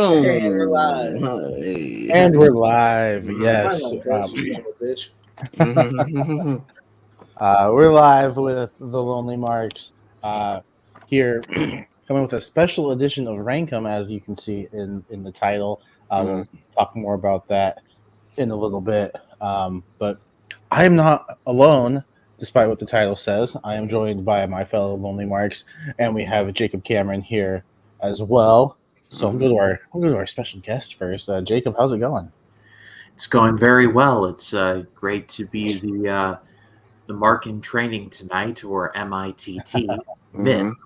Boom. Hey, we're live. Hey. And we're live. Why Yes. not, Chris? You son of a bitch. We're live with the Lonely Marks here, coming with a special edition of Rankum, as you can see in the title. We'll talk more about that in a little bit. But I am not alone, despite what the title says. I am joined by my fellow Lonely Marks, and we have Jacob Cameron here as well. So we'll go to our special guest first. Jacob, how's it going? It's going very well. It's great to be the mark in training tonight, or MITT, MIT.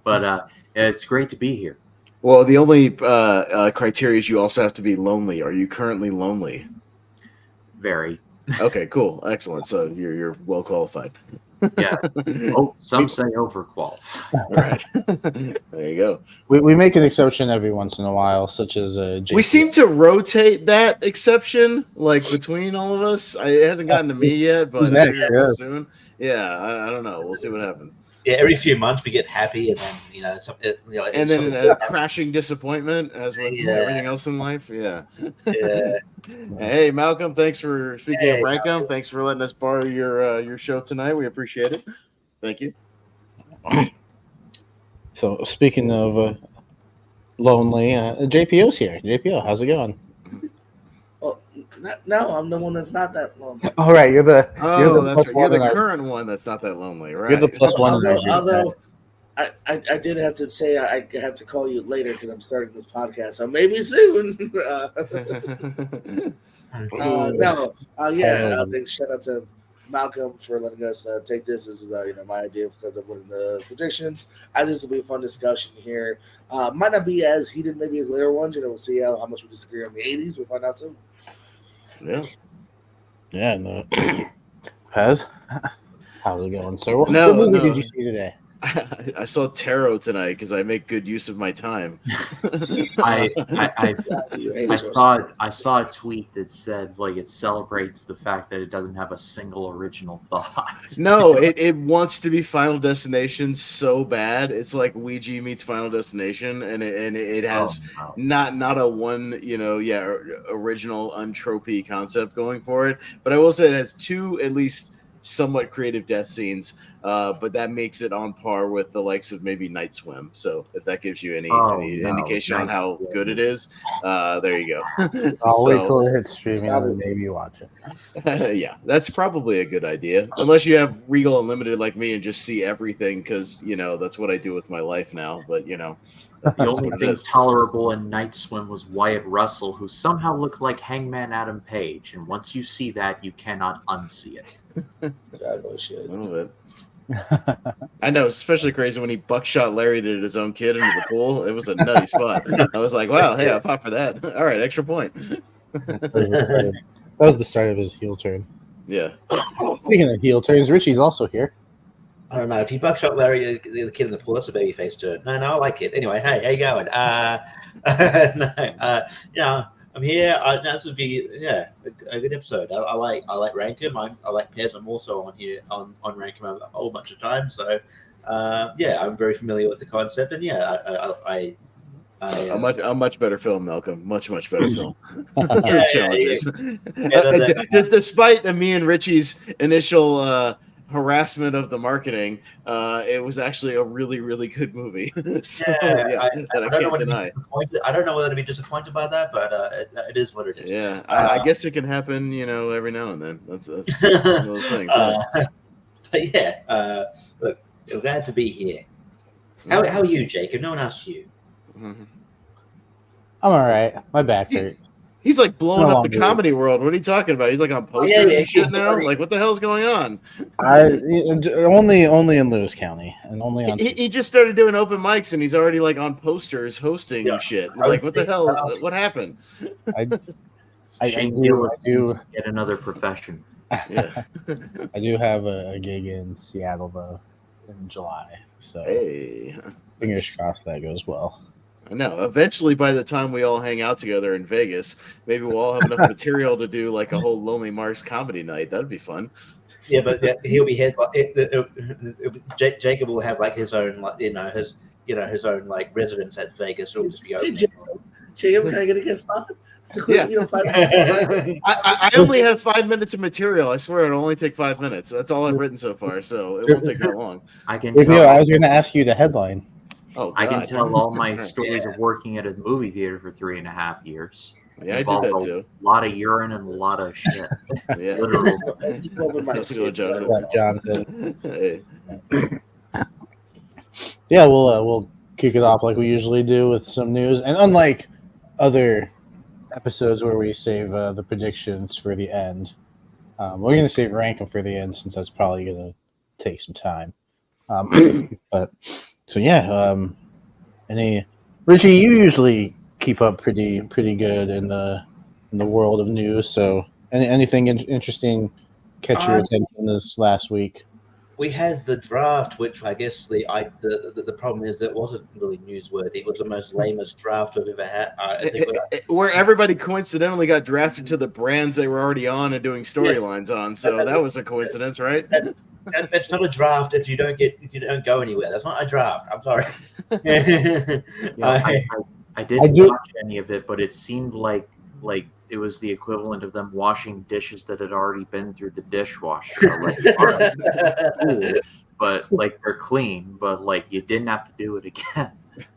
But it's great to be here. Well, the only criteria is you also have to be lonely. Are you currently lonely? Very. Okay, cool, excellent. So you're well qualified. Yeah. Oh, some say overqualified. All right. There you go. We make an exception every once in a while, such as JP. We seem to rotate that exception like between all of us. It hasn't gotten to me yet, but Next, it will soon. Yeah, I don't know. We'll see what happens. Yeah, every few months we get happy, and then And then a crashing disappointment, as with everything else in life. Yeah. Hey, Malcolm. Thanks for speaking of Rankum. Thanks for letting us borrow your show tonight. We appreciate it. Thank you. So speaking of lonely, JPO's here. JPO, how's it going? Well, no, I'm the one that's not that lonely. All right, you're the that's right. You're the one current one that's not that lonely, right? You're the plus one. Although I did have to say I have to call you later because I'm starting this podcast, so maybe soon. Thanks. Shout out to Malcolm for letting us take this. This is my idea because of winning the predictions. I think this will be a fun discussion here. Might not be as heated maybe as later ones. We'll see how much we disagree on the 80s. We'll find out soon. Yeah. No. Pez, how's it going, sir? What movie did you see today? I saw Tarot tonight because I make good use of my time. I saw a tweet that said it celebrates the fact that it doesn't have a single original thought. No, it wants to be Final Destination so bad. It's like Ouija meets Final Destination, and it has not a one original untropy concept going for it. But I will say it has two at least somewhat creative death scenes, but that makes it on par with the likes of maybe Night Swim. So if that gives you any indication on how good it is, there you go. I'll wait till it hits streaming and maybe watch it. Yeah, that's probably a good idea. Unless you have Regal Unlimited like me and just see everything, because that's what I do with my life now. But the only thing tolerable in Night Swim was Wyatt Russell, who somehow looked like Hangman Adam Page, and once you see that, you cannot unsee it. God, bullshit. A little bit. I know, it's especially crazy when he buckshot Larry did his own kid into the pool. It was a nutty spot. I was like, wow, hey, I'll pop for that. All right, extra point. That was the start of his heel turn. Yeah. Speaking of heel turns, Richie's also here. I don't know. If you buckshot Larry, the kid in the pool, that's a babyface turn. No, I like it. Anyway, hey, how you going? I'm here. This would be a good episode. I like Rankum. I like Pez. I'm also on here on Rankum a whole bunch of times. So I'm very familiar with the concept. And a much better film, Malcolm. Much better film. Challenges. Despite me and Richie's initial harassment of the marketing, it was actually a really, really good movie. I can't deny. I don't know whether to be disappointed by that, but it is what it is. Yeah, I guess it can happen, every now and then. That's one of those things. Look, I'm glad to be here. How are you, Jacob? No one asked you. I'm all right. My back hurts. He's like blowing up the comedy world. What are you talking about? He's like on posters and shit now. Like, what the hell's going on? Only in Lewis County, and only on. He just started doing open mics, and he's already like on posters hosting shit. Like, what the hell? What happened? I do get another profession. Yeah, I do have a gig in Seattle though in July. So fingers crossed that goes well. I know. Eventually, by the time we all hang out together in Vegas, maybe we'll all have enough material to do like a whole Lonely Marks comedy night. That'd be fun. Yeah, but he'll be Jacob will have like his own, his own like residence at Vegas. It'll just be open. Jacob, can I get a guest spot? Just a quick, Yeah. 5 minutes. I only have 5 minutes of material. I swear it'll only take 5 minutes. That's all I've written so far, so it won't take that long. I can Neil, tell. I was going to ask you the headline. Oh, God. I can tell all my stories of working at a movie theater for 3.5 years. Yeah, I did that too. A lot of urine and a lot of shit. Yeah. Literal. How's it going, Jonathan? Yeah, Jonathan. Hey. Yeah, we'll kick it off like we usually do with some news, and unlike other episodes where we save the predictions for the end, we're going to save rank 'em for the end since that's probably going to take some time. But so yeah, Richie, you usually keep up pretty good in the world of news. So anything interesting catch your attention this last week? We had the draft, which I guess the problem is it wasn't really newsworthy. It was the most lamest draft I've ever had. Where everybody coincidentally got drafted to the brands they were already on and doing storylines on. So that was a coincidence, right? That's not a draft if you don't go anywhere. That's not a draft. I'm sorry. I didn't watch any of it, but it seemed like it was the equivalent of them washing dishes that had already been through the dishwasher. But like they're clean, but like you didn't have to do it again.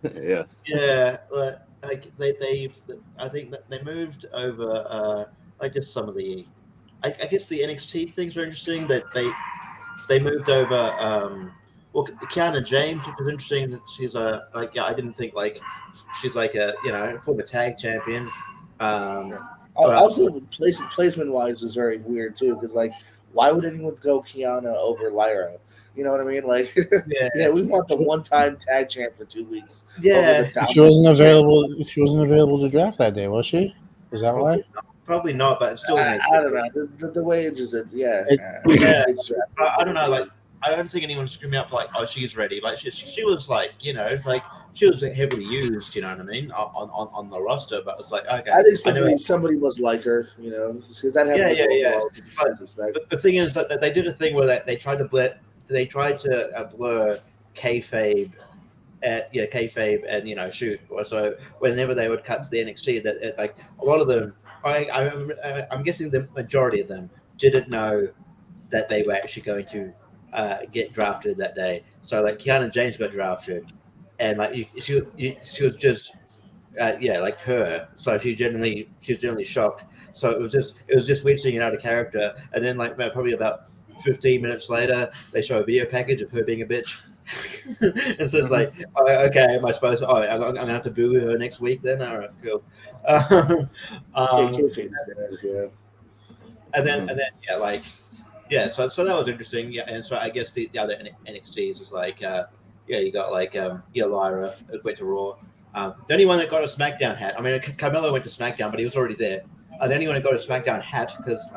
Yeah. Yeah. Like they I think that they moved over. Like just some of the, I guess the NXT things are interesting. That they moved over. Well, Kiana James, which is interesting. That she's I didn't think she's a former tag champion. Also, placement wise was very weird too, because why would anyone go Kiana over Lyra? You know what I mean? Yeah, we want the one-time tag champ for 2 weeks. Yeah, she wasn't available. She wasn't available to draft that day, was she? Is that why? Probably not, but it's still. I don't know the way it just is. Yeah, I don't know. I don't think anyone screamed out for oh, she's ready. She was she was heavily used. You know what I mean on the roster, but it's okay. I think somebody must like her. Because that happened. Yeah. The thing is that they did a thing where they tried to blur kayfabe. Kayfabe and shoot. So whenever they would cut to the NXT, that a lot of them, I'm guessing the majority of them didn't know that they were actually going to get drafted that day. So Kiana James got drafted, and she was just her. So she was generally shocked. So it was just weird seeing it out of character. And then probably about 15 minutes later, they show a video package of her being a bitch. And so it's okay, am I supposed to? Oh, I'm gonna have to boo her next week then. All right, cool. And then so that was interesting. Yeah, and so I guess the other NXTs is you got Lyra went to Raw. The only one that got a SmackDown hat. I mean, Carmelo went to SmackDown, but he was already there. The only one that got a SmackDown hat because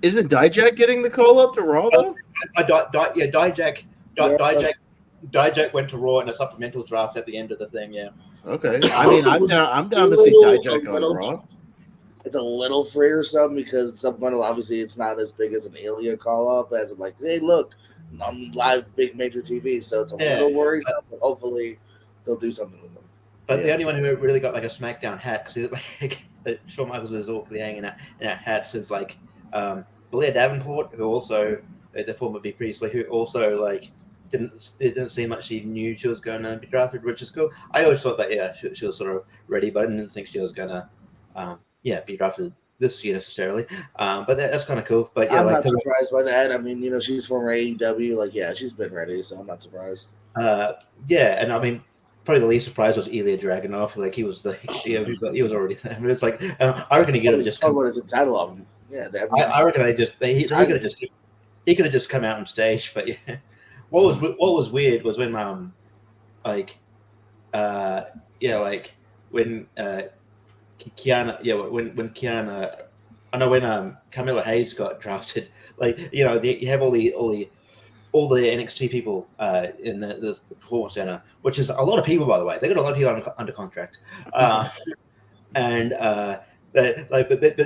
isn't Dijak getting the call up to Raw though? Dijak went to Raw in a supplemental draft at the end of the thing. Yeah. Okay. I mean, I'm down to see Dijak on Raw. It's a little free or something because supplemental obviously it's not as big as an Ilya call up as hey, look, on live big major TV, so it's a little worrisome. But hopefully they'll do something with them. But the only one who really got a SmackDown hat because Shawn Michaels is awkwardly hanging in that hat is Blair Davenport, who also the former Big Priestley, who also it didn't seem like she knew she was going to be drafted, which is cool. I always thought that she was sort of ready, but I didn't think she was going to be drafted this year necessarily. But that's kind of cool. But I'm not surprised by that. I mean, she's from AEW. She's been ready, so I'm not surprised. And I mean, probably the least surprise was Ilya Dragunov. He was he was already there. But it's I reckon he could have just come. What is the title of him? Yeah, I reckon he could have just come out on stage. But yeah, what was weird was when when Kiana when Kiana when Carmelo Hayes got drafted. You have all the NXT people in the Performance Center, which is a lot of people, by the way. They got a lot of people under contract, but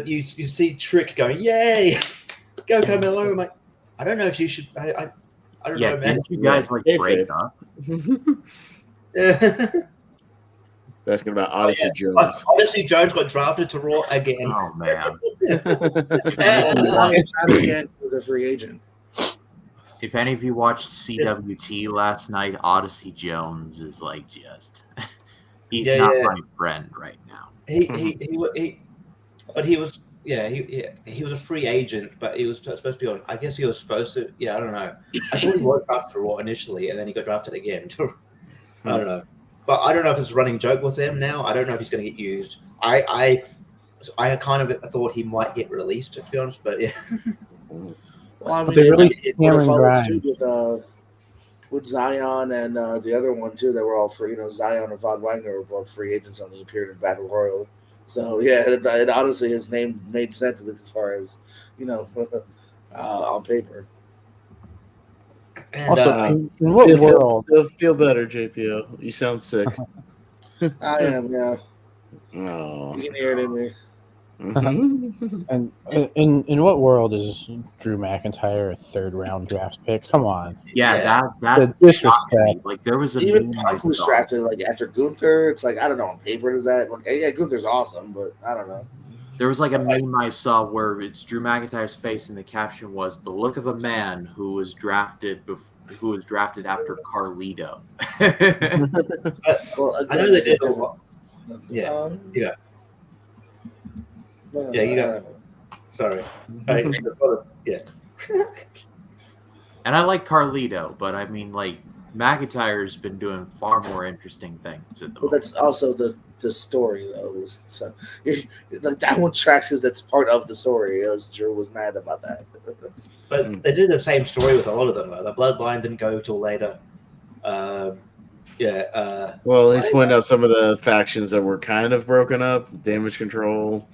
you see Trick going, "Yay, go Carmelo!" I'm I don't know if you should. I don't know, man. Didn't you guys break up? Asking about Odyssey Jones. Odyssey Jones got drafted to Raw again. Oh man! Not again with a free agent. If any of you watched CWT last night, Odyssey Jones is like he's not my friend right now. But he was he was a free agent, but he was supposed to be on. I guess he was supposed to. Yeah, I don't know. I thought he was drafted to Raw initially, and then he got drafted again. I don't know, but I don't know if it's a running joke with them now. I don't know if he's going to get used. I kind of thought he might get released, to be honest, but yeah. Well, I mean, they really it would have followed suit with Zion and the other one too that were all free. Zion and Von Wagner were both free agents on the appeared in Battle Royal. So yeah, it honestly his name made sense as far as on paper. And also, in what world? Feel better, JPO. You sound sick. I am, yeah. Oh, you can hear it in me. And in what world is Drew McIntyre a third-round draft pick? Come on. Yeah, that The disrespect. like there was a Even meme Punk was drafted like after Gunther. It's like I don't know on paper does that like yeah Gunther's awesome, but I don't know. There was like a meme I saw where it's Drew McIntyre's face, and the caption was "the look of a man who was drafted after Carlito." Well, I know they did. Yeah. No, Yeah, you got. Sorry. Yeah. And I like Carlito, but I mean, like McIntyre's been doing far more interesting things at the But moment. that's also the story though. So like that one tracks because that's part of the story. Drew was mad about that. But they did the same story with a lot of them. The Bloodline didn't go till later. Well, he's pointed out some of the factions that were kind of broken up. Damage Control,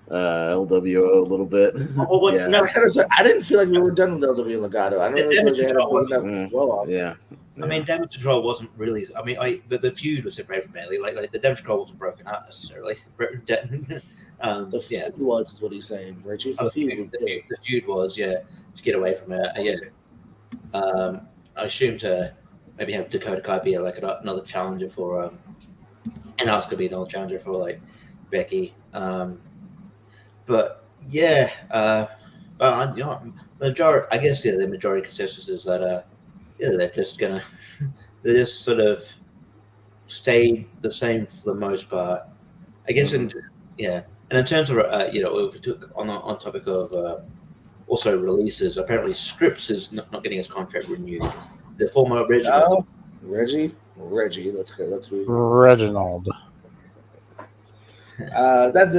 LWO a little bit. Yeah. No, I didn't feel like we were done with LWO and Legato. I don't really feel like they had a big enough blow off. Yeah. I mean, Damage Control wasn't really. I mean, the feud was separated from Bailey. Like the Damage Control wasn't broken up necessarily. The feud was is what he's saying, Richie. The feud was to get away from it. I assume to maybe have Dakota Kai be like another challenger for and Asuka be another challenger for like Becky. But yeah, the majority. I guess the majority consensus is that they're just sort of stayed the same for the most part. I guess and in terms of if we took on topic of also releases, apparently Scripps is not getting his contract renewed. The former original Reggie, let's move. Reginald. That's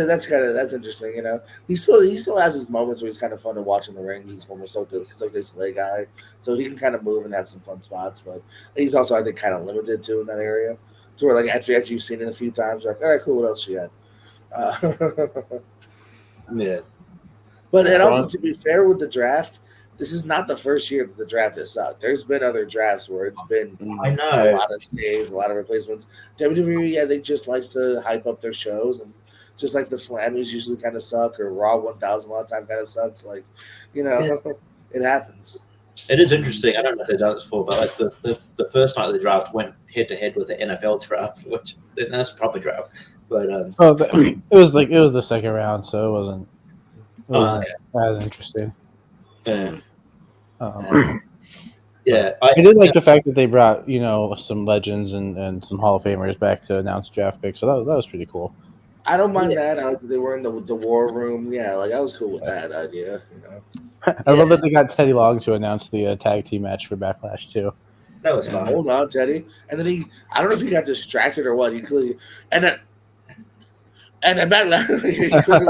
interesting. He still has his moments where he's kind of fun to watch in the ring. He's a former Soke Soleil guy, so he can kind of move and have some fun spots. But he's also, I think, kind of limited too in that area. To where like after you've seen it a few times, you're like, all right, cool. What else you got? Yeah. But and also to be fair with the draft, this is not the first year that the draft has sucked. There's been other drafts where it's been I know a lot of stays, a lot of replacements. WWE, I think, just likes to hype up their shows, and just like the Slammies usually kind of suck, or Raw 1000 a lot of time kind of sucks. Like, it happens. It is interesting. I don't know if they've done this before, but like the first night of the draft went head to head with the NFL draft, which that's a proper draft. But it was the second round, so it wasn't as interesting. Yeah. I did like the fact that they brought some legends and some Hall of Famers back to announce draft picks, so that was pretty cool. I don't mind that. I like that they were in the war room. Yeah, like I was cool with that idea. I love that they got Teddy Long to announce the tag team match for Backlash too. That was fun. Hold on, Teddy. And then I don't know if he got distracted or what. He clearly and then Backlash, he clearly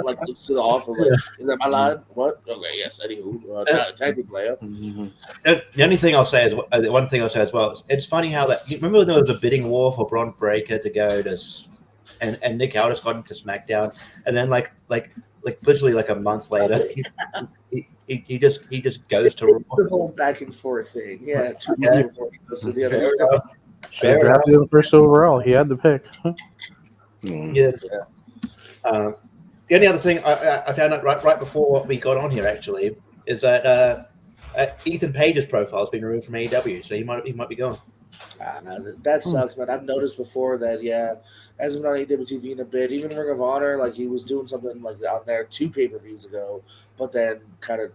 like looks to the offer like, is that my line? What? Okay, yes. Anywho, tag team player. The only thing I'll say is the one thing I'll say as well. It's funny how that. You remember when there was a bidding war for Bron Breakker to go to. And Nick Aldis got him to SmackDown, and then like literally like a month later, he just goes to Raw. The whole back and forth thing, 2 months before he goes to the other show. Drafted him first overall. He had the pick. Yeah. The only other thing I found out right before we got on here actually is that Ethan Page's profile has been removed from AEW, so he might be gone. That sucks, man. I've noticed before that, hasn't been on AWTV in a bit. Even Ring of Honor, like he was doing something like on there 2 pay-per-views ago, but then kind of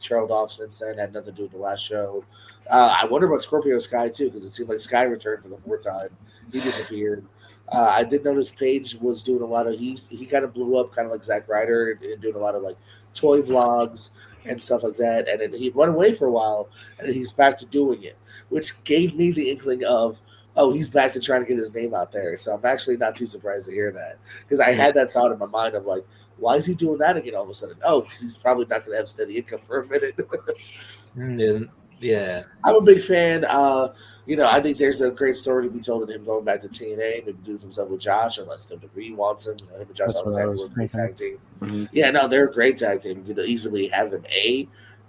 trailed off since then. Had nothing to do with the last show. I wonder about Scorpio Sky too, because it seemed like Sky returned for the 4th time. He disappeared. I did notice Paige was doing a lot of he kind of blew up, kind of like Zack Ryder, and doing a lot of like toy vlogs and stuff like that. And then he went away for a while, and then he's back to doing it, which gave me the inkling of, oh, he's back to trying to get his name out there. So I'm actually not too surprised to hear that, because I had that thought in my mind of like, why is he doing that again all of a sudden? Oh, because he's probably not going to have steady income for a minute. Yeah, I'm a big fan. I think there's a great story to be told in him going back to TNA, maybe do some stuff with Josh, unless WWE wants him. Him and Josh always have a great tag team. Mm-hmm. Yeah, no, they're a great tag team. You could easily have them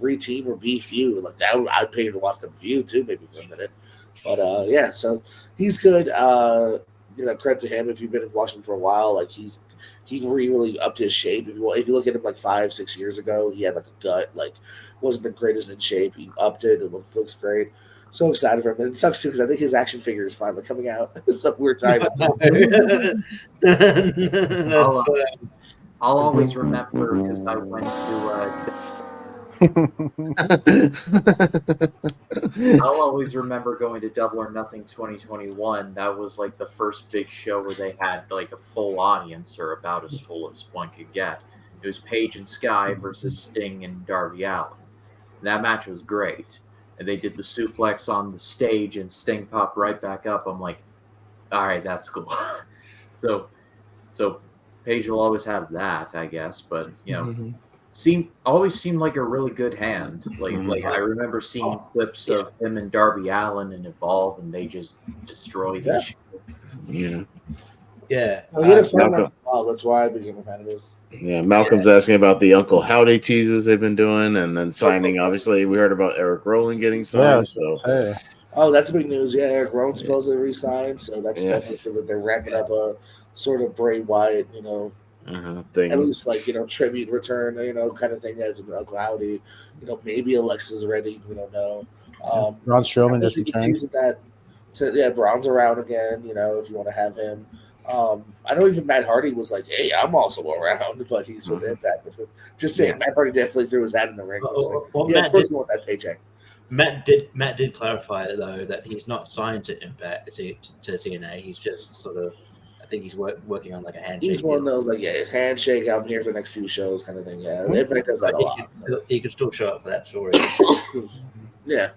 re-team or B feud like that. I'd pay to watch them feud too, maybe for a minute. But so he's good. Credit to him if you've been watching him for a while. Like he really upped his shape. If you look at him like 5-6 years ago, he had like a gut, like wasn't the greatest in shape. He upped it. It looks great. So excited for him. And it sucks too because I think his action figure is finally coming out. It's a weird time. I'll always remember because I went to. I'll always remember going to Double or Nothing 2021. That was like the first big show where they had like a full audience, or about as full as one could get. It was Paige and Sky versus Sting and Darby Allin. And that match was great. And they did the suplex on the stage, and Sting popped right back up. I'm like, all right, that's cool. so Paige will always have that, I guess. But always seemed like a really good hand. Like I remember seeing clips of him and Darby Allin and Evolve, and they just destroyed each other. Yeah. He had a fun that's why I became a fan of his. Yeah, Malcolm's asking about the Uncle Howdy teases they've been doing, and then signing. Obviously, we heard about Eric Rowan getting signed. Oh, that's big news. Yeah, Eric Rowan's supposedly re-signed, so that's definitely feels like they're wrapping up a sort of Bray Wyatt, thing. At least like tribute return, kind of thing as an Uncle Howdy. Maybe Alexa's ready. We don't know. Braun Strowman just returned. Braun's around again. If you want to have him. I know even Matt Hardy was like, "Hey, I'm also around," but he's with Impact. Just saying, Matt Hardy definitely threw his hat in the ring. Of course, you want that paycheck. Matt did clarify though that he's not signed to Impact to TNA. He's just sort of, I think he's working on like a handshake. He's one of those like handshake. I'm here for the next few shows kind of thing. Yeah, Impact does that a lot. He could still show up for that story. Yeah.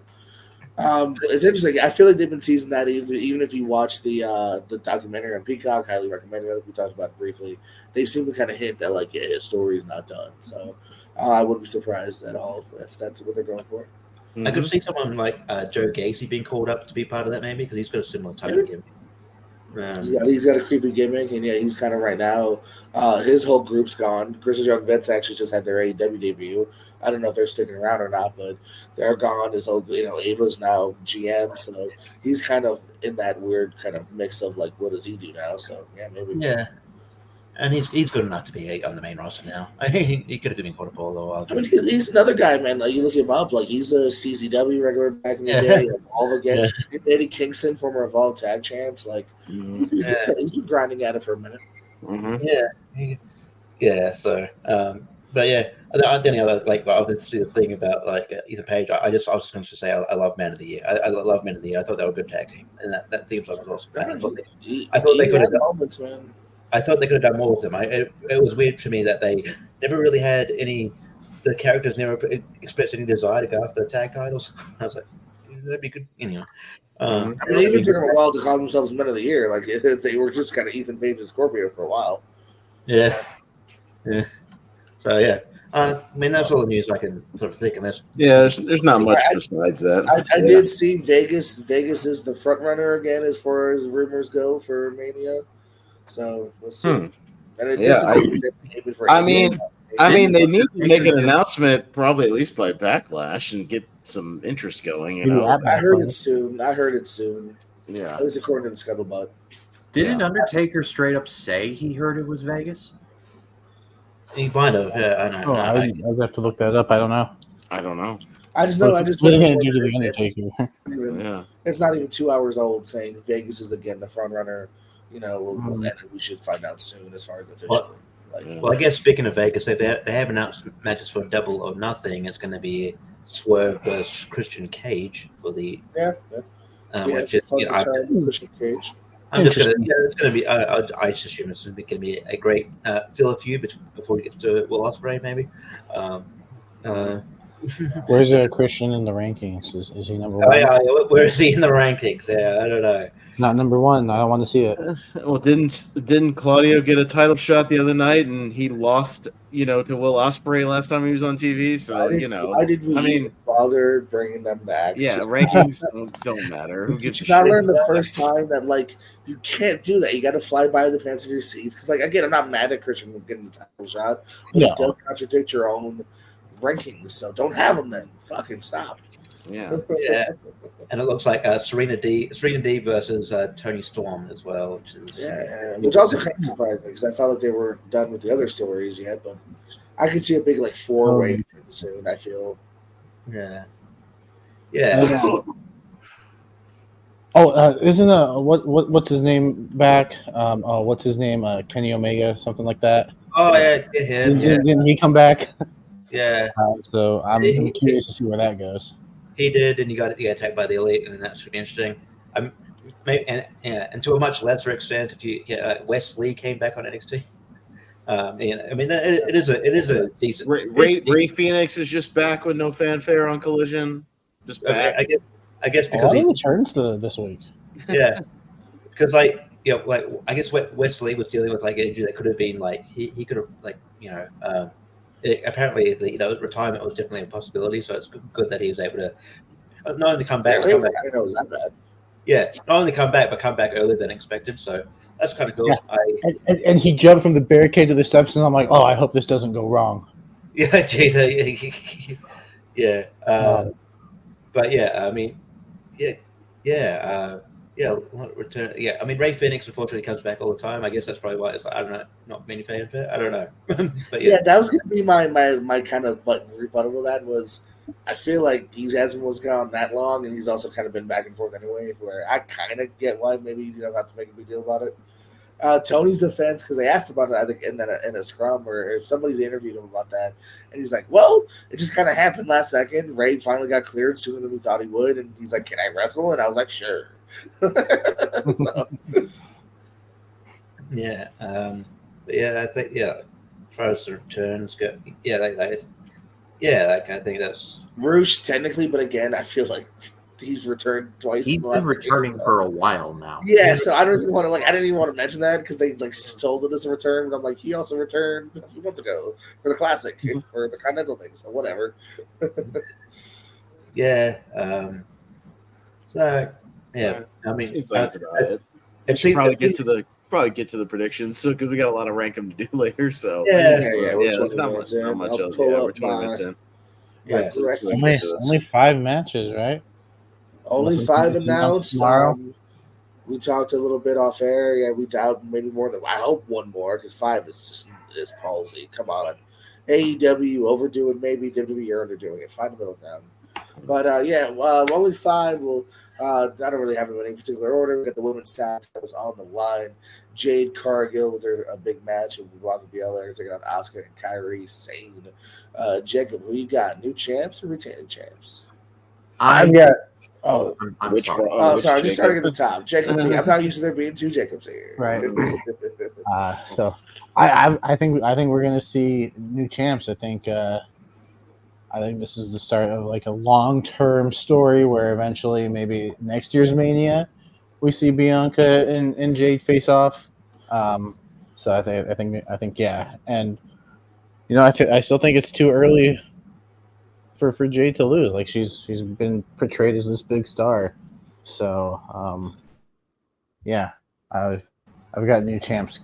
It's interesting. I feel like they've been teasing that even if you watch the documentary on Peacock, highly recommend it. Like we talked about it briefly. They seem to kind of hint that like his story is not done. So I wouldn't be surprised at all if that's what they're going for. I could see someone like Joe Gacy being called up to be part of that maybe because he's got a similar type of gimmick. He's got a creepy gimmick, and he's kind of right now. His whole group's gone. Chris's Young Vets actually just had their AEW debut. I don't know if they're sticking around or not, but they're gone. His whole, Ava's now GM, so he's kind of in that weird kind of mix of like, what does he do now? So maybe. Yeah, and he's good enough to be on the main roster now. I mean, he could have been called a polo. I mean, he's another guy, man. Like you look him up, like he's a CZW regular back in the day. Evolve again. Eddie Kingston, former Evolve tag champs. Like he's been grinding at it for a minute. So. But the only other obviously the thing about like Ethan Page, I was just going to say I love Man of the Year. I love Man of the Year. I thought they were a good tag team, and that theme song was awesome. I thought they could have moments, man. I thought they could have done more with them. It was weird for me that they never really had any. The characters never expressed any desire to go after the tag titles. I was like, that'd be good, anyway. I mean, it even took them a while to call themselves Men of the Year. Like they were just kind of Ethan Page and Scorpio for a while. Yeah. So I mean that's all the news I can sort of think of this. Yeah, there's not much besides that. I did see Vegas. Vegas is the front runner again as far as rumors go for Mania. So we'll see. And I mean, they need to make an announcement probably at least by Backlash and get some interest going. I heard it soon. Yeah, at least according to the scuttlebutt. Didn't Undertaker straight up say he heard it was Vegas? He might have. I don't know. I'd have to look that up. I don't know. I just know. I just What are wonder they gonna do to the Undertaker? it's not even 2 hours old. Saying Vegas is again the front runner. And we should find out soon as far as officially. Well, I guess speaking of Vegas, they have announced matches for Double or Nothing. It's going to be Swerve versus Christian Cage for the which is Christian Cage. I'm just gonna it's gonna be I just assume it's gonna be a great filler feud before he gets to Will Ospreay maybe. Where's Christian in the rankings? Is he number one? Oh, yeah, where is he in the rankings? Yeah, I don't know. Not number one. I don't want to see it. Well, didn't Claudio get a title shot the other night, and he lost, to Will Ospreay last time he was on TV? So why did we even bother bringing them back? Yeah, rankings don't matter. Who gives Did you not learn the first time that you can't do that? You got to fly by the pants of your seats because again, I'm not mad at Christian getting the title shot, but it does contradict your own rankings. So don't have them then. Fucking stop. Yeah. And it looks like Serena D versus Tony Storm as well, which also kind of surprised me because I felt like they were done with the other stories yet, but I could see a big 4-way soon. I feel. Yeah. Isn't what's his name back? What's his name? Kenny Omega, something like that. Oh yeah, him. Didn't he come back? Yeah. So I'm curious to see where that goes. He did, and he got attacked by the Elite, and that should be interesting. And to a much lesser extent, if Wes Lee came back on NXT. It is a decent. Ray Phoenix is just back with no fanfare on Collision. Just back. I guess because he returns this week. Yeah, because I guess Wes Lee was dealing with an injury that could have been he could have apparently retirement was definitely a possibility. So it's good that he was able to not only come back. I didn't know it was that bad. Yeah, not only come back, but come back earlier than expected. So that's kind of cool. Yeah. And he jumped from the barricade to the steps, and I'm like, I hope this doesn't go wrong. Yeah, jeez. Yeah. But yeah, return. Yeah, Ray Phoenix unfortunately comes back all the time. I guess that's probably why it's I don't know, not many fanfare. I don't know. But yeah, that was gonna be my kind of rebuttal to that was. I feel like he hasn't was gone that long, and he's also kind of been back and forth anyway. Where I kind of get why maybe you don't have to make a big deal about it. Tony's defense, because they asked about it, I think in a scrum or somebody's interviewed him about that, and he's like, "Well, it just kind of happened last second. Ray finally got cleared sooner than we thought he would, and he's like, 'Can I wrestle?' And I was like, 'Sure.'" Yeah, I think as far as the returns go, I think that's Roosh technically, but again, I feel like he's returned twice. He's been returning for a while now. Yeah, so I don't even want to I didn't even want to mention that because they told us a return, but I'm like, he also returned a few months ago for the classic for the Continental thing, so whatever. Yeah. So yeah, seems like that's about it. We should probably get to the predictions, so because we got a lot of rankum to do later. So there's not much else. We're 20 minutes in. Yeah, only 5 matches, right? Only 5 announced. We talked a little bit off air. Yeah, we doubt maybe more than I hope one more because 5 is palsy. Come on, AEW overdoing maybe WWE are underdoing it. Find the middle ground. But only 5. We'll I don't really have them in any particular order. We got the women's tag that was on the line. Jade Cargill, they're a big match, and Bianca Belair taking on Asuka and Kairi Sane. Jacob, who you got? New champs or retaining champs? I've got. I'm sorry. Sorry. Just starting at the top. Jacob, I'm not used to there being 2 Jacobs here. Right. So I think we're gonna see new champs. I think this is the start of a long-term story where eventually maybe next year's Mania we see Bianca and Jade face off. So I think yeah, and I still think it's too early for Jade to lose. She's been portrayed as this big star. So I've got new champs.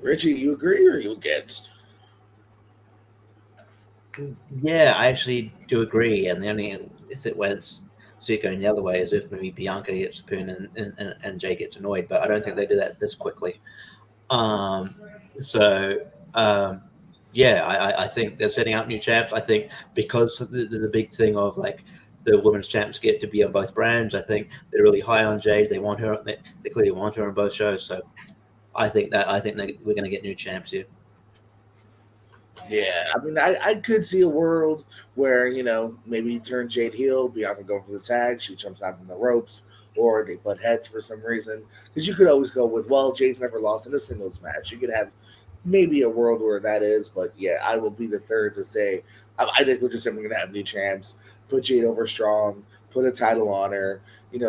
Richie, you agree or you against? Yeah, I actually do agree. And the only if it was see it going the other way is if maybe Bianca gets a pin and Jay gets annoyed, but I don't think they do that this quickly. Yeah, I think they're setting up new champs. I think because the big thing of like the women's champs get to be on both brands. I think they're really high on Jade. They want her. They clearly want her on both shows. So I think that we're going to get new champs here. Yeah, I mean, I could see a world where maybe you turn Jade heel, Bianca going for the tag, she jumps out from the ropes, or they butt heads for some reason. Because you could always go with, well, Jade's never lost in a singles match. You could have maybe a world where that is, but yeah, I will be the third to say I think we're just simply going to have new champs, put Jade over strong, put a title on her.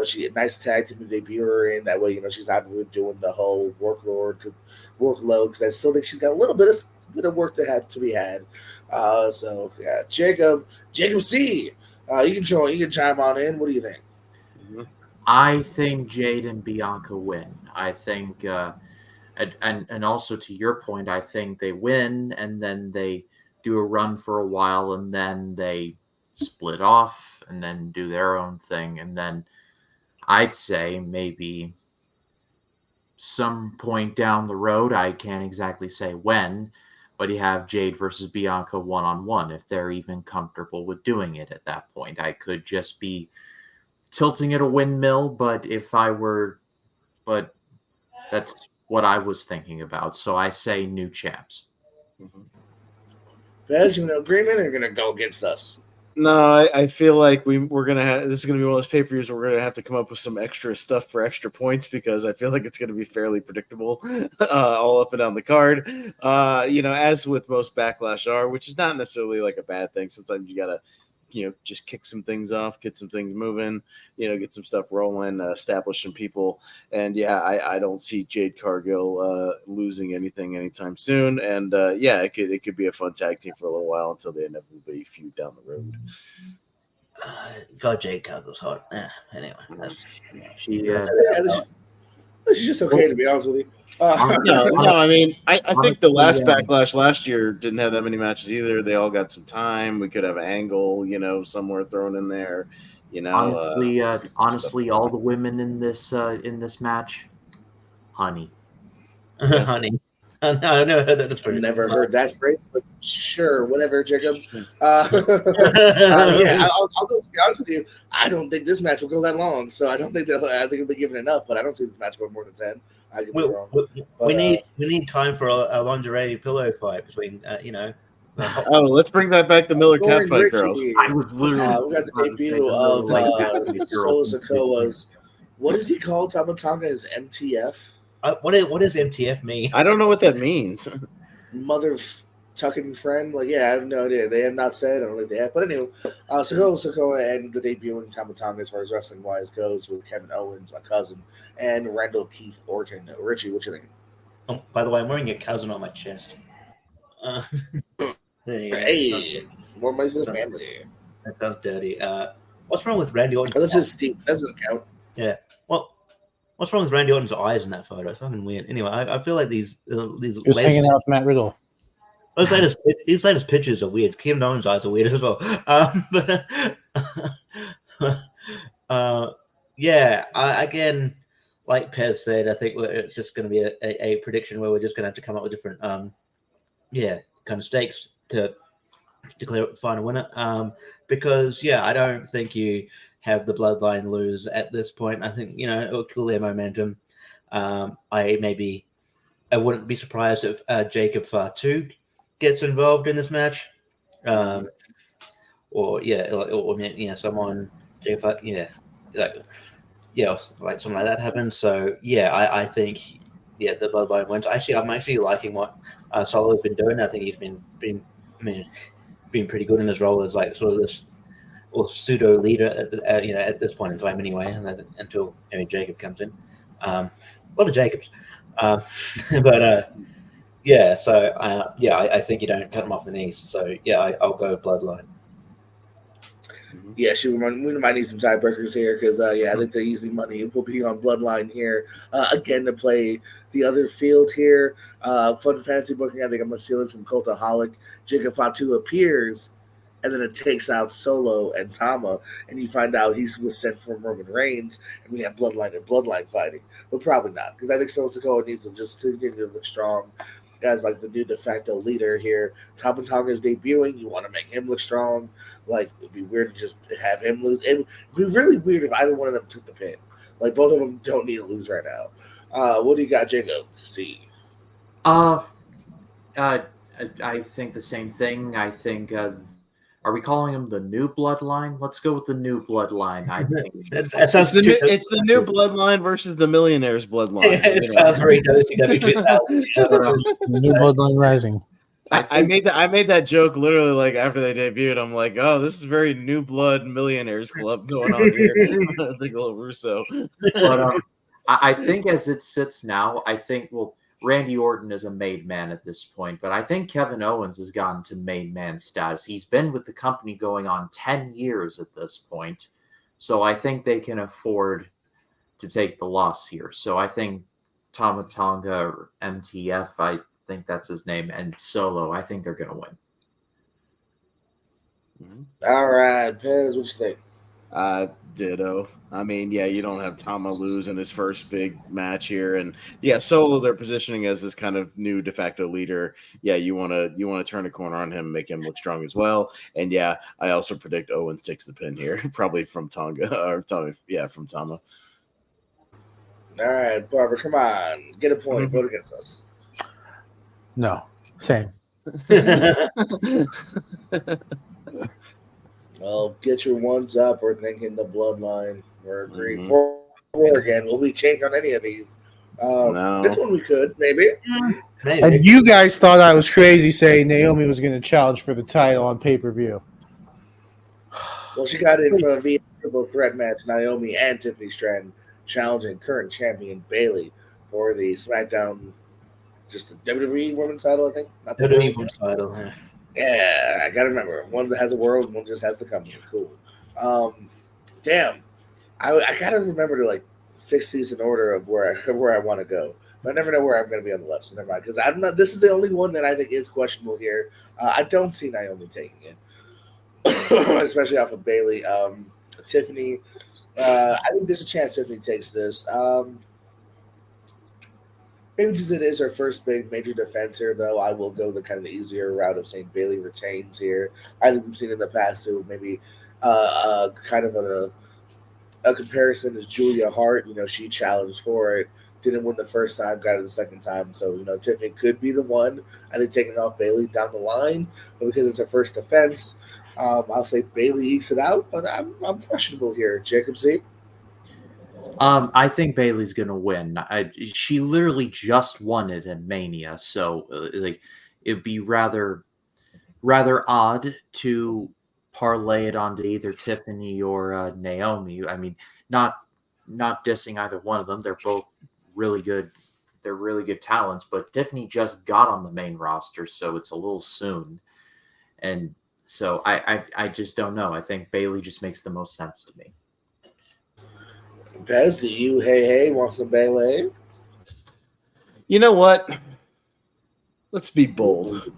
She a nice tag team to debut her in. That way, she's not really doing the whole workload because I still think she's got a little bit of work to have to be had. So yeah, Jacob C. You can join. You can chime on in. What do you think? I think Jade and Bianca win. I think, and also to your point, I think they win and then they do a run for a while and then they split off and then do their own thing. And then I'd say maybe some point down the road, I can't exactly say when, but you have Jade versus Bianca one-on-one if they're even comfortable with doing it at that point. I could just be tilting at a windmill, but that's what I was thinking about. So I say new champs. Bez, agreement are going to go against us. No, I feel like we're gonna have this is gonna be one of those pay-per-views where we're gonna have to come up with some extra stuff for extra points because I feel like it's gonna be fairly predictable all up and down the card. As with most Backlash are, which is not necessarily like a bad thing. Sometimes you gotta just kick some things off, get some things moving, get some stuff rolling, establish some people. And yeah, I don't see Jade Cargill losing anything anytime soon. And it could be a fun tag team for a little while until they inevitably feud down the road. God, Jade Cargill's hot. Anyway, she's just okay, to be honest with you. No, I mean, I think the last Backlash last year didn't have that many matches either. They all got some time. We could have an angle, somewhere thrown in there. Honestly, all the women in this match, honey, honey. No, I've never heard that. I've never heard that phrase, but sure, whatever, Jacob. I'll go be honest with you. I don't think this match will go that long, so I don't think I think it'll be given enough. But I don't see this match going more than 10. I could be wrong. We need time for a lingerie pillow fight between let's bring that back to Miller Catfight Girls. I was literally we got the debut of Solo Sikoa's. What is he called? Tamatanga is MTF. What does MTF mean? I don't know what that means. Mother tucking friend. I have no idea. They have not said. I don't think they have. But anyway, Sikoa and the debuting Tamatanga as far as wrestling wise goes with Kevin Owens, my cousin, and Randall Keith Orton. Richie, what you think? Oh, by the way, I'm wearing your cousin on my chest. Hey, more money for the family. That sounds dirty. What's wrong with Randy Orton? That's just Steve. That doesn't count. Yeah. What's wrong with Randy Orton's eyes in that photo? It's fucking weird. Anyway, I feel like these he was hanging out with Matt Riddle. Those latest pictures are weird. Kim Nolan's eyes are weird as well. Again, like Pez said, I think it's just going to be a prediction where we're just going to have to come up with different, kind of stakes to declare the final winner. Because I don't think you have the Bloodline lose at this point. I think it will kill their momentum. I wouldn't be surprised if Jacob Fatu gets involved in this match, someone Jacob, like something like that happens. So I think the Bloodline wins. Actually, I'm actually liking what Solo's been doing. I think he's been pretty good in his role as like sort of this or pseudo leader at this point in time anyway, and until Jacob comes in. A lot of Jacobs, I think you don't cut him off the knees. So I'll go Bloodline. Yeah, we might need some tiebreakers here because I think the easy money will be on Bloodline here again to play the other field here. Fun fantasy booking. I think I'm gonna steal this from Cultaholic. Jacob Fatu appears, and then it takes out Solo and Tama, and you find out he was sent from Roman Reigns, and we have Bloodline and Bloodline fighting, but probably not because I think Solo Sikoa needs to just continue to look strong. as like the new de facto leader here. Tama Tonga is debuting. You want to make him look strong. Like it'd be weird to just have him lose. It'd be really weird if either one of them took the pin. Like both of them don't need to lose right now. What do you got, Jacob? See. I think the same thing. I think, are we calling them the new bloodline? Let's go with the new bloodline. I think that sounds it's the new bloodline versus the millionaires bloodline. It sounds very WCW 2000. New bloodline rising. I made that joke literally like after they debuted. I'm like, oh, this is very new blood millionaires club going on here. I think a little Russo. But I think as it sits now, I think Randy Orton is a made man at this point, but I think Kevin Owens has gotten to made man status. He's been with the company going on 10 years at this point, so I think they can afford to take the loss here. So I think Tama Tonga or MTF, I think that's his name, and Solo, I think they're going to win. All right, Pez, what you think? Ditto. I mean, yeah, you don't have Tama lose in his first big match here, and yeah, Solo they're positioning as this kind of new de facto leader. Yeah, you want to turn a corner on him, make him look strong as well. And yeah, I also predict Owens takes the pin here, probably from Tonga or Tama. Yeah, from Tama. All right, Barbara, come on, get a point. Vote against us. No, same. Well, get your ones up. We're thinking the bloodline. We're agreeing for again. Will we change on any of these? No. This one we could, maybe. And you guys thought I was crazy saying Naomi was going to challenge for the title on pay-per-view. Well, she got in for the triple threat match. Naomi and Tiffany Stratton challenging current champion Bayley for the SmackDown, just the WWE Women's title, I think. Not the WWE Women's title, yeah. Yeah, I gotta remember. One that has a world, one just has the company. Cool. Damn. I gotta remember to like fix these in order of where I want to go. But I never know where I'm gonna be on the left, so never mind. Because I'm not. This is the only one that I think is questionable here. I don't see Naomi taking it, especially off of Bayley. Tiffany. I think there's a chance Tiffany takes this. Maybe because it is her first big major defense here, though, I will go the kind of the easier route of saying Bayley retains here. I think we've seen in the past too, maybe kind of a comparison to Julia Hart. You know, she challenged for it, didn't win the first time, got it the second time. So, you know, Tiffany could be the one. I think taking off Bayley down the line, but because it's her first defense, I'll say Bayley ekes it out. But I'm questionable here. Jacob C. I think Bayley's gonna win. She literally just won it in Mania, so like it'd be rather odd to parlay it onto either Tiffany or Naomi. I mean, not dissing either one of them. They're both really good. They're really good talents, but Tiffany just got on the main roster, so it's a little soon. And so I just don't know. I think Bayley just makes the most sense to me. Pez, do you want some Bayley? You know what? Let's be bold.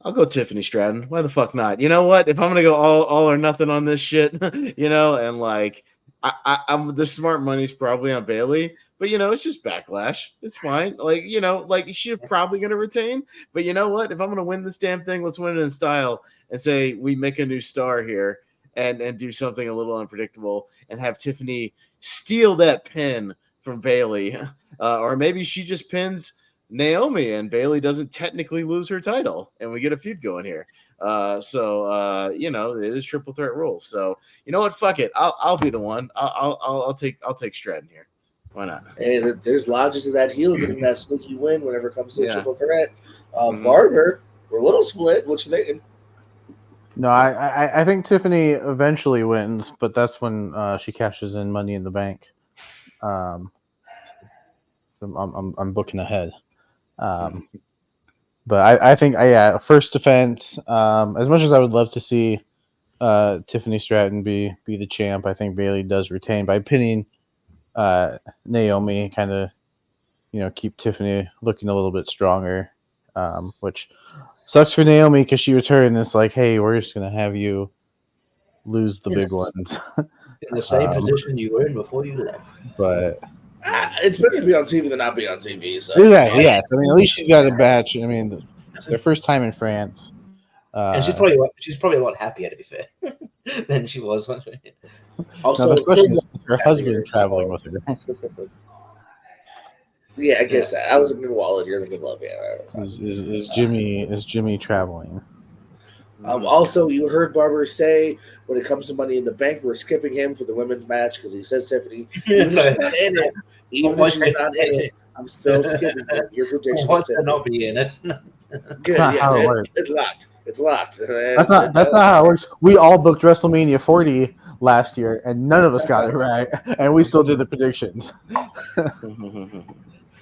I'll go Tiffany Stratton. Why the fuck not? You know what? If I'm gonna go all or nothing on this shit, you know, and like I'm the smart money's probably on Bayley, but you know, it's just Backlash. It's fine. Like, you know, like she's probably gonna retain, but you know what? If I'm gonna win this damn thing, let's win it in style and say we make a new star here. And do something a little unpredictable and have Tiffany steal that pin from Bayley. Or maybe she just pins Naomi and Bayley doesn't technically lose her title and we get a feud going here. So you know, it is triple threat rules. So you know what? Fuck it. I'll be the one. I'll take Stratton here. Why not? Hey, there's logic to that heel getting that sneaky win whenever it comes to triple threat. Barber, we're a little split. What you thinking? No, I think Tiffany eventually wins, but that's when she cashes in Money in the Bank. I'm booking ahead. But I think first defense. As much as I would love to see Tiffany Stratton be the champ, I think Bayley does retain by pinning Naomi, kind of, you know, keep Tiffany looking a little bit stronger, which sucks for Naomi because she returned and it's like, hey, we're just going to have you lose the big ones. In the same position you were in before you left. But It's better to be on TV than not be on TV. So Exactly. Yes. I mean, at least she's got a batch. I mean, it's their first time in France. And she's probably a lot happier, to be fair, than she was. Now also, the question is her happier, husband traveling so- with her. Yeah, I guess that. I was thinking Wallet. You're thinking Love. Yeah. Is Jimmy traveling? Also, you heard Barber say when it comes to Money in the Bank, we're skipping him for the women's match because he says Tiffany, even if she's not in it, I'm still skipping him. Your prediction What's is to not be in it? good. Not Yeah, how it works. it's locked. It's locked. That's not how it works. We all booked WrestleMania 40 last year, and none of us got it right, and we still did the predictions.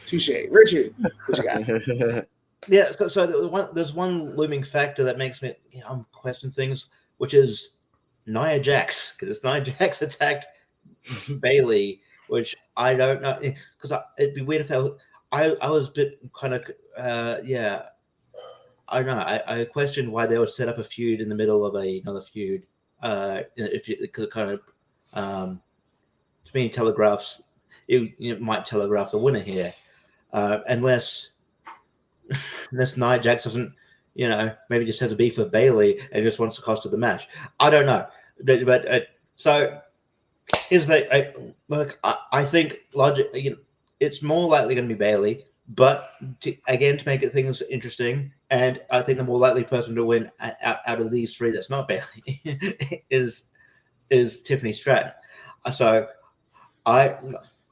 Touche, Richard. What you got? Yeah, so there's one looming factor that makes me question things, which is Nia Jax, because Nia Jax attacked Bailey, which I don't know, because it'd be weird if that was. I was a bit kind of I don't know. I questioned why they would set up a feud in the middle of another feud. If you could kind of to me telegraphs it might telegraph the winner here, unless Nia Jax doesn't, maybe just has a beef with Bailey and just wants the cost of the match. I don't know, but so is that I think logic. It's more likely going to be Bailey, but to make it things interesting, and I think the more likely person to win out of these three that's not Bailey is Tiffany Stratton. So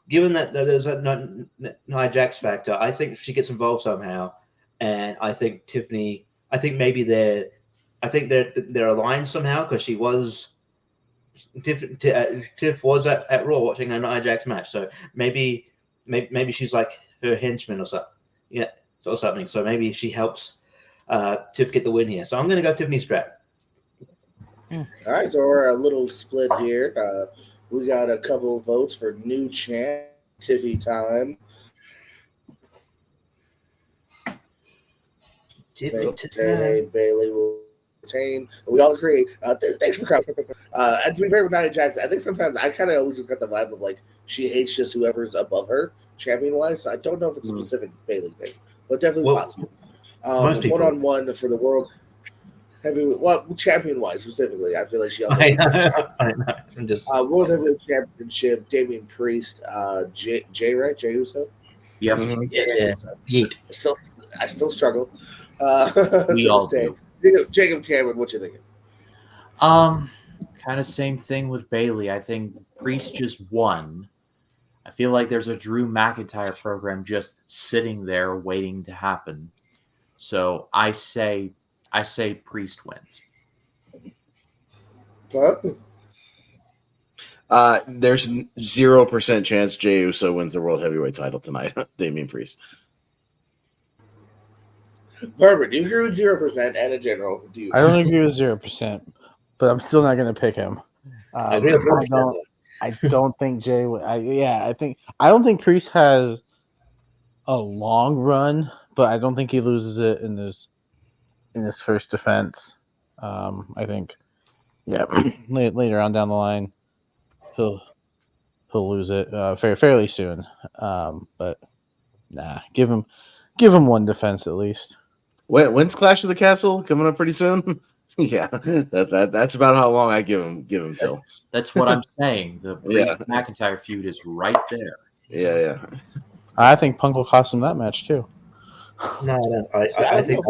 given that there's a Nia Jax factor, I think she gets involved somehow. And I think Tiffany. I think maybe they're aligned somehow because she was. Tiff was at Raw watching a Nia Jax match, so maybe she's like her henchman or something, or something. So maybe she helps Tiff get the win here. So I'm going to go Tiffany Stratton. All right, so we're a little split here. We got a couple of votes for new champ, Tiffy time. Hey, Bailey will retain. We all agree. Thanks for coming. And to be fair with Nia Jax, I think sometimes I kind of always just got the vibe of like she hates just whoever's above her, champion wise. So I don't know if it's a specific Bailey thing, but definitely possible. One-on-one for the world heavyweight, champion wise specifically. I feel like she also. I know. I'm just World Heavyweight Championship. Damian Priest, Jay, right? Jay Uso. Yep. Yeah. I still struggle. We all do. Jacob Cameron, what you thinking? Kind of same thing with Bailey. I think Priest just won. I feel like there's a Drew McIntyre program just sitting there waiting to happen. So I say Priest wins. There's 0% chance Jey Uso wins the World Heavyweight title tonight. Damian Priest. Herbert, do you agree with 0% and in general? I don't agree with 0%, but I'm still not going to pick him. I agree with 100%. I don't think Jay would. I don't think Priest has a long run, but I don't think he loses it in his first defense. I think, later on down the line, he'll lose it fairly soon. But nah, give him one defense at least. When's Clash of the Castle coming up pretty soon? Yeah, that's about how long I give him till. That's what I'm saying. The Priest McIntyre feud is right there. Yeah. I think Punk will cost him that match too. No, I think.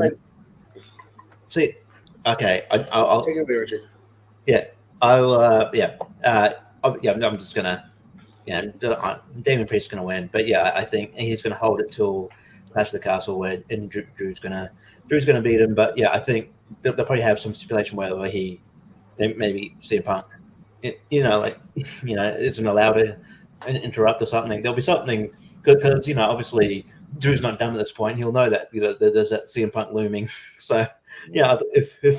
See, okay, I'll take it away, Richard. Yeah, I'm just gonna. Damon Priest's gonna win, but I think he's gonna hold it till Clash of the Castle, and Drew's gonna beat him. But I think they'll probably have some stipulation where maybe CM Punk, isn't allowed to interrupt or something. There'll be something good because obviously Drew's not done at this point. He'll know that there's that CM Punk looming. So if he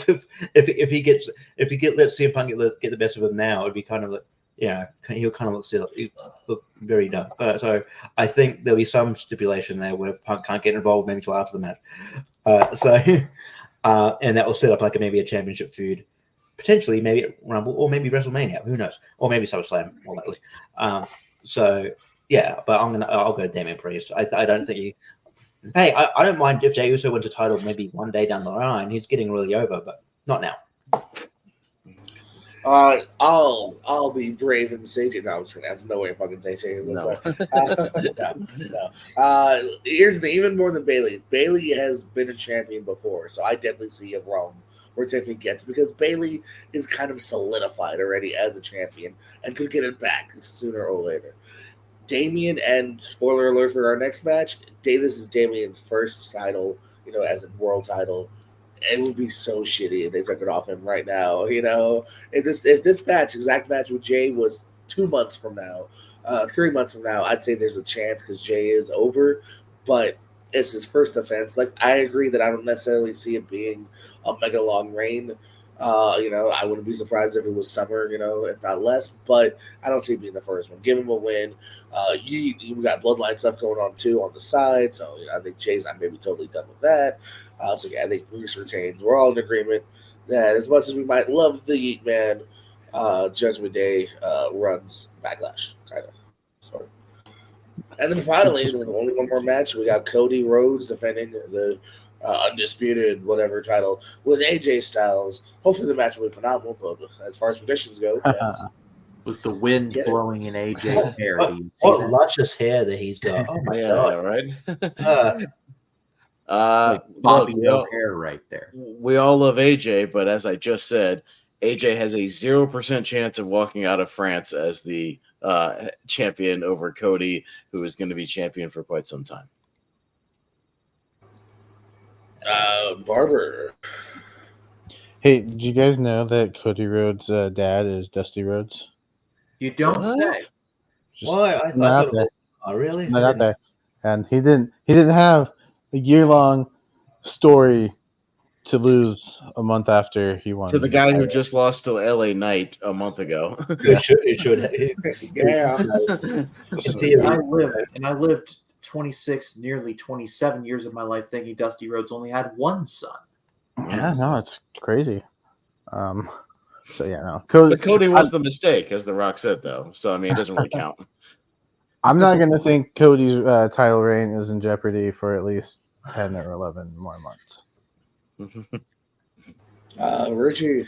lets CM Punk get the best of him now, it'd be kind of like. He'll kind of look very dumb. So I think there'll be some stipulation there where Punk can't get involved maybe until after the match. And that will set up maybe a championship feud, potentially maybe at Rumble or maybe WrestleMania. Who knows? Or maybe SummerSlam more likely. Yeah, but I'll go Damian Priest. I don't think he. Hey, I don't mind if Jey Uso wins a title maybe one day down the line. He's getting really over, but not now. I'll be brave and say Jay. No, I'm just gonna have no way of fucking say Jey Uso. No. Here's the even more than Bailey. Bailey has been a champion before, so I definitely see a realm where Tiffany gets because Bailey is kind of solidified already as a champion and could get it back sooner or later. Damian, and spoiler alert for our next match, Davis is Damian's first title, as a world title. It would be so shitty if they took it off him right now. If this exact match with Jay was 2 months from now, 3 months from now, I'd say there's a chance because Jay is over, but it's his first offense. Like I agree that I don't necessarily see it being a mega long reign. I wouldn't be surprised if it was summer, if not less, but I don't see it being the first one. Give him a win. You got bloodline stuff going on too on the side, so I think Jay's not maybe totally done with that. So yeah, I think Bruce retains. We're all in agreement that as much as we might love the Yeet Man, Judgment Day runs Backlash, kind of, sort of. And then finally, there's only one more match. We got Cody Rhodes defending the undisputed whatever title with AJ Styles. Hopefully the match will be phenomenal, but as far as predictions go, yes. With the wind blowing in AJ's hair. What luscious hair that he's got. Oh my god. Yeah, right? Bobby hair right there. We all love AJ, but as I just said, AJ has a 0% chance of walking out of France as the champion over Cody, who is going to be champion for quite some time. Barber. Hey, did you guys know that Cody Rhodes' dad is Dusty Rhodes? You don't say. Why? I thought that. Oh, really? Not out there. And he didn't have a year-long story to lose a month after he won. To the guy who just lost to LA Knight a month ago. It should. Yeah. I lived 26, nearly 27 years of my life thinking Dusty Rhodes only had one son. Yeah, no, it's crazy. So yeah, no. But Cody was the mistake, as The Rock said, though. So I mean, it doesn't really count. I'm not going to think Cody's title reign is in jeopardy for at least 10 or 11 more months. Richie.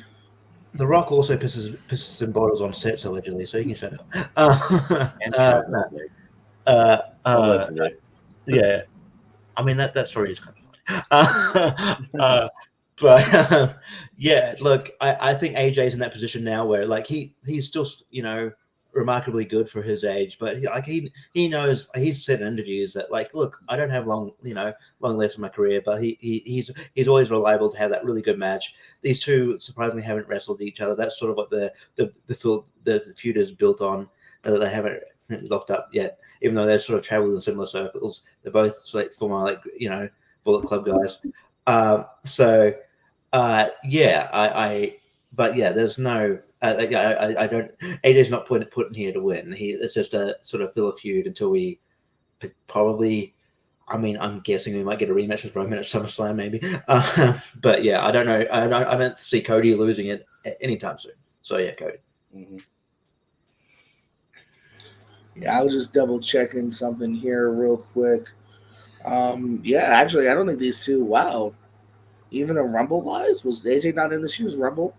The Rock also pisses in bottles on sets allegedly, so you can shut up. Allegedly. Yeah, I mean that story is kind of funny. But yeah, look, I think AJ's in that position now where like he's still remarkably good for his age, but he knows, he's said in interviews that like, look, I don't have long left in my career, but he's always reliable to have that really good match. These two surprisingly haven't wrestled each other. That's sort of what the feud is built on. They haven't locked up yet, even though they've sort of traveled in similar circles. They're both former Bullet Club guys. But yeah, there's no. I don't. AJ's not put in here to win. It's just a sort of fill a feud until we probably. I mean, I'm guessing we might get a rematch with Roman at SummerSlam, maybe. But yeah, I don't know. I don't see Cody losing it anytime soon. So yeah, Cody. Mm-hmm. Yeah, I was just double checking something here real quick. Yeah, actually, I don't think these two. Wow, even a Rumble wise, was AJ not in this year's Rumble?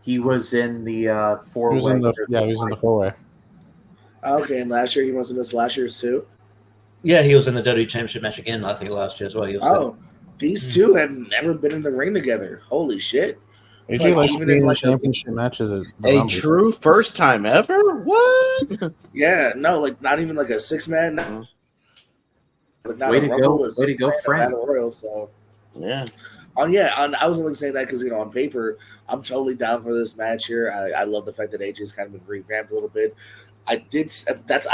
He was in the four-way. He was in the four-way. Okay, and last year he must have missed last year's too. Yeah, he was in the WWE Championship match again, I think, last year as well. These two have never been in the ring together. Holy shit! AJ even in like championship matches, a true first time ever. What? Yeah, no, like not even like a 6-man. Like not way a to Rumble, go! Way to go, Frank! Battle Royal, so yeah. I was only saying that because on paper, I'm totally down for this match here. I love the fact that AJ's kind of been revamped a little bit. I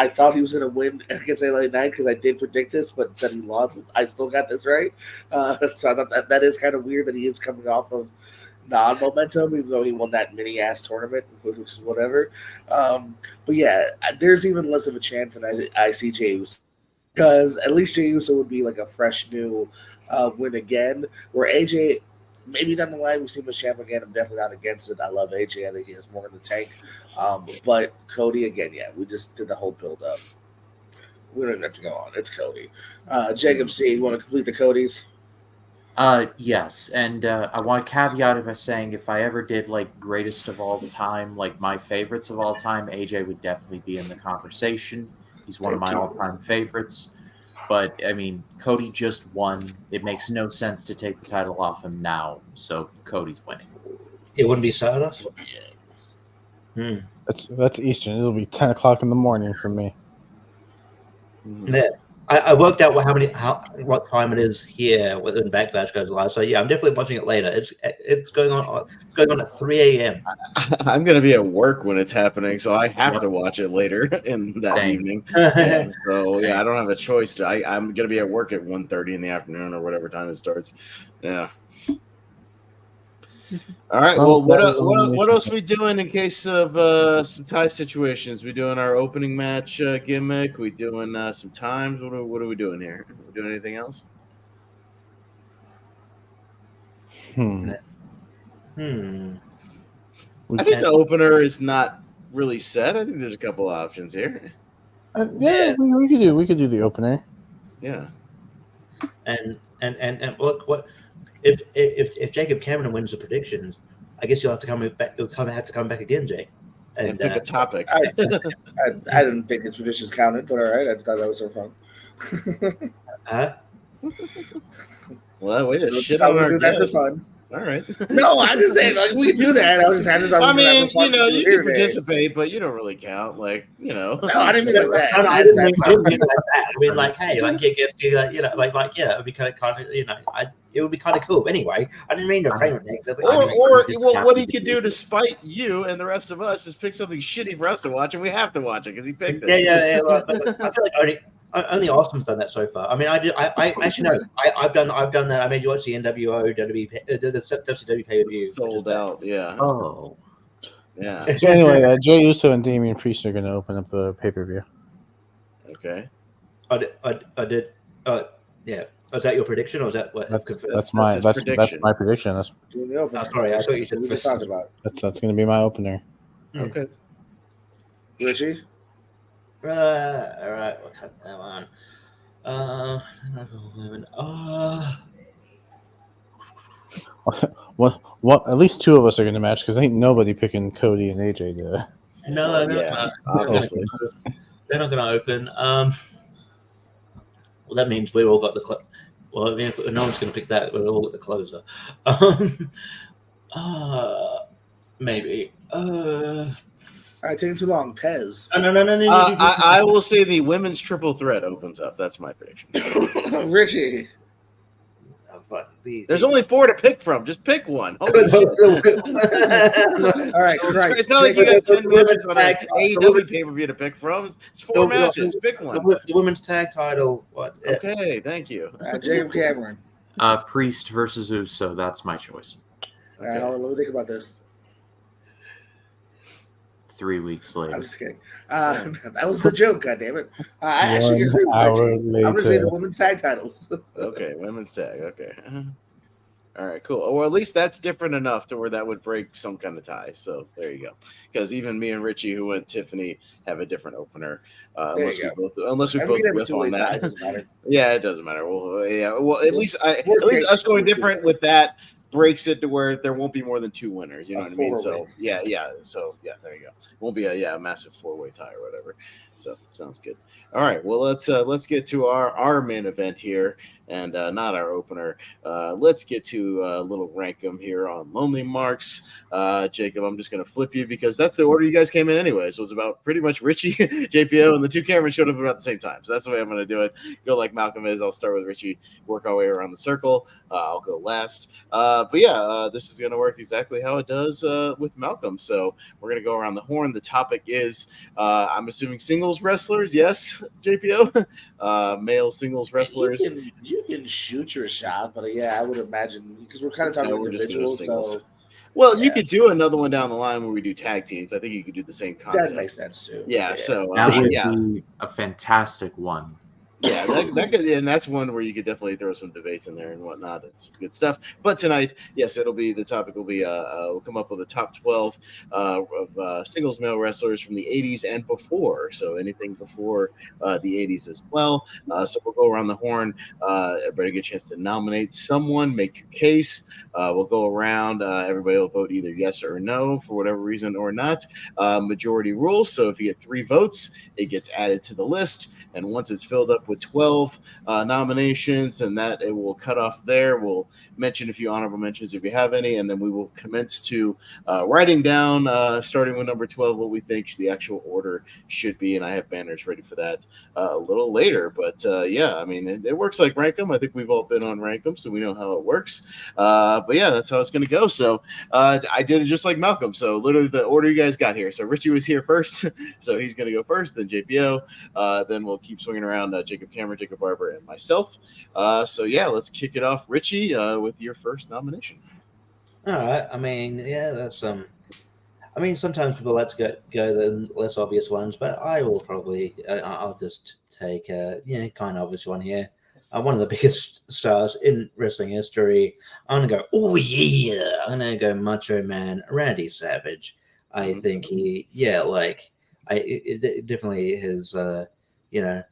thought he was going to win against LA Knight because I did predict this, but instead he lost. I still got this right. So I thought that is kind of weird that he is coming off of non-momentum, even though he won that mini-ass tournament, which is whatever. But yeah, there's even less of a chance than I see Jey Uso. Because at least Jey Uso would be like a fresh new win again, where AJ, maybe down the line we see him as champ again. I'm definitely not against it. I love AJ. I think he has more in the tank. But Cody again, yeah, we just did the whole build up. We don't even have to go on. It's Cody. Jacob C, you want to complete the Codys? Yes, and I want to caveat it by saying if I ever did like greatest of all time, like my favorites of all time, AJ would definitely be in the conversation. He's one of my all-time favorites. But I mean, Cody just won. It makes no sense to take the title off him now, so Cody's winning. It wouldn't be Stardust. That's Eastern. It'll be 10 o'clock in the morning for me. Yeah. I worked out what time it is here when Backlash goes live. So yeah, I'm definitely watching it later. It's going on. It's going on at 3 a.m. I'm gonna be at work when it's happening, so I have to watch it later in that evening. Yeah, so yeah, I don't have a choice. I'm gonna be at work at 1:30 in the afternoon or whatever time it starts. Yeah. All right. Well, what else are we doing in case of some tie situations? We doing our opening match gimmick? We doing some times? What are we doing here? We doing anything else? Hmm. I think the opener is not really set. I think there's a couple options here. Yeah, we could do the opener. Yeah. And look, what if Jacob Cameron wins the predictions, I guess you'll have to come back. You'll have to come back again, Jake, and pick a topic. I didn't think his predictions counted, but all right, I thought that was so fun. Well, wait a shit on our that for fun. All right. No, I didn't say like we can do that. I mean, you can participate, but you don't really count. Like, No, I didn't mean like that. No, I didn't mean like that. I mean, like, hey, like, yeah, yeah, it'd be kind of, it would be kind of cool. Anyway, I didn't mean to frame it negatively. Or what he could do to spite you and the rest of us is pick something shitty for us to watch, and we have to watch it because he picked it. Yeah. But I feel like only Austin's done that so far. I mean, I actually know. I've done that. I made you watch the NWO the WCW pay per view. Sold out. Yeah. Oh. Yeah. So anyway, Jey Uso and Damian Priest are going to open up the pay per view. Okay. I did. Yeah. Is that your prediction, or is that what? That's my prediction. That's doing the opener. Sorry, I thought you said we just talked about. That's going to be my opener. Okay. Richie. All right. We'll cut that one. What? At least two of us are going to match because ain't nobody picking Cody and AJ to. No, obviously they're not going to open. Well, that means we all got the club. Well, no one's going to pick that. We'll all get the closer. Maybe. Taking too long. Pez. No. I will say the women's triple threat opens up. That's my prediction. Richie. There's only 4 to pick from. Just pick one. All right, Christ. It's not like you got 10 matches on an AEW pay-per-view to pick from. It's 4 matches. Pick one. The women's tag title. What? Okay, thank you. Jacob Cameron. Priest versus Uso. That's my choice. All right, hold on, let me think about this. 3 weeks later. I'm just kidding. That was the joke, goddammit. I actually agree with Richie. I'm going to say the women's tag titles. Okay, women's tag. Okay. All right, cool. Or at least that's different enough to where that would break some kind of tie. So there you go. Because even me and Richie, who went Tiffany, have a different opener. Unless we both whiff on that. Doesn't matter. Yeah, it doesn't matter. Well, yeah. Well, at least us going different with that breaks it to where there won't be more than 2 winners. You know what I mean? So yeah. So yeah, there you go. It won't be a massive 4-way tie or whatever. So sounds good. All right. Well, let's get to our main event here, and not our opener. Let's get to a little rankum here on Lonely Marks. Jacob, I'm just gonna flip you because that's the order you guys came in anyways. It was about pretty much Richie, JPO, and the 2 cameras showed up about the same time. So that's the way I'm gonna do it. Go like Malcolm is. I'll start with Richie, work our way around the circle. I'll go last. But yeah, this is gonna work exactly how it does with Malcolm. So we're gonna go around the horn. The topic is, I'm assuming singles wrestlers. Yes, JPO. Male singles wrestlers. You can shoot your shot, but yeah, I would imagine because we're kind of talking individuals. So, well, you could do another one down the line where we do tag teams. I think you could do the same concept. That makes sense too. Yeah. So that would be a fantastic one. Yeah, that could, and that's one where you could definitely throw some debates in there and whatnot. It's some good stuff. But tonight, yes, it'll be the topic will be we'll come up with a top 12 of singles male wrestlers from the 80s and before. So anything before the 80s as well. So we'll go around the horn. Everybody get a chance to nominate someone, make your case. We'll go around. Everybody will vote either yes or no for whatever reason or not. Majority rules. So if you get 3 votes, it gets added to the list. And once it's filled up with 12 nominations, and that it will cut off there. We'll mention a few honorable mentions if you have any, and then we will commence to writing down, starting with number 12, what we think the actual order should be. And I have banners ready for that a little later. But yeah, I mean, it works like Rankum. I think we've all been on Rankum, so we know how it works. But yeah, that's how it's going to go. So I did it just like Malcolm. So literally the order you guys got here. So Richie was here first, so he's going to go first, then JPO. Then we'll keep swinging around Jacob Cameron, Jacob Barber, and myself. So yeah, let's kick it off, Richie, with your first nomination. All right. I mean, yeah, that's I mean, sometimes people like to go the less obvious ones, but I will probably I'll just take a kind of obvious one here. One of the biggest stars in wrestling history. I'm gonna go. Oh yeah, I'm gonna go Macho Man Randy Savage. I think definitely his you know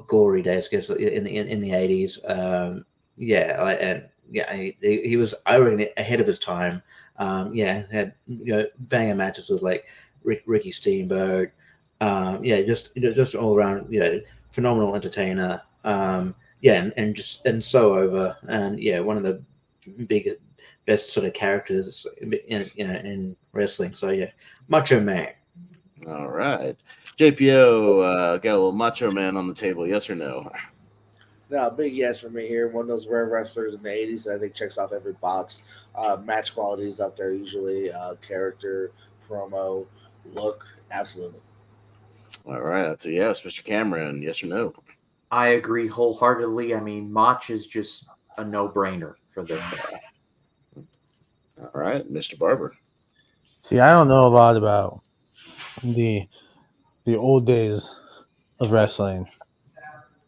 glory days, I guess, in the 80s. He was, I reckon, ahead of his time. Had banger matches with like Ricky Steamboat. Just all around phenomenal entertainer. And so over, and one of the biggest best sort of characters in wrestling. So yeah, Macho Man. All right, JPO, got a little Macho Man on the table. Yes or no? No, big yes for me here. One of those rare wrestlers in the 80s that I think checks off every box. Match quality is up there usually. Character, promo, look, absolutely. All right, that's a yes, Mr. Cameron. Yes or no? I agree wholeheartedly. I mean, Mach is just a no-brainer for this guy. All right, Mr. Barber. See, I don't know a lot about the old days of wrestling,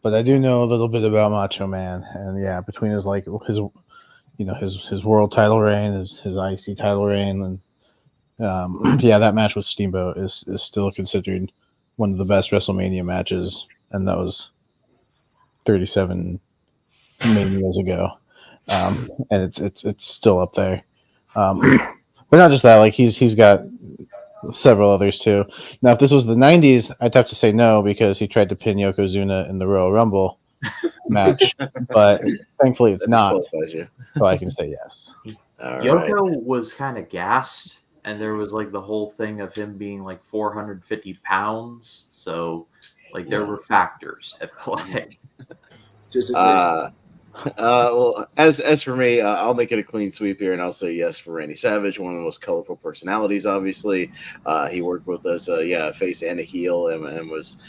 but I do know a little bit about Macho Man, and yeah, between his his world title reign, his IC title reign, and that match with Steamboat is still considered one of the best WrestleMania matches, and that was 37 Manias ago, and it's still up there. But not just that, like he's got several others too. Now, if this was the '90s, I'd have to say no because he tried to pin Yokozuna in the Royal Rumble match, but thankfully it's not. So I can say yes. Yoko was kind of gassed, and there was like the whole thing of him being like 450 pounds. So, like, there were factors at play. Well, as for me, I'll make it a clean sweep here, and I'll say yes for Randy Savage, one of the most colorful personalities. Obviously, he worked with us, a face and a heel, and was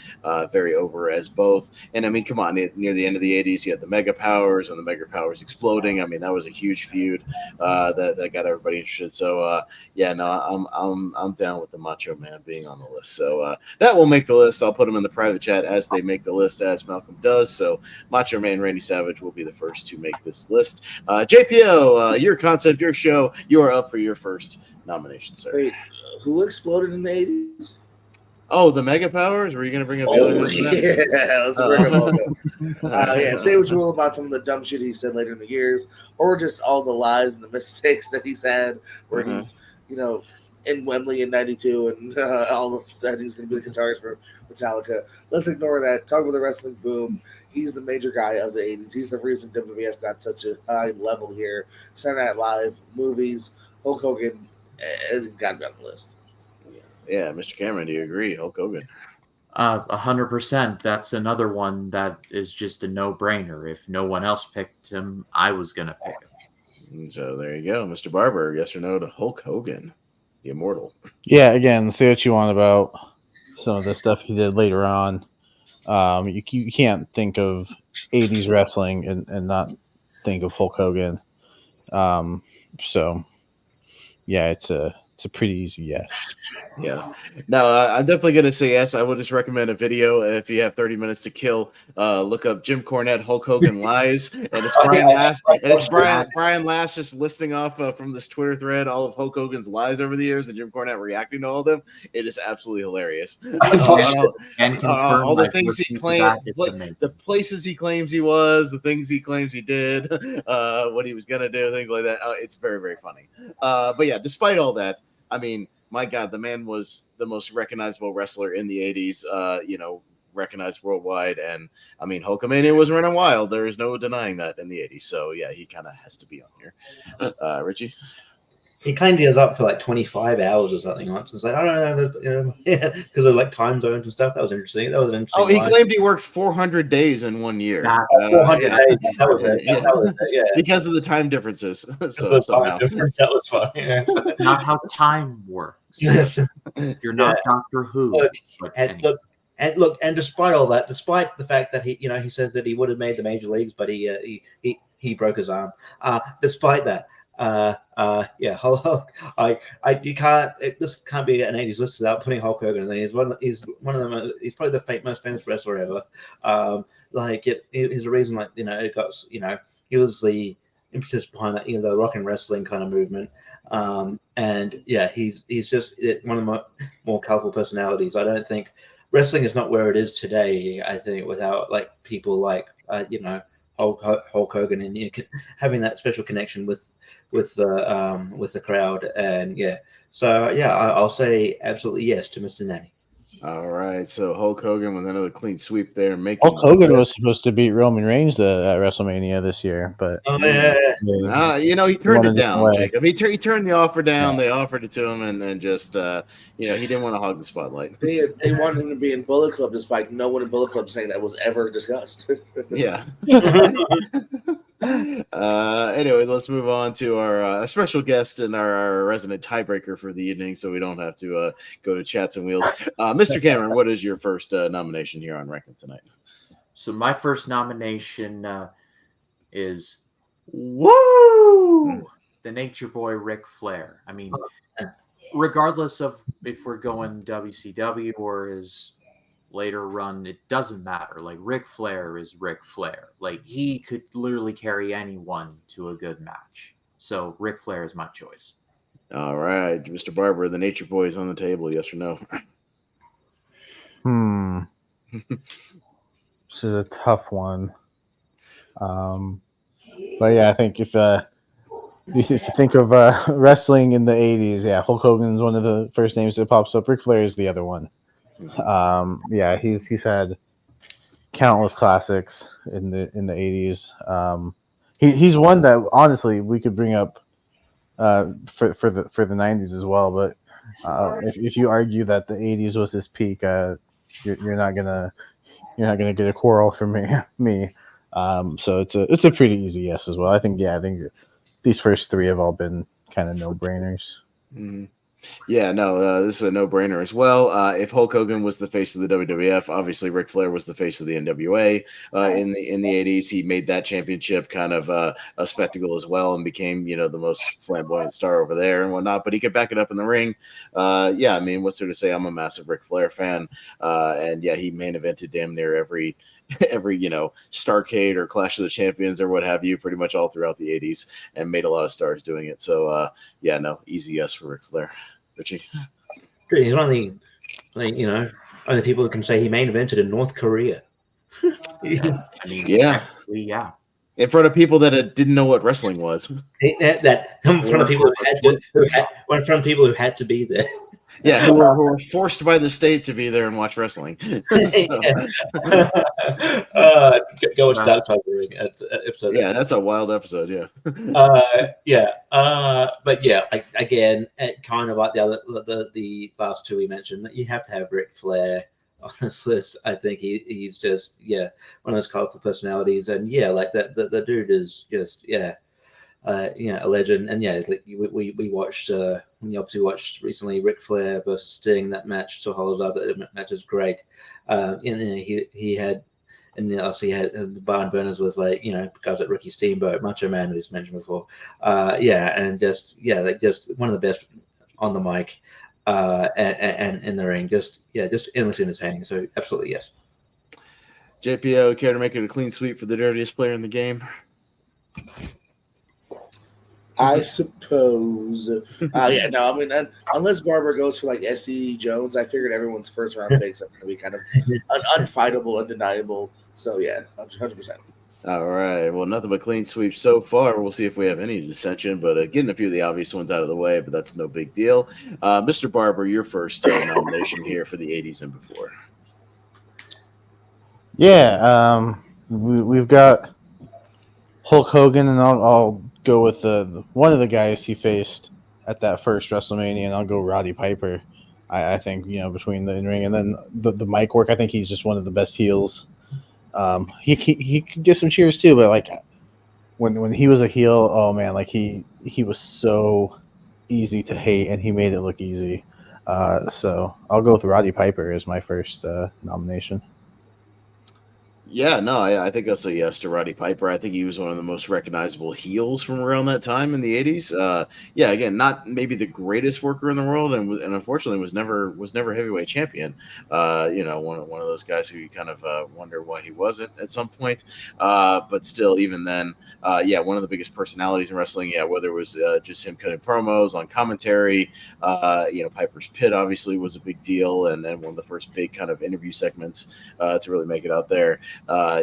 very over as both. And I mean, come on, near the end of the '80s, you had the Mega Powers and the Mega Powers exploding. I mean, that was a huge feud that got everybody interested. So I'm down with the Macho Man being on the list. So that will make the list. I'll put them in the private chat as they make the list, as Malcolm does. So Macho Man Randy Savage will be the first to make this list. JPO, your concept, your show, you are up for your first nomination, sir. Wait, who exploded in the 80s? Oh, the Mega Powers? Were you going to bring up? Let's bring them up. Say what you will about some of the dumb shit he said later in the years, or just all the lies and the mistakes that he's had, where he's in Wembley in '92 and all of a sudden he's going to be the guitarist for Metallica. Let's ignore that. Talk about the wrestling boom. He's the major guy of the 80s. He's the reason WWF got such a high level here. Saturday Night Live, movies, Hulk Hogan, he's got to be on the list. Yeah, Mr. Cameron, do you agree? Hulk Hogan. 100%. That's another one that is just a no-brainer. If no one else picked him, I was going to pick him. So there you go. Mr. Barber, yes or no to Hulk Hogan, the immortal? Yeah, again, say what you want about some of the stuff he did later on. You can't think of 80s wrestling and not think of Hulk Hogan. So yeah, it's a a pretty easy yes. Yeah. No, I'm definitely going to say yes. I will just recommend a video if you have 30 minutes to kill. Look up Jim Cornette, Hulk Hogan lies, and it's Brian Last, and it's Brian Last just listing off from this Twitter thread all of Hulk Hogan's lies over the years, and Jim Cornette reacting to all of them. It is absolutely hilarious. All the things he claimed, the places he claims he was, the things he claims he did, what he was going to do, things like that. It's very, very funny. But yeah, despite all that, I mean, my God, the man was the most recognizable wrestler in the 80s, recognized worldwide. And I mean, Hulkamania was running wild. There is no denying that in the 80s. So yeah, he kind of has to be on here. Richie? He claimed he was up for like 25 hours or something once. It's like, I don't know, because of like time zones and stuff. That was interesting. That was an interesting. Oh, he claimed he worked 400 days in 1 year. 400 days. That was it. Because of the time differences. So somehow. That was fun. Yeah. That's not how time works. Yes. You're not Doctor Who. And despite all that, despite the fact that he said that he would have made the major leagues, but he broke his arm. Despite that. You can't. This can't be an 80s list without putting Hulk Hogan in there. He's one of the. He's probably the most famous wrestler ever. He's a reason. It got. He was the impetus behind that. The rock and wrestling kind of movement. He's just one of the more colorful personalities. I don't think wrestling is not where it is today. I think without people like Hulk Hogan and having that special connection with the crowd, and I'll say absolutely yes to Mr. Nanny. All right, so Hulk Hogan with another clean sweep there. Hulk Hogan was supposed to beat Roman Reigns at WrestleMania this year, but he turned it down, Jacob. He turned the offer down. Yeah. They offered it to him, and just he didn't want to hog the spotlight. They wanted him to be in Bullet Club, despite no one in Bullet Club saying that was ever discussed. Yeah. Anyway, let's move on to our special guest and our resident tiebreaker for the evening, so we don't have to go to chats and wheels. Mr. Cameron, what is your first nomination here on Rankin tonight? So my first nomination is the Nature Boy Ric Flair. I mean, regardless of if we're going WCW or his later run, it doesn't matter. Like, Ric Flair is Ric Flair. Like, he could literally carry anyone to a good match. So Ric Flair is my choice. All right, Mr. Barber, the Nature Boy is on the table. Yes or no? This is a tough one. But yeah, I think if you think of wrestling in the 80s, Hulk Hogan is one of the first names that pops up. Ric Flair is the other one. He's had countless classics in the 80s. He's one that honestly we could bring up for the 90s as well. But if you argue that the 80s was his peak, you're not gonna get a quarrel from me. So it's a pretty easy yes as well. I think these first three have all been kind of no brainers. Mm-hmm. Yeah, no, this is a no-brainer as well. If Hulk Hogan was the face of the WWF, obviously Ric Flair was the face of the NWA in the 80s. He made that championship kind of a spectacle as well and became, the most flamboyant star over there and whatnot. But he could back it up in the ring. I mean, what's there to say? I'm a massive Ric Flair fan. He main evented damn near every Starrcade or Clash of the Champions or what have you, pretty much all throughout the 80s, and made a lot of stars doing it. So easy yes for Ric Flair. Richie? He's one of the only people who can say he main evented in North Korea. Yeah. In front of people that didn't know what wrestling was. That in front of people who had to be there. Yeah, who were forced by the state to be there and watch wrestling. Go watch that episode. Yeah, that's a wild episode. Yeah. Again, kind of like the last two we mentioned, you have to have Ric Flair on this list. I think he's just one of those colorful personalities, and the dude is just a legend. And we watched we obviously watched recently Ric Flair versus Sting. That match so holds up. That match is great. He had, and obviously he had the barn burners with guys like Ricky Steamboat, Macho Man, who's mentioned before. Just one of the best on the mic and in the ring. Just endlessly entertaining. So absolutely yes. JPO, care to make it a clean sweep for the dirtiest player in the game? I suppose. Yeah, no, I mean, unless Barber goes for like SC Jones, I figured everyone's first round picks are going to be kind of unfightable, undeniable. So yeah, 100%. All right. Well, nothing but clean sweeps so far. We'll see if we have any dissension, but getting a few of the obvious ones out of the way, but that's no big deal. Mr. Barber, your first nomination here for the 80s and before. Yeah, we've got Hulk Hogan, and I'll go with the one of the guys he faced at that first WrestleMania, and I'll go Roddy Piper. I think between the in ring and then the mic work, I think he's just one of the best heels. He could get some cheers too, but like when he was a heel, oh man, like he was so easy to hate, and he made it look easy. So I'll go with Roddy Piper as my first nomination. Yeah, no, I think I'll say yes to Roddy Piper. I think he was one of the most recognizable heels from around that time in the 80s. Yeah, again, not maybe the greatest worker in the world, and unfortunately was never heavyweight champion. One of those guys who you kind of wonder why he wasn't at some point. But still, even then, yeah, one of the biggest personalities in wrestling. Yeah, whether it was just him cutting promos on commentary, Piper's Pit obviously was a big deal, and one of the first big kind of interview segments to really make it out there.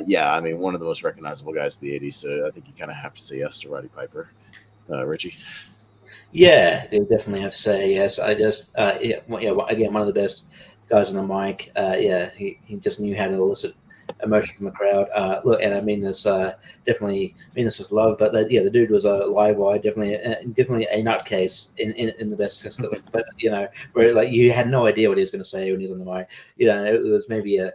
Yeah, I mean, one of the most recognizable guys of the 80s, so I think you kind of have to say yes to Roddy Piper. Richie? Yeah, you definitely have to say yes. I just, again, one of the best guys on the mic. Yeah, he just knew how to elicit emotion from the crowd. Look, and I mean this definitely mean this with love, but the dude was a live wire, definitely a nutcase in the best sense of it. But where like you had no idea what he was going to say when he was on the mic. It was maybe it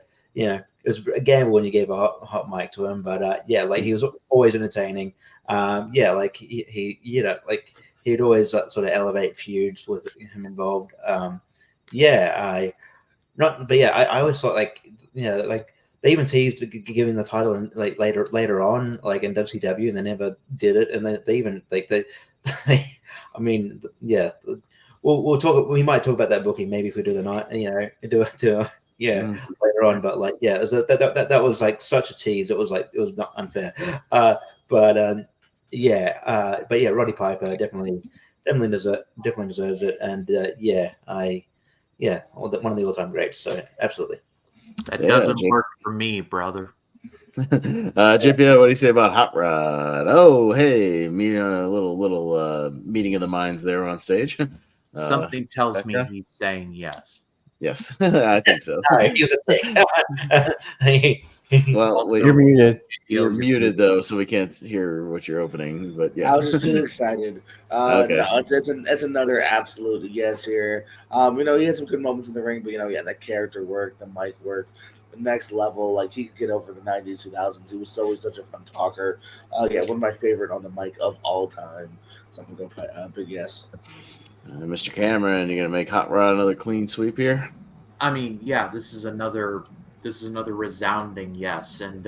was a gamble when you gave a hot mic to him, but yeah, like he was always entertaining. Yeah, like he'd always sort of elevate feuds with him involved. I always thought like they even teased giving the title and like later on like in WCW, and they never did it, and they even they I mean yeah. We'll talk. We might talk about that booking maybe if we do the night. Later on, but like yeah, that was like such a tease. It was not unfair. But Roddy Piper definitely deserves it, and one of the all-time greats. So absolutely. That doesn't work for me, brother. JPO, what do you say about Hot Rod? Oh, hey, meeting a little meeting of the minds there on stage. Something tells me he's saying yes. Yes, I think so. He was a dick. Well, you're muted. You're muted though, so we can't hear what you're opening. But yeah, I was just too excited. Okay. No, it's another absolute yes here. He had some good moments in the ring, but that character work, the mic work, the next level. Like he could get over the 90s, 2000s. He was always such a fun talker. One of my favorite on the mic of all time. So I'm gonna go big yes. Mr. Cameron, you're gonna make Hot Rod another clean sweep here? I mean, yeah, this is another resounding yes, and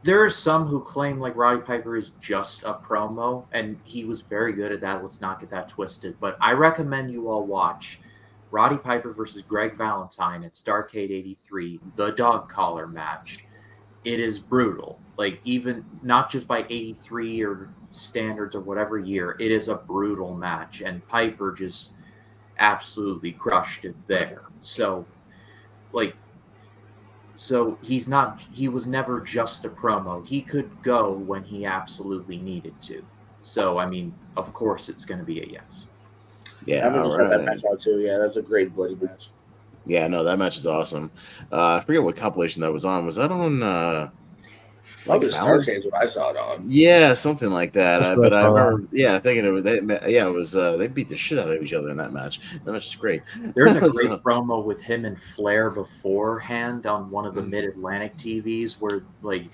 there are some who claim like Roddy Piper is just a promo, and he was very good at that. Let's not get that twisted. But I recommend you all watch Roddy Piper versus Greg Valentine at Starrcade '83, the dog collar match. It is brutal. Like even not just by '83 or standards or whatever year, it is a brutal match, and Piper just absolutely crushed it there. So he was never just a promo. He could go when he absolutely needed to. So I mean, of course it's going to be a yes. Yeah, I'm gonna check that match out too. Yeah, that's a great bloody match. Yeah, no, that match is awesome. I forget what compilation that was on. Was that on Probably Starrcade is what I saw it on. Yeah, something like that. But I remember, on. thinking it was. It was. They beat the shit out of each other in that match. That match is great. There's a great promo with him and Flair beforehand on one of the Mid-Atlantic TVs where like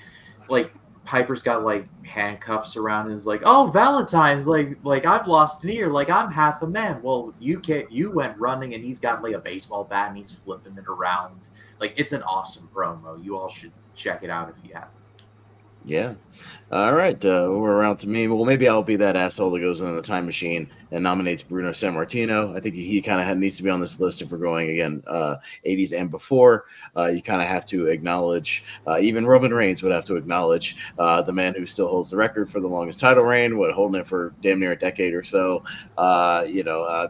Piper's got like handcuffs around and is like, "Oh, Valentine's like I've lost an ear, like I'm half a man." Well, you went running and he's got like a baseball bat and he's flipping it around. Like it's an awesome promo. You all should check it out if you haven't. Yeah. All right. We're around to me. Well, maybe I'll be that asshole that goes in the time machine and nominates Bruno Sammartino. I think he kind of needs to be on this list if we're going again, 80s and before. You kind of have to acknowledge, even Roman Reigns would have to acknowledge the man who still holds the record for the longest title reign, holding it for damn near a decade or so.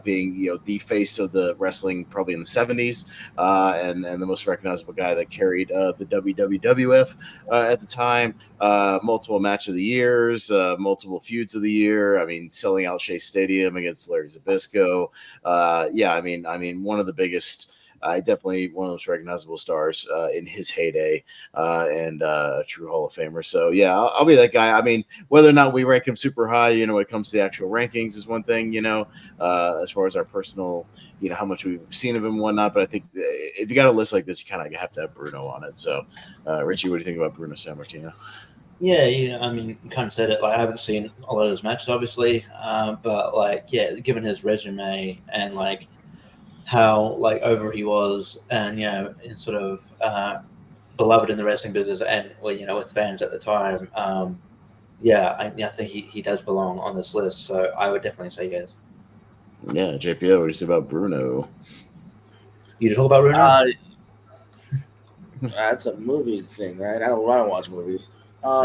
Being the face of the wrestling probably in the 70s, and the most recognizable guy that carried the WWF at the time. Multiple match of the years, multiple feuds of the year. I mean, selling out Shea Stadium against Larry Zbyszko. One of the biggest. Definitely one of the most recognizable stars in his heyday, and a true Hall of Famer. So yeah, I'll be that guy. I mean, whether or not we rank him super high, when it comes to the actual rankings, is one thing. As far as our personal, how much we've seen of him and whatnot. But I think if you got a list like this, you kind of have to have Bruno on it. So, Richie, what do you think about Bruno Sammartino? Yeah, I mean, you kind of said it. Like, I haven't seen a lot of his matches, obviously, but like, yeah, given his resume and like how like over he was, and sort of beloved in the wrestling business, and with fans at the time, I think he does belong on this list. So I would definitely say yes. Yeah, JPO, what do you say about Bruno? You just talk about Bruno? That's a movie thing, right? I don't watch movies. No,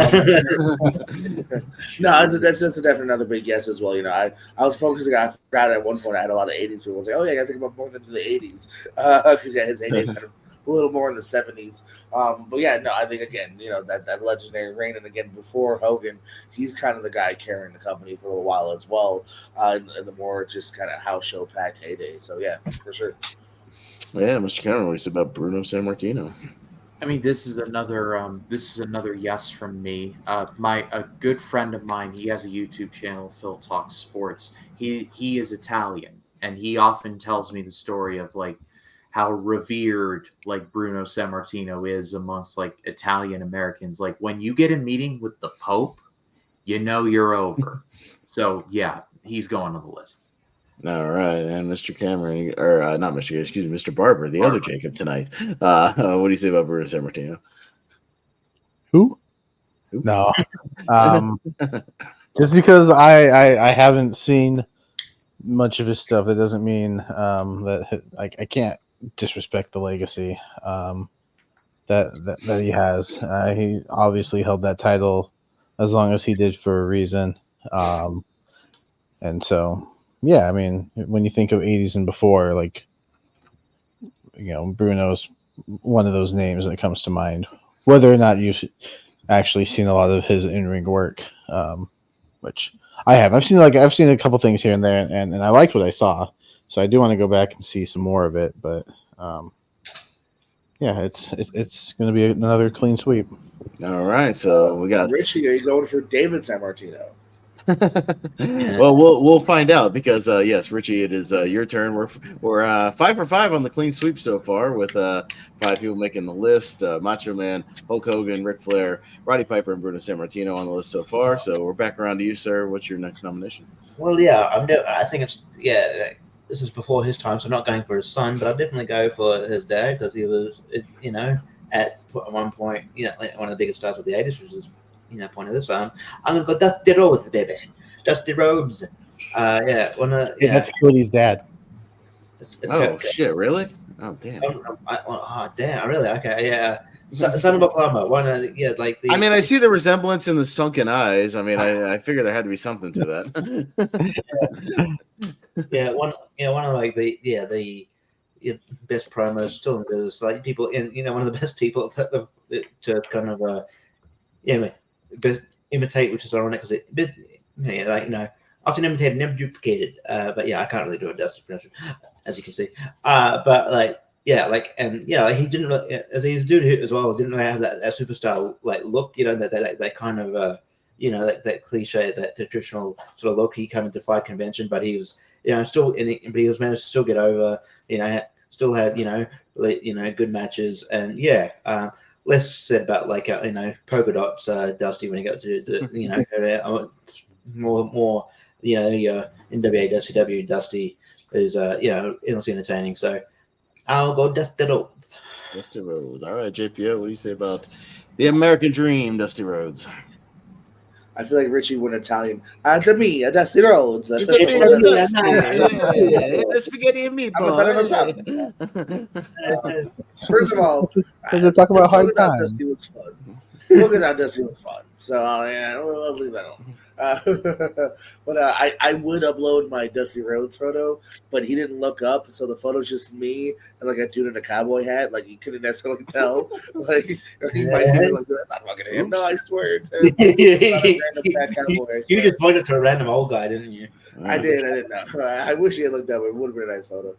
that's just definitely another big yes as well. I was focusing. I forgot at one point I had a lot of '80s people say, "Oh yeah, I gotta think about going into the '80s," because his heyday is kind of a little more in the '70s. But yeah, no, I think again, that legendary reign, and again before Hogan, he's kind of the guy carrying the company for a little while as well, in the more just kind of house show packed heyday. So yeah, for sure. Yeah, Mr. Cameron, what do you say about Bruno Sammartino? I mean, this is another yes from me. A good friend of mine, he has a YouTube channel, Phil Talks Sports. He is Italian, and he often tells me the story of like how revered like Bruno Sammartino is amongst like Italian Americans. Like when you get a meeting with the Pope, you're over. So yeah, he's going on the list. All right, and Mr. Cameron, or not Mr. Cameron, excuse me, Mr. Barber, the other Jacob tonight. What do you say about Bruno Sammartino? Who? No. Just because I haven't seen much of his stuff, that doesn't mean that I can't disrespect the legacy that he has. He obviously held that title as long as he did for a reason, and so yeah. I mean, when you think of '80s and before, like Bruno's one of those names that comes to mind. Whether or not you've actually seen a lot of his in-ring work, which I have. I've seen a couple things here and there, and I liked what I saw. So I do want to go back and see some more of it. But yeah, it's going to be another clean sweep. All right, so we got Richie. Are you going for David Sammartino? well, we'll find out because yes, Richie, it is your turn. We're 5 for 5 on the clean sweep so far, with 5 people making the list: Macho Man, Hulk Hogan, Ric Flair, Roddy Piper, and Bruno Sammartino on the list so far. So we're back around to you, sir. What's your next nomination? Well, yeah, I think it's This is before his time, so I'm not going for his son, but I'll definitely go for his dad because he was, at one point, like one of the biggest stars of the '80s, which is, point of this. I'm gonna go Dusty Rhodes, baby, Dusty Rhodes. That's Cody's dad. It's shit, really? Oh damn. Damn, really? Okay, yeah. Son of a plumber. One of like the. I mean, I see the resemblance in the sunken eyes. I mean, I figure there had to be something to that. One of like the best promos still in business. Like people in one of the best people to kind of imitate, which is ironic because often imitated, never duplicated. But yeah, I can't really do a Dusty impression, as you can see. But like. Yeah, like he didn't as he's a dude who, as well, didn't really have that superstar like look, that kind of that cliche, that traditional sort of look. He kind of defied convention, but he was still but he was managed to still get over, still had good matches, and less said about like polka dots Dusty when he got to the more NWA WCW Dusty is endlessly entertaining. So I'll go Dusty Rhodes. Dusty Rhodes. All right, JPO, what do you say about The American Dream, Dusty Rhodes. I feel like Richie went Italian. To me, Dusty Rhodes. It's a bit of Dusty. Yeah. The spaghetti and I'm a son of a meatball. First of all, We're talking about hard Polka Dot times. Dusty was fun. Polka Dot Dusty was fun. So yeah, I'll leave that on. But I would upload my Dusty Rhodes photo, but he didn't look up, so the photo's just me and like a dude in a cowboy hat. Like you couldn't necessarily tell. Like he might be like, "That's not fucking him." No, I swear it's him. Not a random fat cowboy. You just pointed to a random old guy, didn't you? I didn't know. I wish he had looked up. It would have been a nice photo.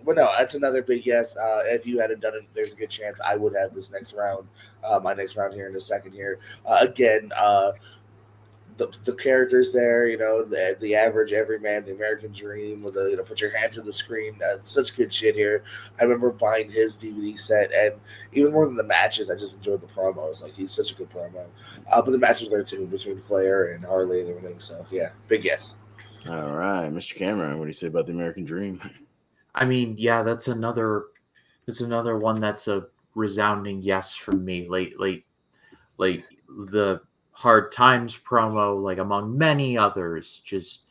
But no, that's another big yes. If you hadn't done it, there's a good chance I would have this next round, my next round here in a second here. Again, the characters there, the average everyman, the American Dream, with the put your hand to the screen. Such good shit here. I remember buying his DVD set, and even more than the matches, I just enjoyed the promos. Like he's such a good promo. But the matches were there too between Flair and Harley and everything. So yeah, big yes. All right, Mr. Cameron, what do you say about the American Dream? I mean, yeah, that's another one that's a resounding yes from me. Like the Hard Times promo, like among many others, just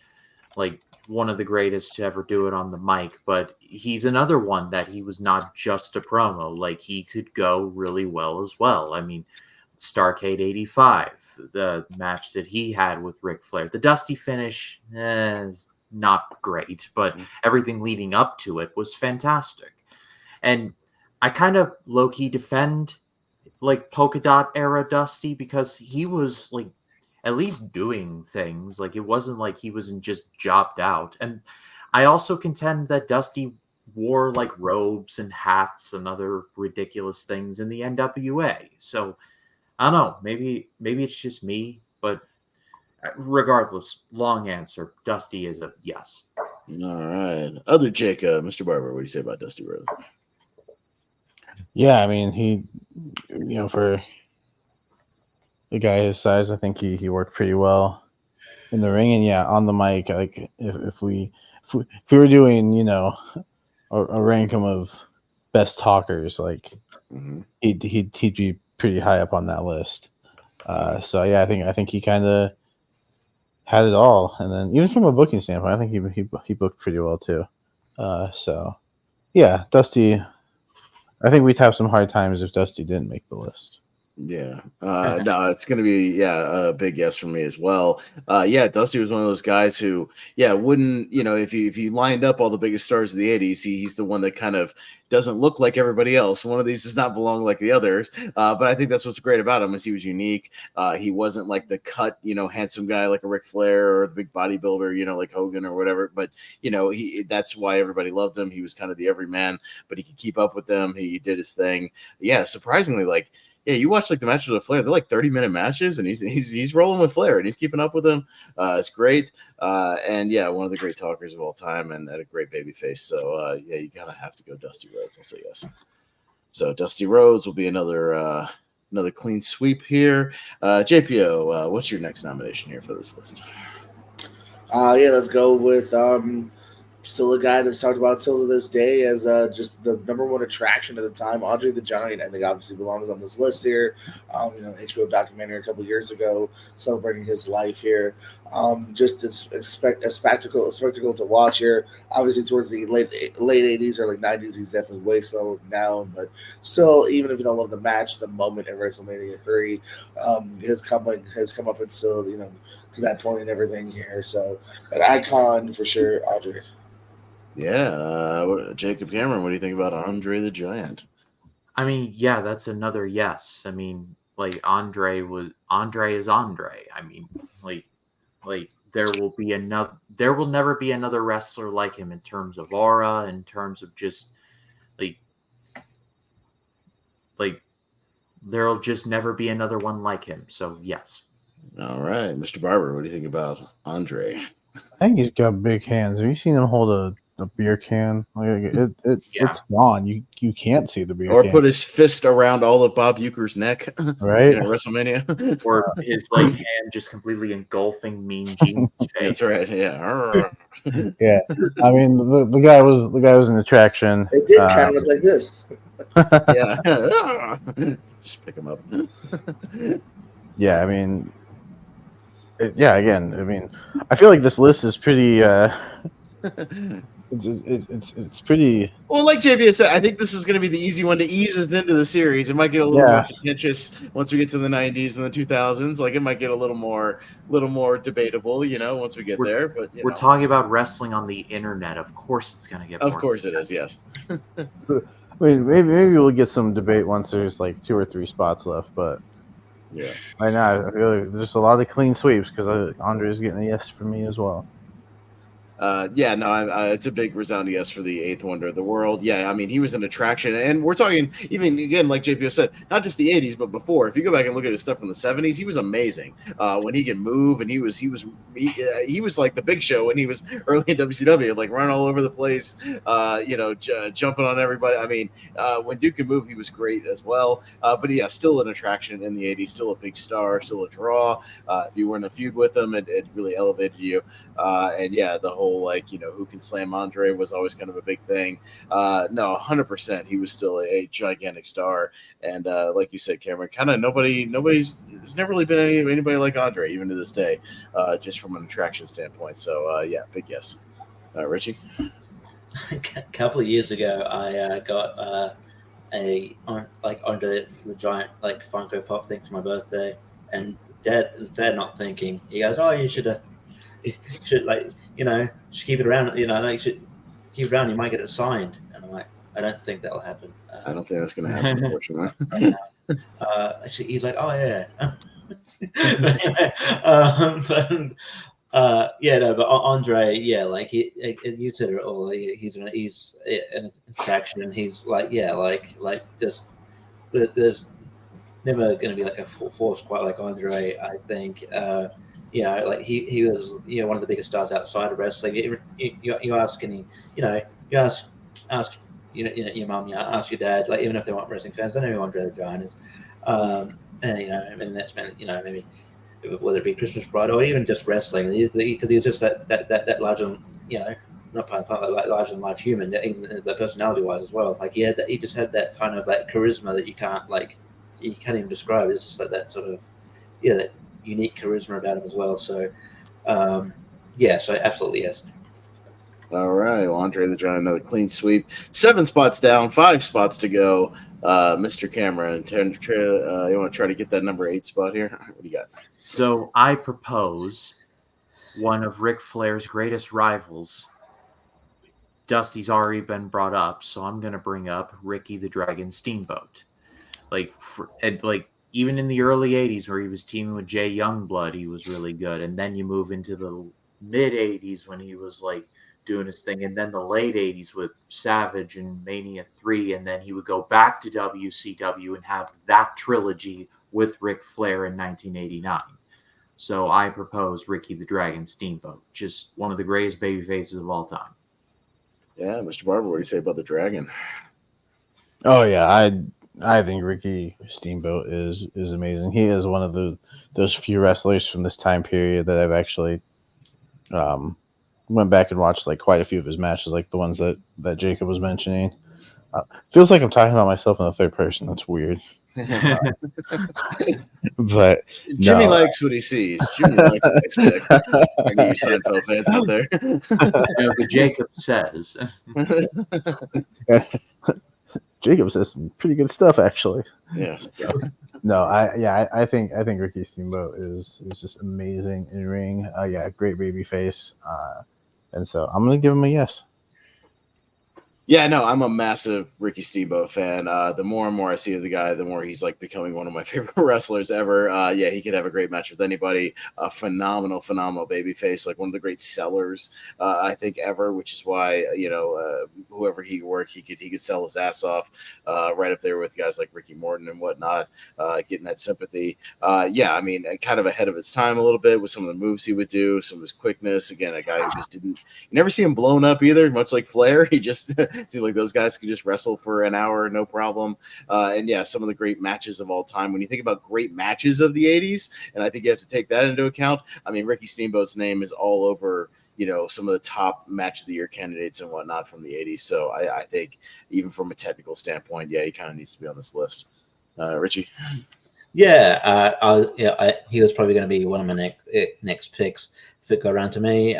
like one of the greatest to ever do it on the mic. But he's another one that he was not just a promo. Like he could go really well as well. I mean, Starrcade 85, the match that he had with Ric Flair. The Dusty finish is not great, but everything leading up to it was fantastic. And I kind of low-key defend like polka dot era Dusty because he was like at least doing things. Like it wasn't like he wasn't just jobbed out. And I also contend that Dusty wore like robes and hats and other ridiculous things in the NWA. So I don't know. Maybe it's just me, but regardless, long answer. Dusty is a yes. All right. Other Jacob, Mr. Barber, what do you say about Dusty Rhodes? Yeah, I mean, he, for the guy his size, I think he worked pretty well in the ring, and yeah, on the mic. Like if we were doing, a rankum of best talkers, like he'd be pretty high up on that list. So yeah, I think he kind of had it all, and then even from a booking standpoint, I think he booked pretty well too. So yeah, Dusty. I think we'd have some hard times if Dusty didn't make the list. Yeah. No, it's going to be, a big yes for me as well. Dusty was one of those guys who, wouldn't, if you lined up all the biggest stars of the 80s, he's the one that kind of doesn't look like everybody else. One of these does not belong like the others. But I think that's what's great about him is he was unique. He wasn't like the cut, handsome guy like a Ric Flair or the big bodybuilder, like Hogan or whatever. But, that's why everybody loved him. He was kind of the everyman, but he could keep up with them. He did his thing. Yeah, surprisingly, you watch like the matches with Flair. They're like 30-minute matches, and he's rolling with Flair, and he's keeping up with him. It's great, and one of the great talkers of all time, and had a great baby face. So you kind of have to go Dusty Rhodes. I'll say yes. So Dusty Rhodes will be another clean sweep here. JPO, what's your next nomination here for this list? Let's go with still a guy that's talked about still to this day as just the number one attraction at the time, Andre the Giant. I think obviously belongs on this list here. HBO documentary a couple years ago celebrating his life here. Just a spectacle to watch here. Obviously, towards the late 80s, early 90s, he's definitely way slower now. But still, even if you don't love the match, the moment at WrestleMania 3 has come up and still, to that point and everything here. So, an icon for sure, Andre. Yeah, Jacob Cameron, what do you think about Andre the Giant? I mean, yeah, that's another yes. I mean, like Andre is Andre. I mean, like there will never be another wrestler like him in terms of aura, in terms of just like there'll just never be another one like him. So yes. All right, Mr. Barber, what do you think about Andre? I think he's got big hands. Have you seen him hold a beer can? It's gone. You can't see the beer can. Or put his fist around all of Bob Uecker's neck, right? At WrestleMania. Or his hand just completely engulfing Mean Gene's face. That's right. Yeah. Yeah. I mean, the guy was an attraction. It did kind of look like this. Yeah, just pick him up. Yeah, I mean, again, I mean, I feel like this list is pretty. It's pretty. Well, like JB said, I think this is going to be the easy one to ease us into the series. It might get a little more Yeah. contentious once we get to the 90s and the 2000s. Like it might get a little more debatable, once we get there. But We're talking about wrestling on the internet. Of course, it's going to get. Of more course, it is. Yes. I mean, maybe we'll get some debate once there's like 2 or 3 spots left, but Yeah. right now I feel like there's a lot of clean sweeps because Andre's getting a yes from me as well. Yeah, no, it's a big resounding yes for the eighth wonder of the world. Yeah, I mean, he was an attraction, and we're talking even again, like JPO said, not just the '80s, but before. If you go back and look at his stuff from the '70s, he was amazing. When he can move, and he was like the Big Show when he was early in WCW, like running all over the place, jumping on everybody. I mean, when Duke could move, he was great as well. But yeah, still an attraction in the '80s, still a big star, still a draw. If you were in a feud with him, it really elevated you. And yeah, the whole who can slam Andre was always kind of a big thing. No, 100%, he was still a gigantic star. And like you said, Cameron, kind of nobody's there's never really been anybody like Andre, even to this day, just from an attraction standpoint. So yeah, big yes. Richie. A couple of years ago, I got Andre the Giant Funko Pop thing for my birthday, and Dad not thinking, he goes, "Oh, you should should keep it around. You should keep it around. You might get it signed." And I'm like, I don't think that'll happen. I don't think that's going to happen, unfortunately. He's like, "Oh yeah." But Andre, you said it all. He's an attraction, and he's just there's never going to be like a force quite like Andre. I think he was one of the biggest stars outside of wrestling. You ask any you ask your mum, you ask your dad, like even if they weren't wrestling fans, they know who Andre the Giant is. And that's maybe whether it be Christmas Bride or even just wrestling, because he was just that larger, not part like larger than life human, even the personality wise as well. Like he just had that kind of charisma that you can't even describe. It's just like that sort of that unique charisma about him as well. So so absolutely yes. All right, well, Andre the Giant, another clean sweep. 7 spots down, 5 spots to go. Mr. Cameron, you want to try to get that number 8 spot here? What do you got? So I propose one of Ric Flair's greatest rivals. Dusty's already been brought up, so I'm going to bring up Ricky the Dragon Steamboat. Even in the early 80s where he was teaming with Jay Youngblood, he was really good. And then you move into the mid 80s when he was doing his thing. And then the late 80s with Savage and Mania 3. And then he would go back to WCW and have that trilogy with Ric Flair in 1989. So I propose Ricky the Dragon Steamboat. Just one of the greatest baby faces of all time. Yeah, Mr. Barber, what do you say about the Dragon? Oh yeah, I think Ricky Steamboat is amazing. He is one of those few wrestlers from this time period that I've actually went back and watched quite a few of his matches, like the ones that Jacob was mentioning. Feels like I'm talking about myself in the third person. That's weird. But Jimmy likes what he sees. Jimmy likes the next pick. Any you Seinfeld fans out there? But Jacob says. Jacob says some pretty good stuff, actually. Yeah. No, I think Ricky Steamboat is just amazing in ring. Great baby face. And so I'm gonna give him a yes. Yeah, no, I'm a massive Ricky Steamboat fan. The more and more I see of the guy, the more he's becoming one of my favorite wrestlers ever. He could have a great match with anybody. Phenomenal babyface, one of the great sellers I think ever. Which is why whoever he worked, he could sell his ass off right up there with guys like Ricky Morton and whatnot, getting that sympathy. I mean, kind of ahead of his time a little bit with some of the moves he would do, some of his quickness. Again, a guy who just didn't. You never see him blown up either, much like Flair. He just seemed like those guys could just wrestle for an hour, no problem. Some of the great matches of all time. When you think about great matches of the 80s, and I think you have to take that into account, I mean, Ricky Steamboat's name is all over, some of the top match of the year candidates and whatnot from the 80s. So I think even from a technical standpoint, yeah, he kind of needs to be on this list. Richie. Yeah, he was probably going to be one of my next picks if it got around to me.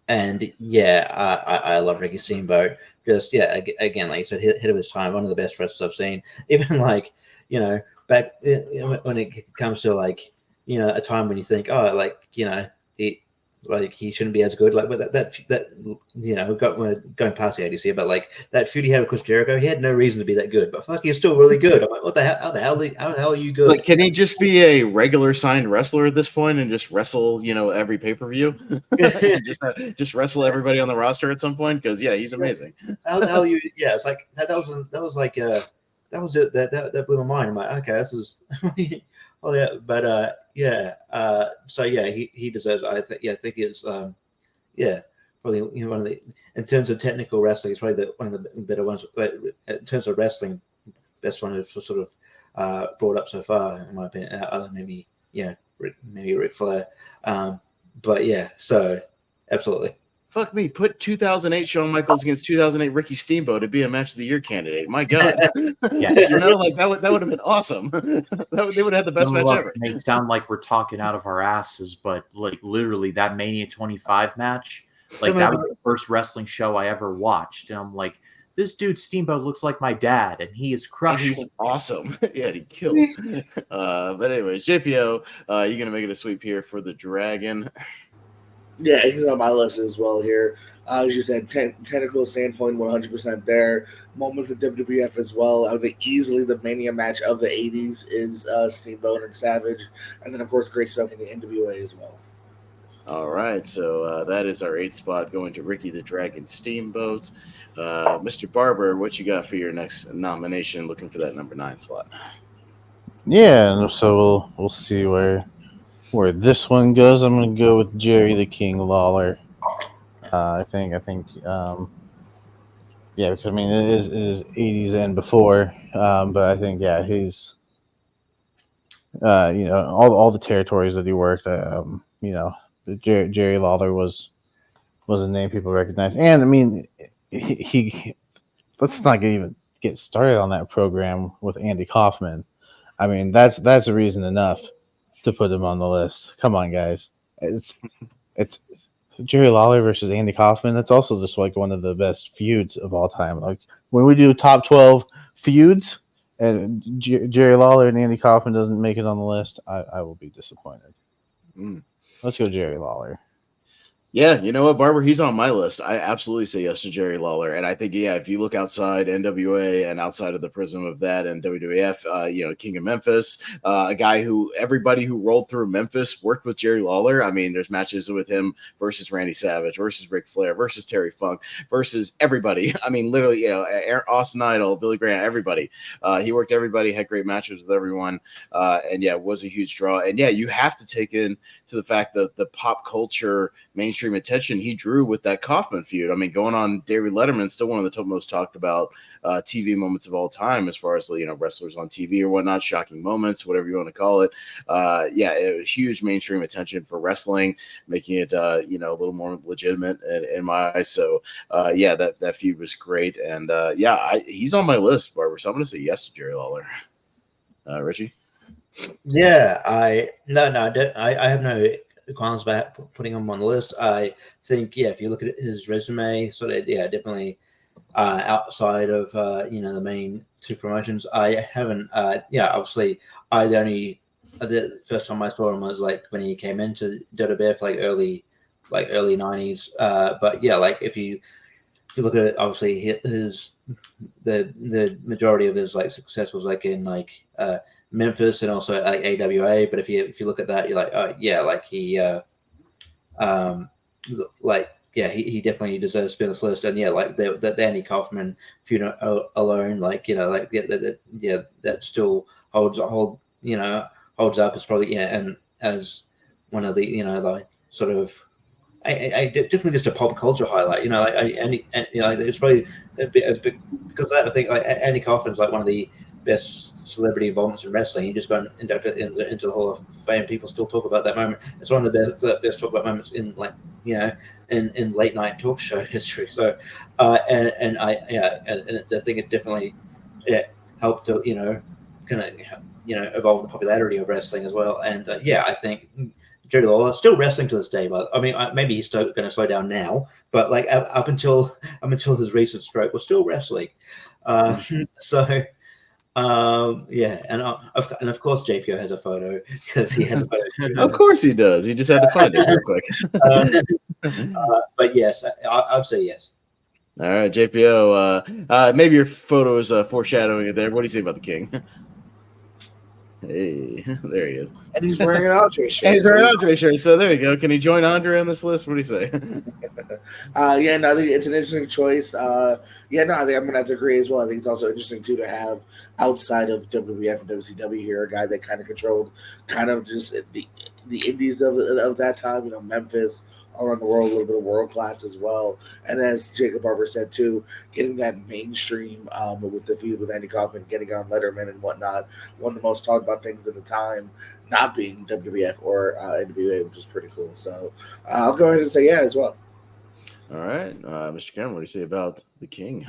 And yeah, I love Ricky Steamboat. Just again, like you said, hit of his time, one of the best wrestlers I've seen. Even like back when it comes to like a time when you think, oh, like he shouldn't be as good. Like with that going past the 80s here, but like that feud he had with Chris Jericho, he had no reason to be that good, but fuck, he's still really good. I'm like, what the hell? How the hell are you good? Like, can he just be a regular signed wrestler at this point and just wrestle, every pay-per-view? just wrestle everybody on the roster at some point? Because yeah, he's amazing. How the hell you? Yeah, it's like that was like that blew my mind. I'm like, okay, this is. Oh yeah, but so yeah, he deserves. I think it's probably one of the, in terms of technical wrestling, it's probably one of the better ones. But in terms of wrestling, best one is sort of brought up so far, in my opinion. Other maybe Ric Flair, but yeah, so absolutely. Fuck me, put 2008 Shawn Michaels against 2008 Ricky Steamboat to be a match of the year candidate. My God, Yeah. like that would have been awesome. They would have had the best match ever. May sound like we're talking out of our asses, but like literally that Mania 25 match, like that was the first wrestling show I ever watched, and I'm like, this dude Steamboat looks like my dad, and he is crushing. He's awesome. Yeah, he killed. But anyways, JPO, you're gonna make it a sweep here for the Dragon. Yeah, he's on my list as well here. As you said, technical standpoint, 100% there. Moments of WWF as well. I think easily the Mania match of the 80s is Steamboat and Savage. And then, of course, great stuff in the NWA as well. All right, so that is our 8th spot going to Ricky the Dragon Steamboat. Mr. Barber, what you got for your next nomination? Looking for that number 9 slot. Yeah, so we'll see where this one goes. I'm going to go with Jerry the King Lawler. I think, because I mean it is 80s and before, but I think he's, all the territories that he worked, Jerry Lawler was a name people recognize, and I mean he let's not even get started on that program with Andy Kaufman. I mean that's a reason enough to put him on the list. Come on, guys. It's Jerry Lawler versus Andy Kaufman. That's also just like one of the best feuds of all time. Like when we do top 12 feuds and Jerry Lawler and Andy Kaufman doesn't make it on the list, I will be disappointed. Let's go Jerry Lawler. Yeah, you know what, Barber? He's on my list. I absolutely say yes to Jerry Lawler. And I think, if you look outside NWA and outside of the prism of that and WWF, King of Memphis, a guy who everybody who rolled through Memphis worked with Jerry Lawler. I mean, there's matches with him versus Randy Savage, versus Ric Flair, versus Terry Funk, versus everybody. I mean, literally, Austin Idol, Billy Graham, everybody. He worked everybody, had great matches with everyone. And was a huge draw. And you have to take in to the fact that the pop culture mainstream attention he drew with that Kaufman feud. I mean, going on David Letterman, still one of the most talked about TV moments of all time, as far as wrestlers on TV or whatnot, shocking moments, whatever you want to call it. It was huge mainstream attention for wrestling, making it a little more legitimate in my eyes. So that feud was great, and he's on my list, Barbara. So I'm going to say yes to Jerry Lawler. Richie. Yeah, I have no qualms about putting him on the list. I think, if you look at his resume, definitely outside of the main 2 promotions, I haven't. Obviously, the first time I saw him was like when he came into WWF, early 90s. But if you look at it, obviously the majority of his success was in Memphis and also AWA. But if you look at that, you're like, he definitely deserves to be on this list. And the Andy Kaufman feud alone, that still holds up as probably and as one of the sort of. I definitely just a pop culture highlight, it's probably a bit because of that. I think Andy Kaufman's one of the best celebrity involvements in wrestling. He just got inducted into the Hall of Fame. People still talk about that moment. It's one of the best talk about moments in in late night talk show history. So, and I think it definitely helped to kind of evolve the popularity of wrestling as well. And I think Jerry Lawler still wrestling to this day, but I mean maybe he's still going to slow down now, but like up until his recent stroke was still wrestling. So. And of course JPO has a photo because he has a photo. Of course he does. He just had to find it real quick. But yes, I'd say yes. All right, JPO. Maybe your photo is foreshadowing it there. What do you say about the King? Hey, there he is. And he's wearing an Andre shirt. And he's wearing an Andre shirt. So there you go. Can he join Andre on this list? What do you say? I think it's an interesting choice. I think I'm gonna have to agree as well. I think it's also interesting too to have outside of WWF and WCW here a guy that kind of controlled kind of just the indies of that time. Memphis, all around the world, a little bit of world class as well. And as Jacob Barber said too, getting that mainstream with the feud with Andy Kaufman, getting on Letterman and whatnot, one of the most talked about things at the time, not being WWF or NWA, which is pretty cool. So I'll go ahead and say yeah as well. All right, Mr. Cameron, what do you say about the King?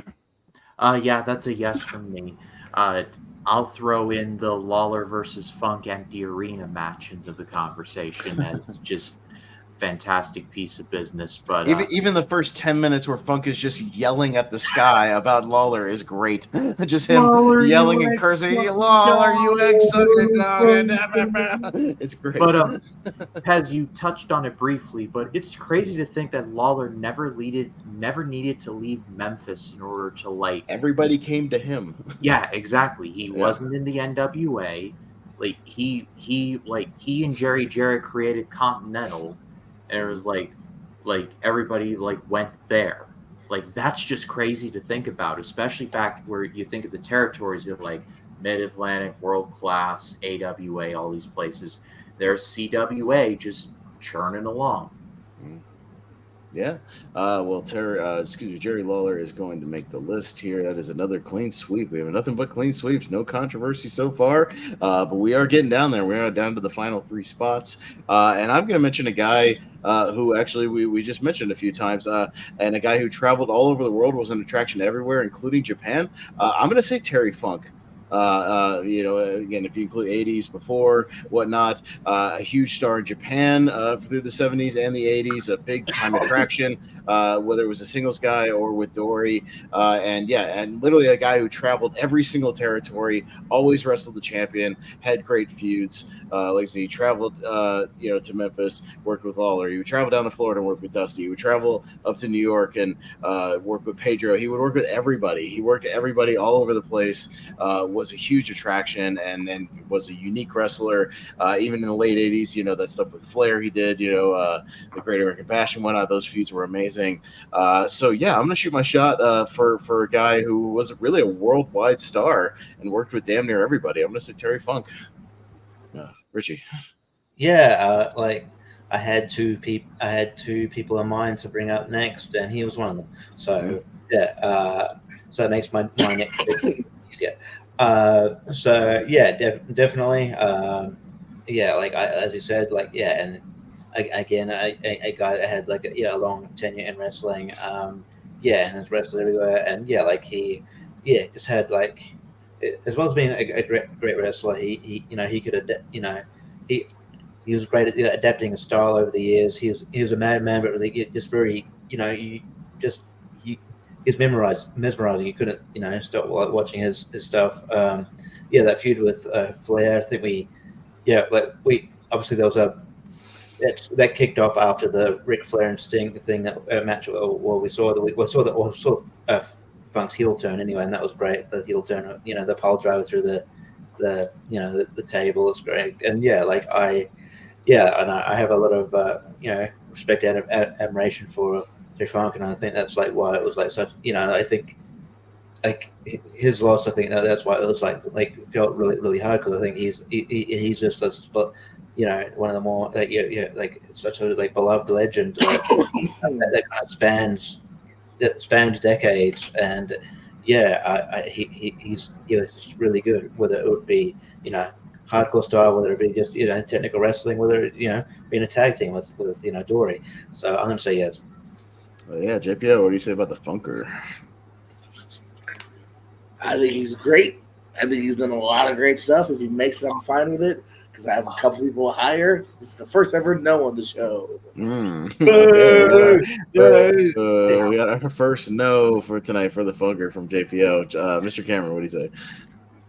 Yeah, that's a yes from me. I'll throw in the Lawler versus Funk empty arena match into the conversation as just fantastic piece of business. But even the first 10 minutes where Funk is just yelling at the sky about Lawler is great. Just him Lawler, yelling and cursing, Lawler, you egg-sucking dog. It's great. But Pez, you touched on it briefly, but it's crazy to think that Lawler never needed to leave Memphis in order to everybody came to him. Yeah, exactly. He wasn't in the NWA. He and Jerry Jarrett created Continental. And it was like everybody went there. That's just crazy to think about, especially back where you think of the territories of Mid-Atlantic, World Class, AWA, all these places. There's CWA just churning along. Yeah. Jerry Lawler is going to make the list here. That is another clean sweep. We have nothing but clean sweeps. No controversy so far. But we are getting down there. We are down to the final 3 spots. And I'm going to mention a guy who actually we just mentioned a few times, and a guy who traveled all over the world, was an attraction everywhere, including Japan. I'm going to say Terry Funk. Again, if you include 80s before, whatnot, a huge star in Japan through the 70s and the 80s, a big time attraction, whether it was a singles guy or with Dory. And literally a guy who traveled every single territory, always wrestled the champion, had great feuds. Like I said, he traveled, to Memphis, worked with Lawler. He would travel down to Florida and work with Dusty. He would travel up to New York and work with Pedro. He would work with everybody. He worked everybody all over the place. Was a huge attraction and was a unique wrestler. Even in the late 80s, that stuff with Flair he did, the Great American Bash and whatnot. Those feuds were amazing. I'm going to shoot my shot for a guy who was really a worldwide star and worked with damn near everybody. I'm going to say Terry Funk. Richie. Yeah, I had two people in mind to bring up next, and he was one of them. So so that makes my next pick. Definitely. As you said, and again, a guy that had a long tenure in wrestling, and has wrestled everywhere, and he just had as well as being a great wrestler, he could he was great at adapting his style over the years. He was a madman, but really just very he was mesmerizing. You couldn't, stop watching his stuff. That feud with Flair. I think we obviously there was that kicked off after the Ric Flair and Sting thing that match. We saw Funk's heel turn anyway, and that was great. The heel turn, the pile driver through the table is great, and I have a lot of respect and admiration for Terry Funk, and I think that's why it was such. I think his loss. I think that's why it was felt really really hard, because I think he's just one of the more such a beloved legend that kind of spans decades, and he's just really good. Whether it would be hardcore style, whether it be just technical wrestling, whether being a tag team with Dory. So I'm going to say yes. Yeah, JPO, what do you say about the Funker? I think he's great. I think he's done a lot of great stuff. If he makes it, I'm fine with it. Because I have a couple people higher. It's the first ever no on the show. Okay, we got our first no for tonight for the Funker from JPO. Mr. Cameron, what do you say?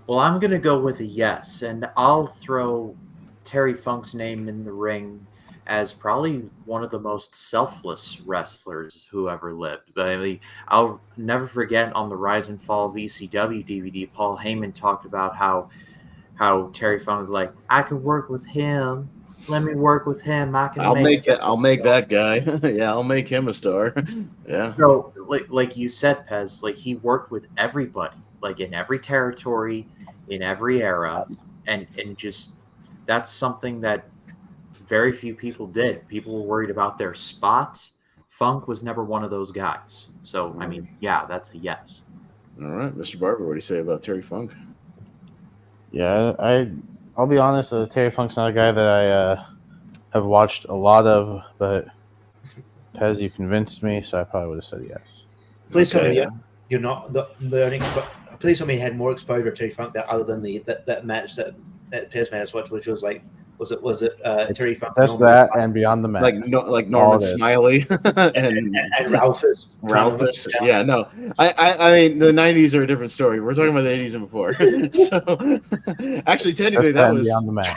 Well, I'm going to go with a yes, and I'll throw Terry Funk's name in the ring as probably one of the most selfless wrestlers who ever lived. But I mean, I'll never forget on the Rise and Fall of ECW DVD, Paul Heyman talked about how Terry Funk was like, I can work with him. Let me work with him. I can. I'll make that guy. Yeah, I'll make him a star. Yeah. So, like you said, Pez, like he worked with everybody, like in every territory, in every era, and just that's something that very few people did. People were worried about their spot. Funk was never one of those guys. So, I mean, yeah, that's a yes. All right, Mr. Barber, what do you say about Terry Funk? Yeah, I'll be honest. Terry Funk's not a guy that I have watched a lot of, but Pez, you convinced me, so I probably would have said yes. Please tell me you're not the only. Please tell me you had more exposure to Terry Funk other than that match that Pez match, which was like. Was it Terry Funk? That's that and Beyond the Mat. Like Norman Smiley and Ralphus. Yeah, no. I mean the 90s are a different story. We're talking about the 80s and before. So actually technically that was Beyond the Mat.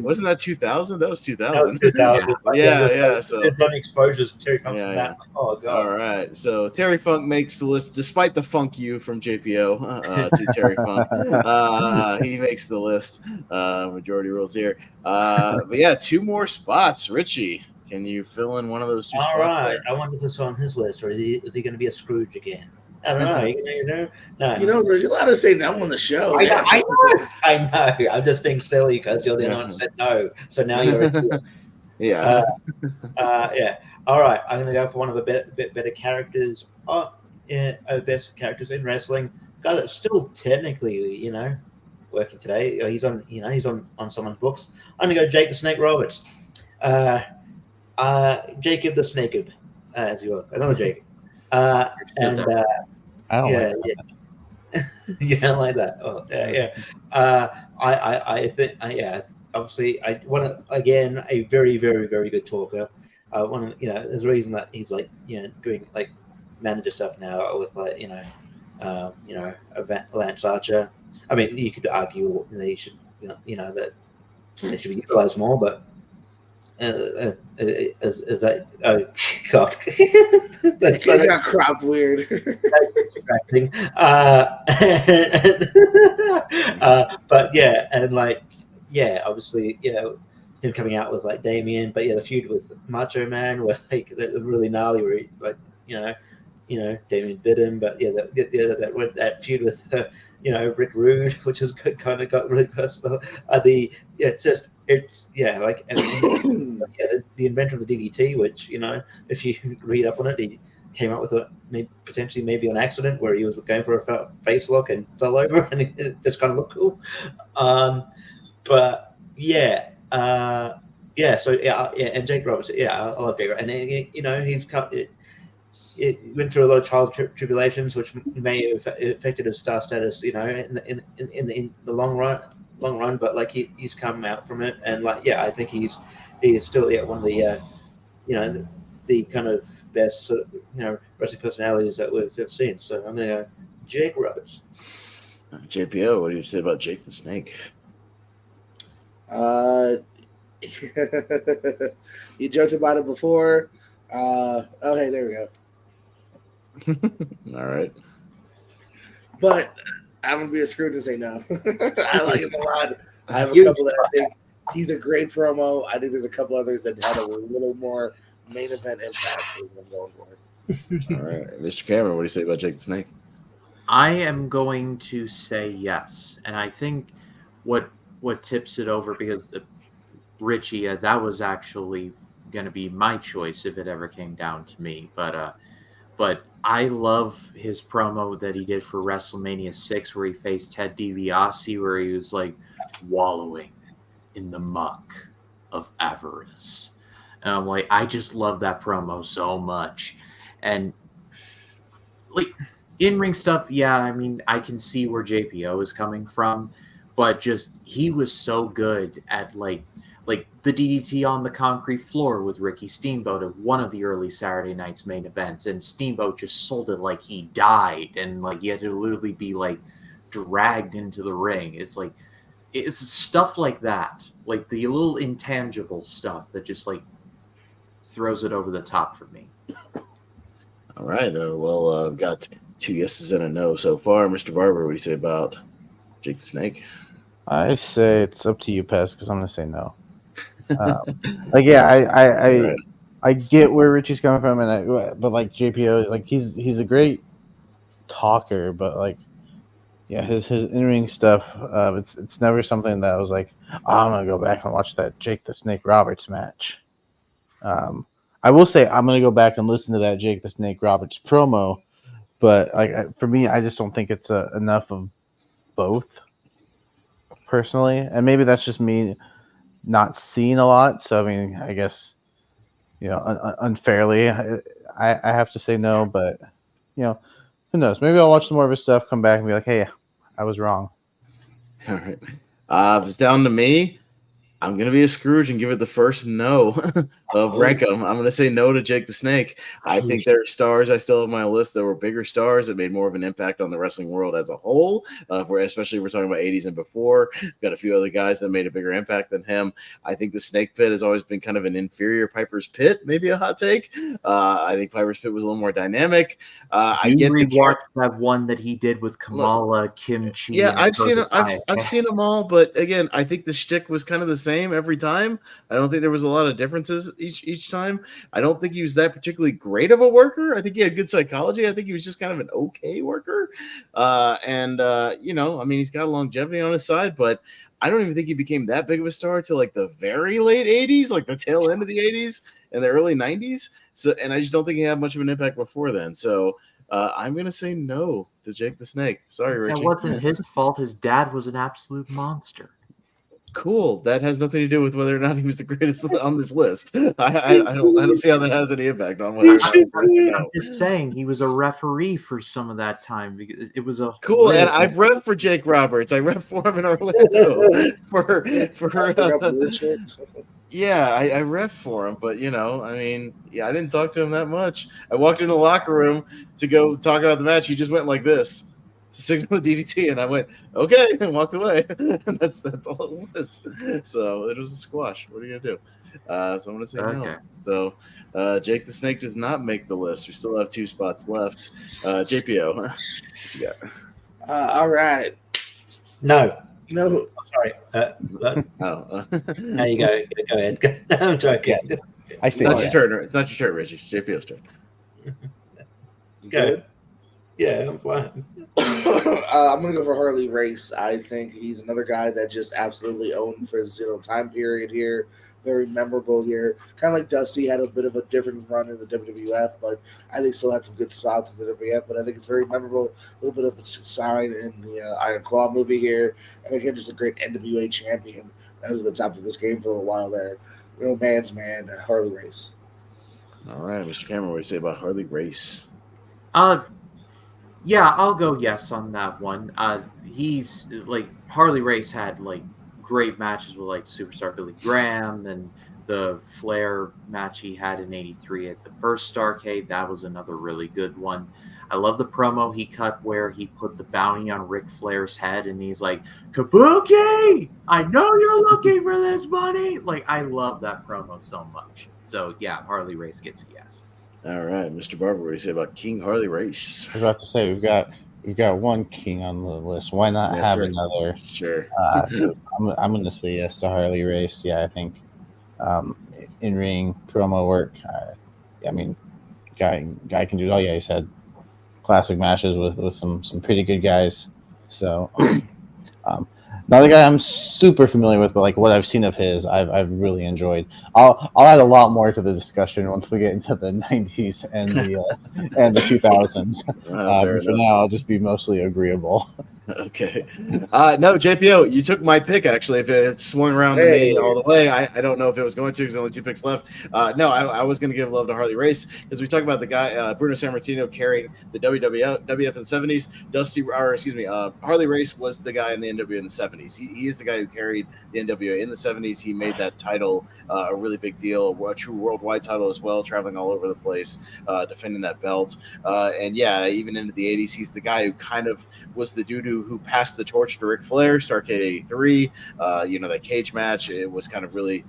Wasn't that 2000? That was 2000. That was 2000. Yeah. So exposures to Terry Funk from that. Oh god. All right. So Terry Funk makes the list despite the funk you from JPO to Terry Funk. He makes the list. Majority rules here. But yeah, 2 more spots. Richie, can you fill in one of those 2 spots? All right. There? I wonder if it's on his list, or is he going to be a Scrooge again? I don't know. No. You're allowed to say no on the show. I know. I'm just being silly because you're the only one who said no. So now you're. Yeah. Yeah. All right. I'm going to go for one of the better characters. Best characters in wrestling. Guy that's still technically, working today. He's on someone's books. I'm gonna go Jake the Snake Roberts. Jacob the Snake, as you will. Another Jacob. I don't like that. You don't like that. Oh, yeah. I think obviously I want to, again, a very, very, very good talker. There's a reason that he's doing like manager stuff now with Lance Archer. I mean, you could argue they should, that they should be utilized more, but is that? Oh God, that's got crop weird. Distracting. But yeah, and obviously, him coming out with Damien, but the feud with Macho Man, where really gnarly, where Damien bit him, but that feud with Rick Rude, which has kind of got really personal. The inventor of the DDT, which if you read up on it, he came up with maybe an accident where he was going for a face lock and fell over, and it just kind of looked cool. But yeah. And Jake Roberts, I love Jake, and he's come. It went through a lot of trials and tribulations, which may have affected his star status, in the long run. But he's come out from it, and I think he is still one of the the kind of best wrestling personalities that we've seen. So I'm going to go Jake Roberts. JPO, what do you say about Jake the Snake? You joked about it before. Hey, there we go. All right. But I'm gonna be a screw to say no. I like him a lot. I have a couple that I think he's a great promo. I think there's a couple others that had a little more main event impact. All right, Mr. Cameron, what do you say about Jake the Snake? I am going to say yes, and I think what tips it over, because Richie, that was actually going to be my choice if it ever came down to me, but but I love his promo that he did for WrestleMania 6 where he faced Ted DiBiase, where he was like wallowing in the muck of avarice. And I'm like, I just love that promo so much. And like in-ring stuff, yeah, I mean, I can see where JPO is coming from, but just he was so good at like the DDT on the concrete floor with Ricky Steamboat at one of the early Saturday night's main events, and Steamboat just sold it like he died, and like he had to literally be like dragged into the ring. It's stuff like that, like the little intangible stuff that just like throws it over the top for me. All right. Well, got 2 yeses and a no so far. Mr. Barber, what do you say about Jake the Snake? I say it's up to you, Pez, because I'm gonna say no. Like, yeah, Right. I get where Richie's coming from, but like JPO, like he's a great talker, but like, yeah, his in-ring stuff, it's never something that I was like, oh, I'm gonna go back and watch that Jake the Snake Roberts match. I will say I'm gonna go back and listen to that Jake the Snake Roberts promo, but like for me, I just don't think it's enough of both personally, and maybe that's just me not seeing a lot. So I mean, I guess unfairly, I have to say no. But who knows? Maybe I'll watch some more of his stuff, come back, and be like, hey, I was wrong. All right. If it's down to me, I'm going to be a Scrooge and give it the first no of Rankum. I'm going to say no to Jake the Snake. I think there are stars I still have on my list that were bigger stars that made more of an impact on the wrestling world as a whole, especially if we're talking about 80s and before. We've got a few other guys that made a bigger impact than him. I think the Snake Pit has always been kind of an inferior Piper's Pit, maybe a hot take. I think Piper's Pit was a little more dynamic. I get rewatched that one that he did with Kamala, Kim Chi. Yeah, I've seen them all, but again, I think the shtick was kind of the same every time. I don't think there was a lot of differences each time. I don't think he was that particularly great of a worker. I think he had good psychology. I think he was just kind of an okay worker. I mean, he's got longevity on his side, but I don't even think he became that big of a star till like the very late 80s, like the tail end of the 80s and the early 90s. So, and I just don't think he had much of an impact before then. So I'm going to say no to Jake the Snake. Sorry, Richie. That wasn't his fault. His dad was an absolute monster. Cool. That has nothing to do with whether or not he was the greatest on this list. I don't see how that has any impact on whether or not I'm just saying he was a referee for some of that time because it was a cool. And I've ref for Jake Roberts. I ref for him in Orlando yeah, I ref for him, but I mean, yeah, I didn't talk to him that much. I walked into the locker room to go talk about the match. He just went like this to signal the DDT, and I went, okay, and walked away. And that's all it was. So it was a squash. What are you gonna do? So I'm gonna say no. So Jake the Snake does not make the list. We still have 2 spots left. JPO, what you got? All right. No. No. Sorry. There you go. Go ahead. I'm joking. It's not your turn. It's not your turn, Reggie. It's JPO's turn. You good? Yeah, I'm fine. I'm gonna go for Harley Race. I think he's another guy that just absolutely owned for his time period here. Very memorable here. Kind of like Dusty had a bit of a different run in the WWF, but I think still had some good spots in the WWF. But I think it's very memorable. A little bit of a sign in the Iron Claw movie here, and again, just a great NWA champion. That was at the top of his game for a little while there. Real man's man, Harley Race. All right, Mr. Cameron, what do you say about Harley Race? Yeah, I'll go yes on that one. He's like Harley Race had like great matches with like Superstar Billy Graham and the Flair match he had in '83 at the first Starrcade. That was another really good one. I love the promo he cut where he put the bounty on Ric Flair's head and he's like, Kabuki, I know you're looking for this money. Like, I love that promo so much. So yeah, Harley Race gets a yes. All right, Mr. Barber, what do you say about King Harley Race? I was about to say we've got one king on the list. Why not have another? Sure. So I'm going to say yes to Harley Race. Yeah, I think in-ring promo work. I mean, guy can do it all. Yeah, he's had classic matches with some pretty good guys. So Not a guy I'm super familiar with, but like what I've seen of his, I've really enjoyed. I'll add a lot more to the discussion once we get into the '90s and the 2000s. Fair But for enough. now, I'll just be mostly agreeable. Okay. No, JPO, you took my pick, actually. If it had swung around to me all the way, I don't know if it was going to because only 2 picks left. No, I was going to give love to Harley Race because we talk about the guy, Bruno Sammartino, carrying the WWF in the 70s. Harley Race was the guy in the NWA in the 70s. He is the guy who carried the NWA in the 70s. He made that title a really big deal, a true worldwide title as well, traveling all over the place, defending that belt. And yeah, even into the 80s, he's the guy who kind of was the dude who passed the torch to Ric Flair, Starrcade '83. That cage match, it was kind of really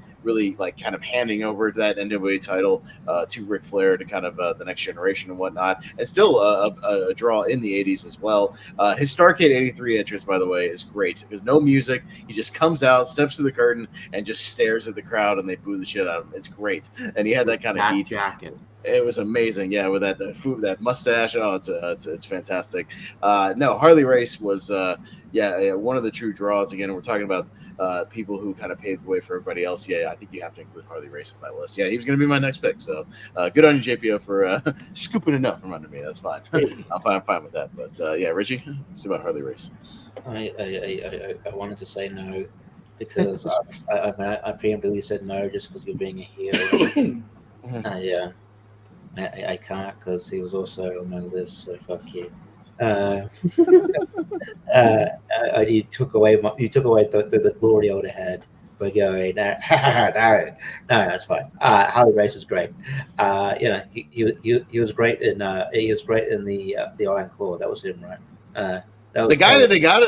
like kind of handing over that NWA title to Ric Flair to kind of the next generation and whatnot. And still a draw in the 80s as well. His Starrcade '83 entrance, by the way, is great. There's no music. He just comes out, steps through the curtain, and just stares at the crowd, and they boo the shit out of him. It's great. And he had that kind of heat. Jacket. It was amazing, yeah, with that mustache. Oh, it's fantastic. No, Harley Race was one of the true draws. Again, we're talking about people who kind of paved the way for everybody else. Yeah, I think you have to include Harley Race on my list. Yeah, he was going to be my next pick. So good on you, JPO, for scooping enough from under me. That's fine. I'm fine with that. But yeah, Richie, what's about Harley Race? I wanted to say no because I preemptively said no just because you're being a hero. I can't because he was also on my list. So fuck you. You took away the glory I would have had by going no, that's fine. Harley Race is great. He was great in the Iron Claw. That was him, right? The guy that they got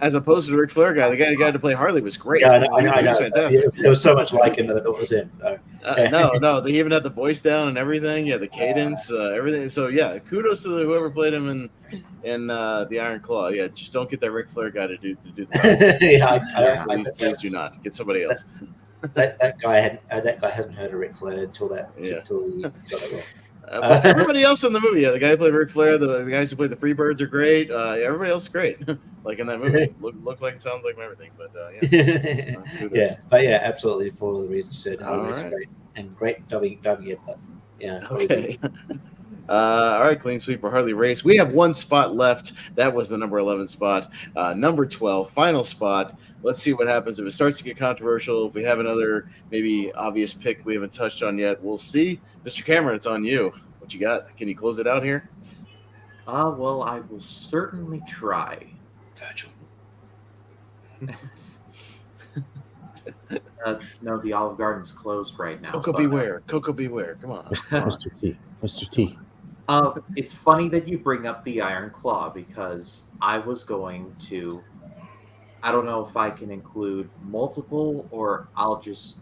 as opposed to the Ric Flair guy, the guy who got to play Harley was great. Yeah, I know. He was fantastic. There was so much like him that I thought it was him. No, they even had the voice down and everything. Yeah, the cadence, everything. So yeah, kudos to whoever played him in the Iron Claw. Yeah, just don't get that Ric Flair guy to do the please do not get somebody else. That guy hasn't heard of Ric Flair until he got that wrong. Everybody else in the movie, yeah, the guy who played Ric Flair, the guys who played the Freebirds are great. Everybody else is great, like in that movie. Looks like and sounds like everything, but yeah, absolutely for all the reasons you said. Harley's great and great dubbing it, but yeah. Okay. All right, clean sweep for Harley Race. We have one spot left. That was the number 11 spot. Number 12, final spot. Let's see what happens if it starts to get controversial. If we have another maybe obvious pick we haven't touched on yet, we'll see. Mr. Cameron, it's on you. What you got? Can you close it out here? Well, I will certainly try. Virgil. No, the Olive Garden's closed right now. Coco beware. Coco beware. Come on. Mr. T. Mr. T. It's funny that you bring up the Iron Claw because I was going to. I don't know if I can include multiple or I'll just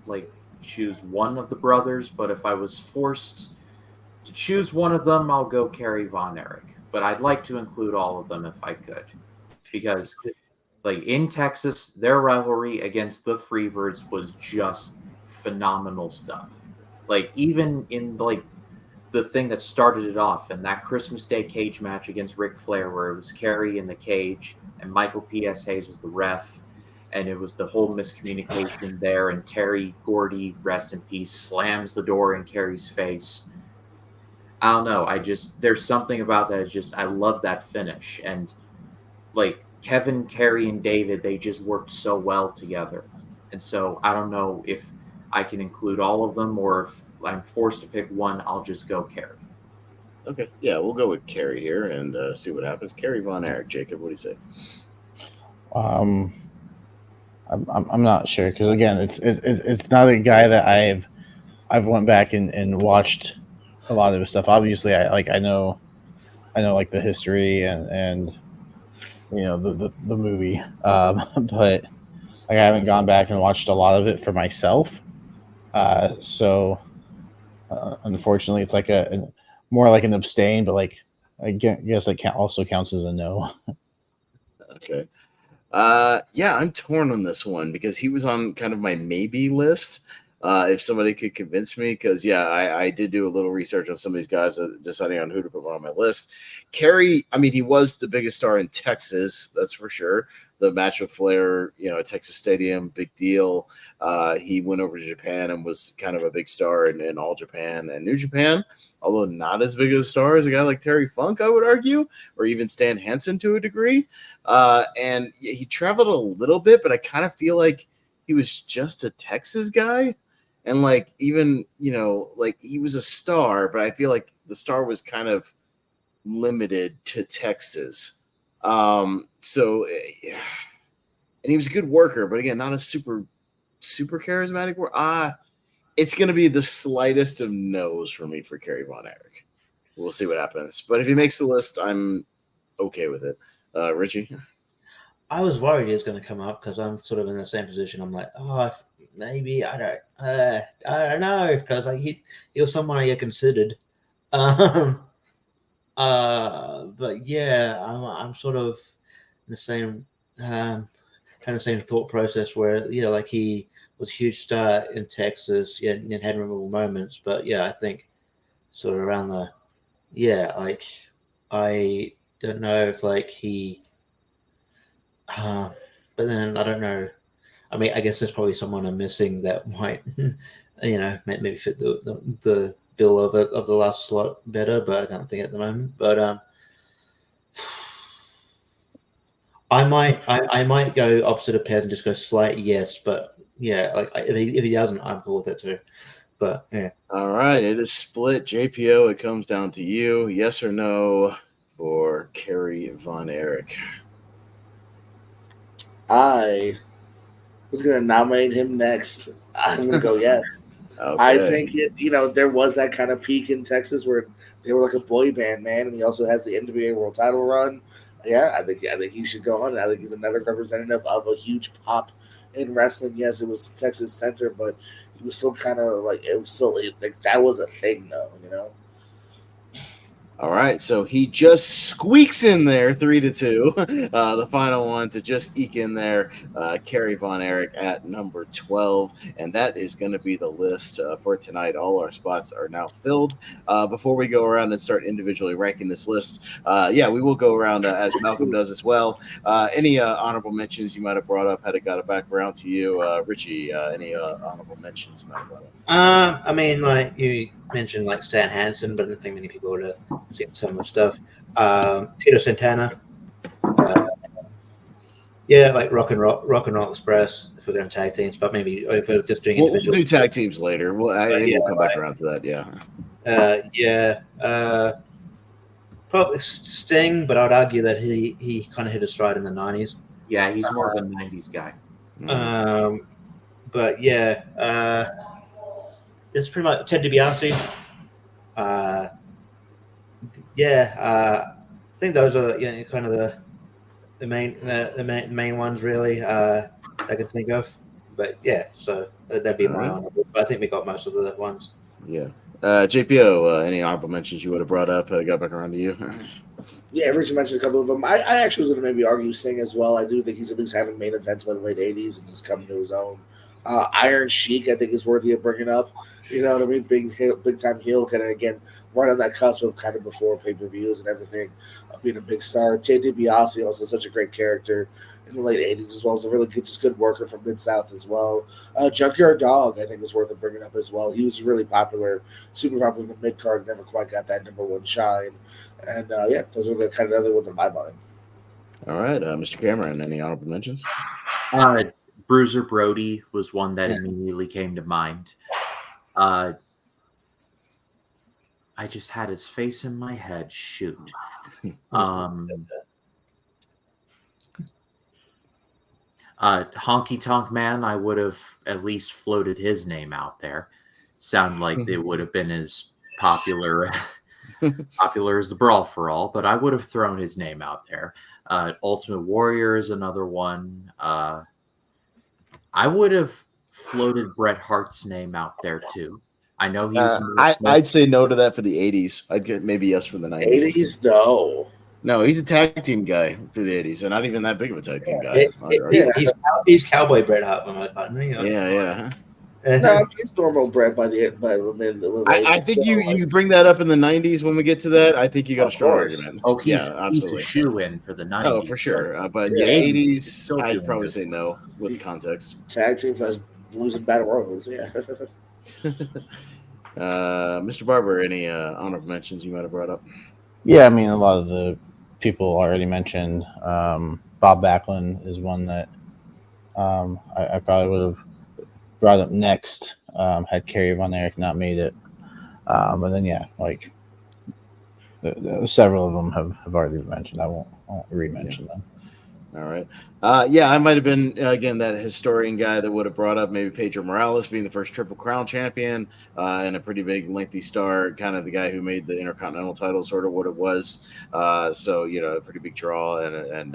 choose one of the brothers. But if I was forced to choose one of them, I'll go Kerry Von Erich. But I'd like to include all of them if I could, because in Texas, their rivalry against the Freebirds was just phenomenal stuff. Even in the thing that started it off, and that Christmas Day cage match against Ric Flair, where it was Kerry in the cage and Michael P.S. Hayes was the ref, and it was the whole miscommunication there, and Terry Gordy, rest in peace, slams the door in Kerry's face. I don't know. There's something about that. I love that finish. And Kevin, Kerry, and David, they just worked so well together. And so I don't know if I can include all of them, or if I'm forced to pick one, I'll just go Kerry. Okay, yeah, we'll go with Kerry here and see what happens. Kerry Von Erich, Jacob, what do you say? I'm not sure because again, it's not a guy that I've went back and watched a lot of his stuff. Obviously, I know the history and the movie, but I haven't gone back and watched a lot of it for myself. So unfortunately, it's more like an abstain, but I guess it also counts as a no. Okay. Yeah, I'm torn on this one because he was on kind of my maybe list. If somebody could convince me, because I did do a little research on some of these guys, deciding on who to put on my list. Kerry, I mean, he was the biggest star in Texas, that's for sure. the match with Flair, at Texas Stadium, big deal. He went over to Japan and was kind of a big star in All Japan and New Japan, although not as big of a star as a guy like Terry Funk, I would argue, or even Stan Hansen to a degree. And he traveled a little bit, but I kind of feel like he was just a Texas guy. And like, even, like he was a star, but I feel like the star was kind of limited to Texas. So, and he was a good worker, but again, not a super charismatic worker. It's going to be the slightest of no's for me for Kerry Von Erich. We'll see what happens. But if he makes the list, I'm okay with it. Richie? I was worried he was going to come up because I'm sort of in the same position. I'm like, maybe I don't know, because like he was someone I had considered. But yeah, I'm sort of in the same kind of same thought process where like he was a huge star in Texas, and had memorable moments. But yeah, I think sort of around like I don't know if like he. But then I don't know. I mean, I guess there's probably someone I'm missing that might, maybe fit the bill of the last slot better, but I don't think at the moment. But I might go opposite of Pez and just go slight yes, but yeah, like if he doesn't, I'm cool with it too. But yeah. All right, it is split. JPO, it comes down to you. Yes or no for Kerry Von Erich? I was going to nominate him next. I'm going to go yes. Okay. I think there was that kind of peak in Texas where they were like a boy band, man, and he also has the NWA World Title run. Yeah, I think he should go on. I think he's another representative of a huge pop in wrestling. Yes, it was Texas Center, but he was still kind of like that was a thing, though. All right, so he just squeaks in there 3-2. The final one to just eke in there, Kerry Von Erich at number 12. And that is going to be the list for tonight. All our spots are now filled. Before we go around and start individually ranking this list, we will go around as Malcolm does as well. Any honorable mentions you might have brought up, had it got it back around to you? Richie, any honorable mentions you might have brought up? I mean, like you mentioned, like Stan Hansen, but I don't think many people would have seen some of the stuff. Tito Santana, like Rock and Roll Express. If we're going to tag teams, but maybe if we're just doing we'll do tag teams later. We'll come back around to that. Probably Sting, but I'd argue that he kind of hit a stride in the '90s. Yeah, he's more of a '90s guy. But yeah, it's pretty much Ted DiBiase. I think those are kind of the main ones really I can think of. But yeah, so that'd be my honorable. But I think we got most of the ones. Yeah. JPO, any honorable mentions you would have brought up? Got back around to you. Yeah, Richard mentioned a couple of them. I actually was going to maybe argue Sting as well. I do think he's at least having main events by the late '80s and he's coming to his own. Iron Sheik, I think, is worthy of bringing up. You know what I mean? Big time heel, kind of again right on that cusp of kind of before pay-per-views and everything, being a big star. Ted DiBiase, also such a great character in the late '80s as well as a really good worker from Mid South as well. Junkyard Dog, I think, is worth of bringing up as well. He was really popular, super popular in the mid card, never quite got that number one shine. And those are the kind of other ones in my mind. All right, Mr. Cameron, any honorable mentions? Bruiser Brody was one that immediately came to mind. I just had his face in my head. Shoot. Honky Tonk Man, I would have at least floated his name out there. Sound like it would have been as popular as the Brawl for All, but I would have thrown his name out there. Ultimate Warrior is another one. I would have floated Bret Hart's name out there too. I know he's. I'd say no to that for the '80s. I'd get maybe yes for the '90s. '80s, no, he's a tag team guy through the '80s, and not even that big of a tag team guy. He's Cowboy Bret Hart for my part. Yeah. No, it's normal bread by the I think you bring that up in the 90s when we get to that. I think you got a Of strong course. argument. Oh, yeah, he's a absolutely. shoe in for the 90s. Oh, for sure. But the yeah, 80s, 80s, he's still I'd doing probably good. say no with the context. Tag teams as losing battle royals. Yeah. Mr. Barber, any honorable mentions you might have brought up? Yeah, I mean, a lot of the people already mentioned. Bob Backlund is one that I probably would have brought up next had Kerry Von Erich not made it. But then, yeah, like several of them have already been mentioned. I won't re-mention them. All right. Yeah, I might have been, again, that historian guy that would have brought up maybe Pedro Morales being the first Triple Crown champion and a pretty big, lengthy star, kind of the guy who made the Intercontinental title sort of what it was. So, a pretty big draw and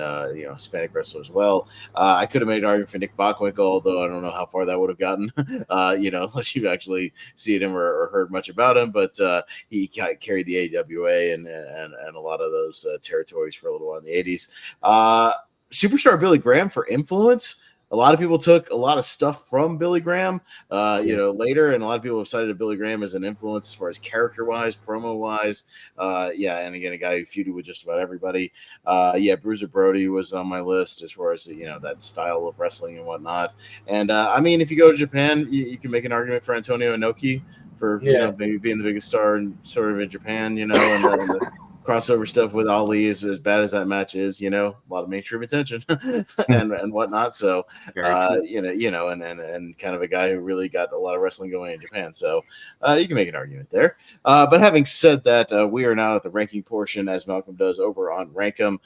Hispanic wrestler as well. I could have made an argument for Nick Bockwinkel, although I don't know how far that would have gotten, unless you've actually seen him or heard much about him. But he carried the AWA and a lot of those territories for a little while in the 80s. Superstar Billy Graham for influence. A lot of people took a lot of stuff from Billy Graham, later, and a lot of people have cited Billy Graham as an influence as far as character-wise, promo-wise. And again, a guy who feuded with just about everybody. Bruiser Brody was on my list as far as that style of wrestling and whatnot. And if you go to Japan, you can make an argument for Antonio Inoki for maybe being the biggest star in Japan, and the crossover stuff with Ali is as bad as that match is, a lot of mainstream attention and whatnot. So, and kind of a guy who really got a lot of wrestling going in Japan. So you can make an argument there. But having said that, we are now at the ranking portion as Malcolm does over on Rankum.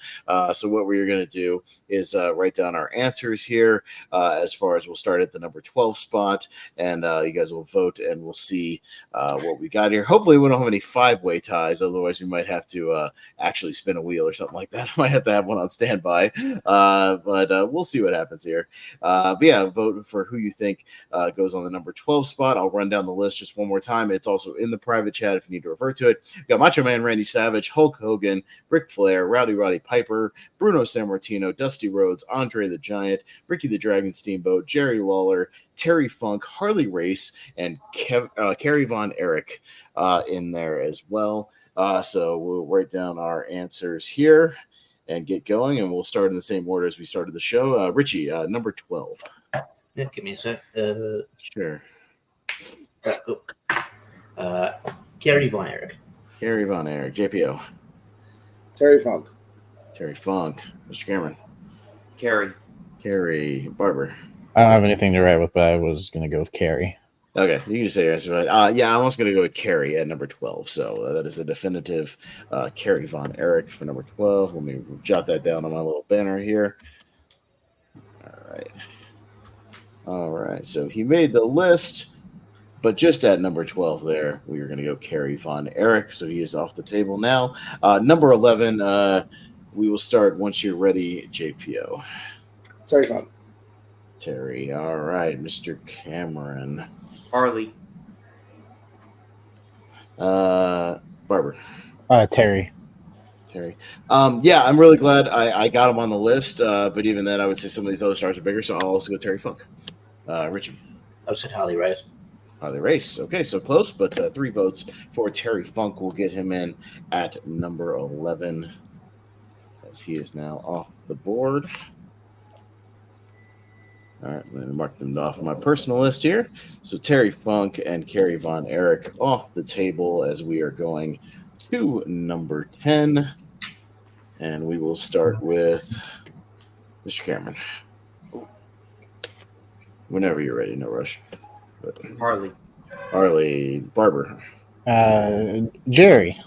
So what we're going to do is write down our answers here as far as we'll start at the number 12 spot and you guys will vote and we'll see what we got here. Hopefully we don't have any 5-way ties. Otherwise we might have to actually spin a wheel or something like that. I might have to have one on standby, but we'll see what happens here. Vote for who you think goes on the number 12 spot. I'll run down the list just one more time. It's also in the private chat if you need to refer to it. We got Macho Man Randy Savage, Hulk Hogan, Ric Flair, Roddy Piper, Bruno Sammartino, Dusty Rhodes, Andre the Giant, Ricky the Dragon Steamboat, Jerry Lawler, Terry Funk, Harley Race, and Kerry Von Erich in there as well. So we'll write down our answers here and get going, and we'll start in the same order as we started the show. Richie, number 12. Yeah, give me a sec. Sure. Kerry Von Erich. Kerry Von Erich. JPO. Terry Funk. Terry Funk. Mr. Cameron. Kerry Barber. I don't have anything to write with, but I was going to go with Kerry. Okay, you can just say your answer. I'm also going to go with Kerry at number 12. So that is a definitive Kerry Von Erich for number 12. Let me jot that down on my little banner here. All right. So he made the list, but just at number 12 there, we are going to go Kerry Von Erich. So he is off the table now. Number 11, we will start once you're ready, JPO. Terry Funk. Terry. All right, Mr. Cameron. Harley. Barber. Terry. I'm really glad I got him on the list, but even then, I would say some of these other stars are bigger, so I'll also go Terry Funk. Richie. I said Harley Race. Harley Race. Okay, so close, but 3 votes for Terry Funk will get him in at number 11, as he is now off the board. All right, I'm going to mark them off my personal list here. So Terry Funk and Kerry Von Erich off the table as we are going to number 10. And we will start with Mr. Cameron. Whenever you're ready, no rush. But Harley. Barber. Jerry.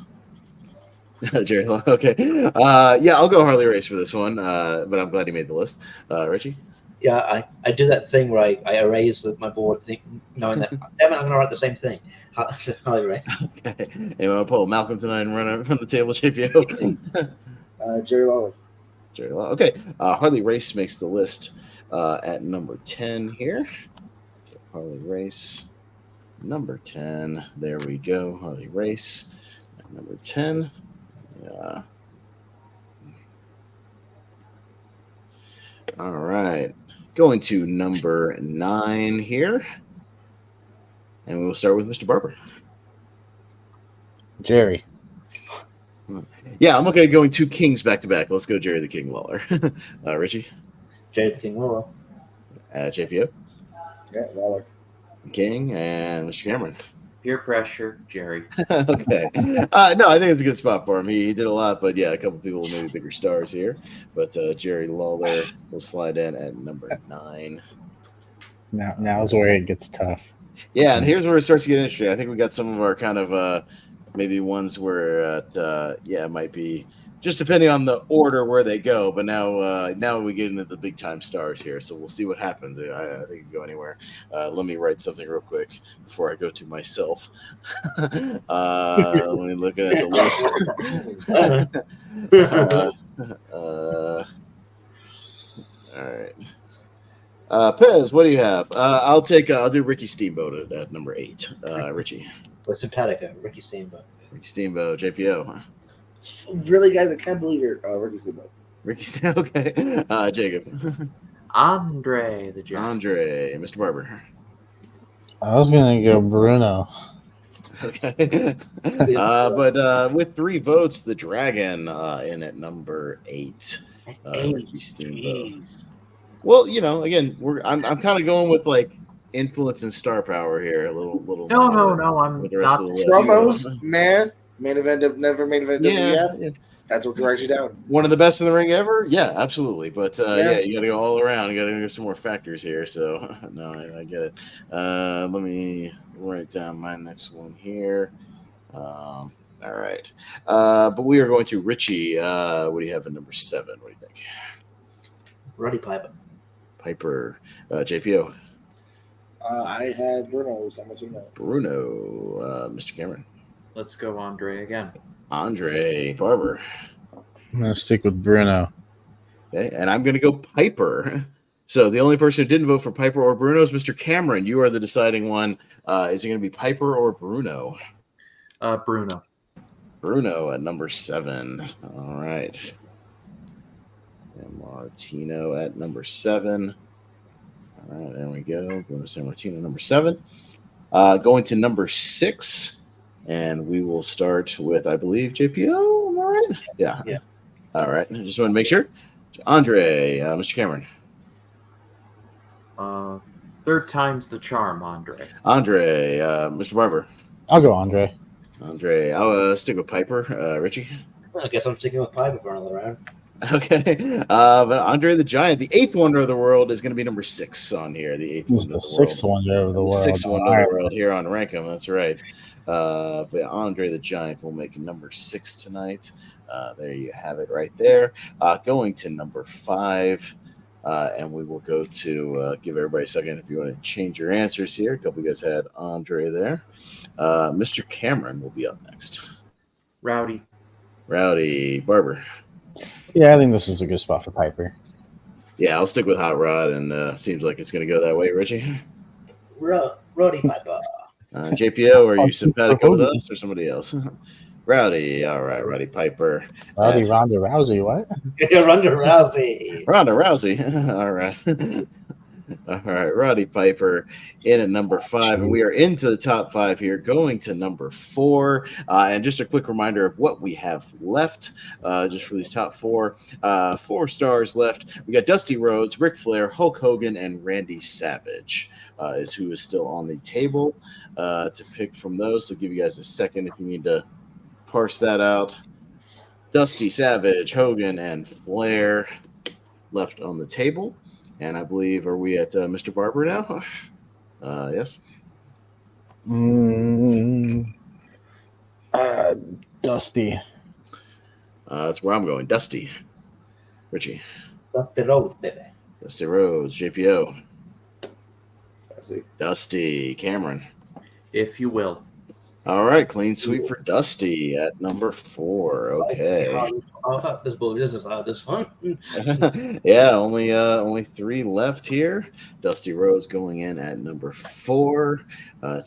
Jerry. Okay. I'll go Harley Race for this one, but I'm glad he made the list. Richie? Yeah, I do that thing where I erase my board, knowing that, damn it, I'm going to write the same thing. Harley Race. Okay. Anyone pull Malcolm tonight and run from the table, JPO? Jerry Lawler. Jerry Lawler. Okay. Harley Race makes the list at number 10 here. So Harley Race, number 10. There we go. Harley Race at number 10. Yeah. All right. Going to number 9 here. And we will start with Mr. Barber. Jerry. Yeah, I'm okay going 2 kings back to back. Let's go Jerry the King Lawler. Richie? Jerry the King Lawler. JPO? Yeah, Lawler. King and Mr. Cameron. Peer pressure, Jerry. Okay. No, I think it's a good spot for him. He did a lot, but yeah, a couple people maybe bigger stars here. But Jerry Lawler will slide in at number 9. Now's where it gets tough. Yeah, and here's where it starts to get interesting. I think we got some of our kind of maybe ones where it might be just depending on the order where they go. But now we get into the big time stars here, so we'll see what happens. I think it can go anywhere. Let me write something real quick before I go to myself. Let me look at the list. All right. Pez, what do you have? I'll do Ricky Steamboat at number 8. Richie. With Simpatico, Ricky Steamboat. Ricky Steamboat, JPO. Really, guys, I can't believe you're Ricky Steamboat. Ricky Steamboat, okay. Jacob. Andre the Giant. Andre, Mr. Barber. I was gonna go Bruno. Okay. But with 3 votes, the Dragon in at number 8. Ricky Steamboat. Jeez. Well, again, I'm kind of going with like influence and star power here. A little. No. I'm with the rest not. of the list. Promos, man. Main event of never main event of Yeah. That's what drags you down. One of the best in the ring ever? Yeah, absolutely. But Yeah. you got to go all around. You got to go some more factors here. So, no, I get it. Let me write down my next one here. All right. But we are going to Richie. What do you have at number 7? What do you think? Roddy Piper. Piper. JPO. I had Bruno. So much you know. Bruno. Mr. Cameron. Let's go Andre again. Andre Barber. I'm gonna stick with Bruno. Okay, and I'm going to go Piper. So the only person who didn't vote for Piper or Bruno is Mr. Cameron. You are the deciding one. Is it going to be Piper or Bruno? Bruno. Bruno at number 7. All right. And Martino at number 7. All right, there we go. Going to San Martino, number 7. Going to number 6. And we will start with, I believe, JPO. Am I right? Yeah. Yeah. All right. I just want to make sure. Andre, Mr. Cameron. Third time's the charm, Andre. Andre, Mr. Barber. I'll go Andre. Andre, I'll stick with Piper. Richie. I guess I'm sticking with Piper for another round. Okay. But Andre the Giant, the 8th wonder of the world, is going to be number 6 on here. The 8th He's wonder the of the world. 6th wonder of the world. 6th wonder of the world here on Rankum. That's right. But Andre the Giant will make number 6 tonight. There you have it right there. Going to number 5. And we will go to give everybody a second if you want to change your answers here. A couple of you guys had Andre there. Mr. Cameron will be up next. Rowdy. Barber. Yeah, I think this is a good spot for Piper. Yeah, I'll stick with Hot Rod, and seems like it's going to go that way, Richie. Roddy Piper. JPO, are you simpatico with us or somebody else? Rowdy, all right, Roddy Piper. Rowdy Ronda Rousey, what? Ronda Rousey. Ronda Rousey, all right. All right, Roddy Piper in at number 5, and we are into the top 5 here, going to number 4. And just a quick reminder of what we have left, just for these top 4. 4 stars left. We got Dusty Rhodes, Ric Flair, Hulk Hogan, and Randy Savage is who is still on the table to pick from those. So give you guys a second if you need to parse that out. Dusty, Savage, Hogan, and Flair left on the table. And I believe, are we at Mr. Barber now? Yes. Dusty. That's where I'm going. Dusty. Richie. Dusty Rhodes, baby. Dusty Rhodes. JPO. Dusty. Dusty. Cameron. If you will. All right. Clean sweep for Dusty at number 4. Okay. This is this one. Yeah, only 3 left here. Dusty Rhodes going in at number 4.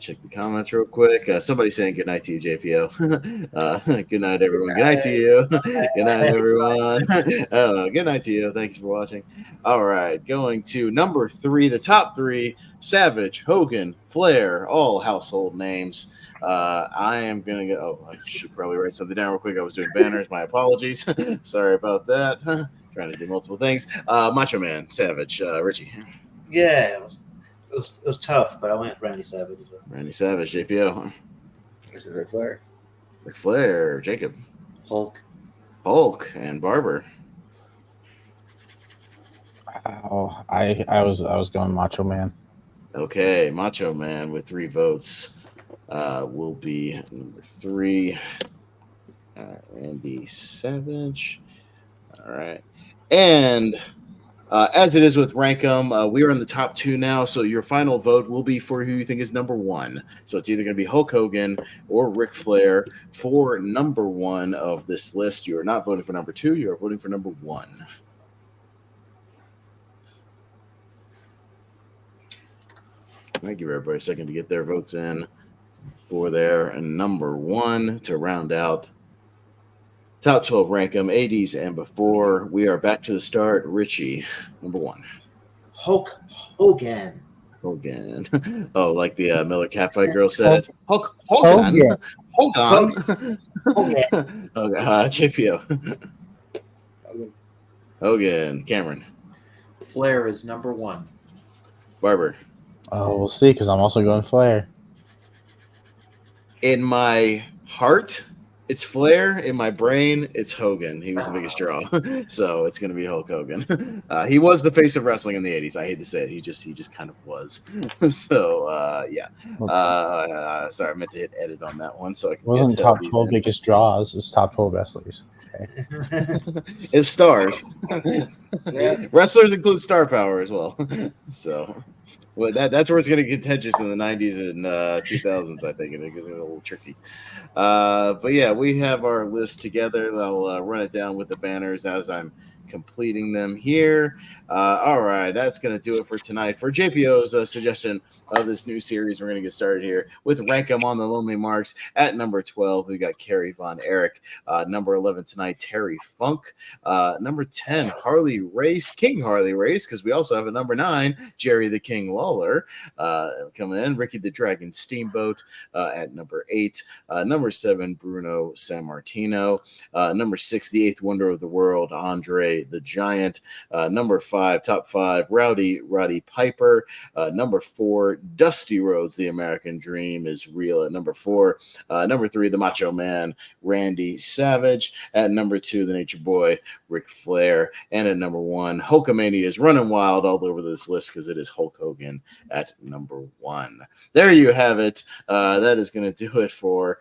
Check the comments real quick. Somebody saying good night to you, JPO. Good night, everyone. Good night to you. Good night, everyone. Good night to you. Thanks for watching. All right, going to number 3, the top 3 Savage, Hogan, Flair, all household names. I am gonna go. Oh, I should probably write something down real quick. I was doing banners. My apologies. Sorry about that. Trying to do multiple things. Macho Man, Savage, Richie, Yeah, it was tough, but I went Randy Savage as well. Randy Savage, JPO, This is Ric Flair. Ric Flair, Jacob, Hulk. Hulk, and Barber. Oh, I was going Macho Man. Okay, Macho Man with 3 votes will be number 3. Randy Savage. All right. And as it is with Rankum, we are in the top 2 now. So your final vote will be for who you think is number 1. So it's either going to be Hulk Hogan or Ric Flair for number 1 of this list. You are not voting for number 2. You are voting for number 1. I give everybody a second to get their votes in for their number 1 to round out top 12 Rankum 80s and before. We are back to the start. Richie, number 1. Hulk Hogan. Hogan. Oh, like the Miller Catfight girl said it. Hogan. Hogan. Hogan. Hogan. Okay, JPO. Hogan. Cameron. Flair is number 1. Barber. Oh, we'll see, because I'm also going Flair. In my heart, it's Flair. In my brain, it's Hogan. He was the biggest draw. So it's going to be Hulk Hogan. He was the face of wrestling in the 80s. I hate to say it. He just kind of was. So, yeah. Sorry, I meant to hit edit on that one. So I can It wasn't get top these 12 in. biggest draws. It's top 12 wrestlers. Okay. It's stars. Yeah. Wrestlers include star power as well. So well, that's where it's going to get contentious in the 90s and 2000s, I think. It gets a little tricky. But yeah, we have our list together. I'll run it down with the banners as I'm completing them here. All right, that's going to do it for tonight. For JPO's suggestion of this new series, we're going to get started here with Rankum on the Lonely Marks. At number 12, we got Kerry Von Erich. Number 11 tonight, Terry Funk. Number 10, Harley Race, King Harley Race, because we also have a number 9, Jerry the King Lawler coming in. Ricky the Dragon Steamboat at number 8. Number 7, Bruno Sammartino. Number 6, the 8th Wonder of the World, Andre the Giant. Number 5, top 5, Roddy Piper. Number 4, Dusty Rhodes, the American Dream is real at number 4. Number 3, the Macho Man, Randy Savage. At number 2, the Nature Boy, Ric Flair. And at number 1, Hulkamania is running wild all over this list because it is Hulk Hogan at number 1. There you have it. That is going to do it for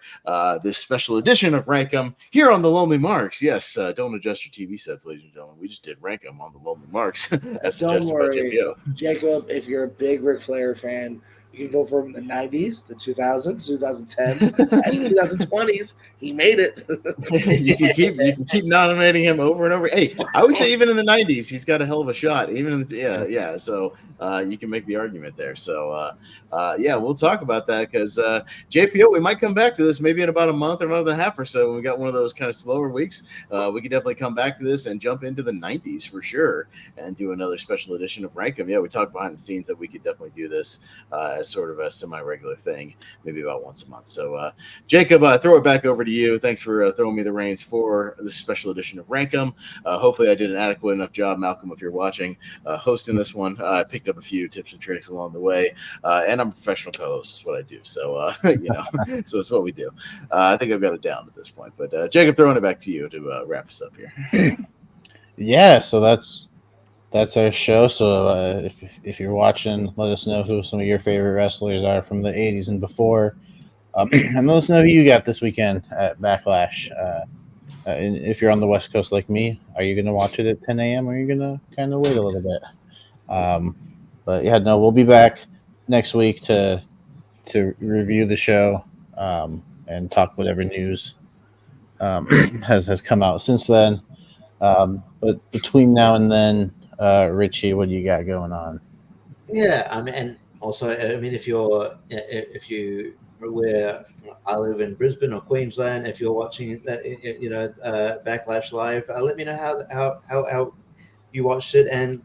this special edition of Rankum here on the Lonely Marks. Yes, don't adjust your TV sets, ladies and gentlemen. We just did Rankum on the Lonely Marks. As Don't suggested by worry, JPO. Jacob. If you're a big Ric Flair fan, you can vote for him in the 90s, the 2000s, 2010s, and 2020s. He made it. you can keep nominating him over and over. Hey, I would say even in the 90s, he's got a hell of a shot. Even yeah. So you can make the argument there. So yeah, we'll talk about that because JPO, we might come back to this maybe in about a month or month and a half or so. When we got one of those kind of slower weeks, we could definitely come back to this and jump into the 90s for sure and do another special edition of Rankum. Yeah, we talked behind the scenes that we could definitely do this as sort of a semi-regular thing, maybe about once a month. So Jacob, throw it back over to you. Thanks for throwing me the reins for this special edition of Rankum. Hopefully I did an adequate enough job, Malcolm, if you're watching, hosting this one. I picked up a few tips and tricks along the way, and I'm a professional co-host is what I do. So, so it's what we do. I think I've got it down at this point. But Jacob, throwing it back to you to wrap us up here. Yeah, so that's our show. So if you're watching, let us know who some of your favorite wrestlers are from the 80s and before. And let us know who you got this weekend at Backlash. And if you're on the West Coast like me, are you going to watch it at 10 a.m. or are you going to kind of wait a little bit? But yeah, no, we'll be back next week to review the show and talk whatever news has come out since then. But between now and then, Richie, what do you got going on? Yeah, I mean, and also, I mean, if you where I live in Brisbane or Queensland, if you're watching that, Backlash live, let me know you watched it, and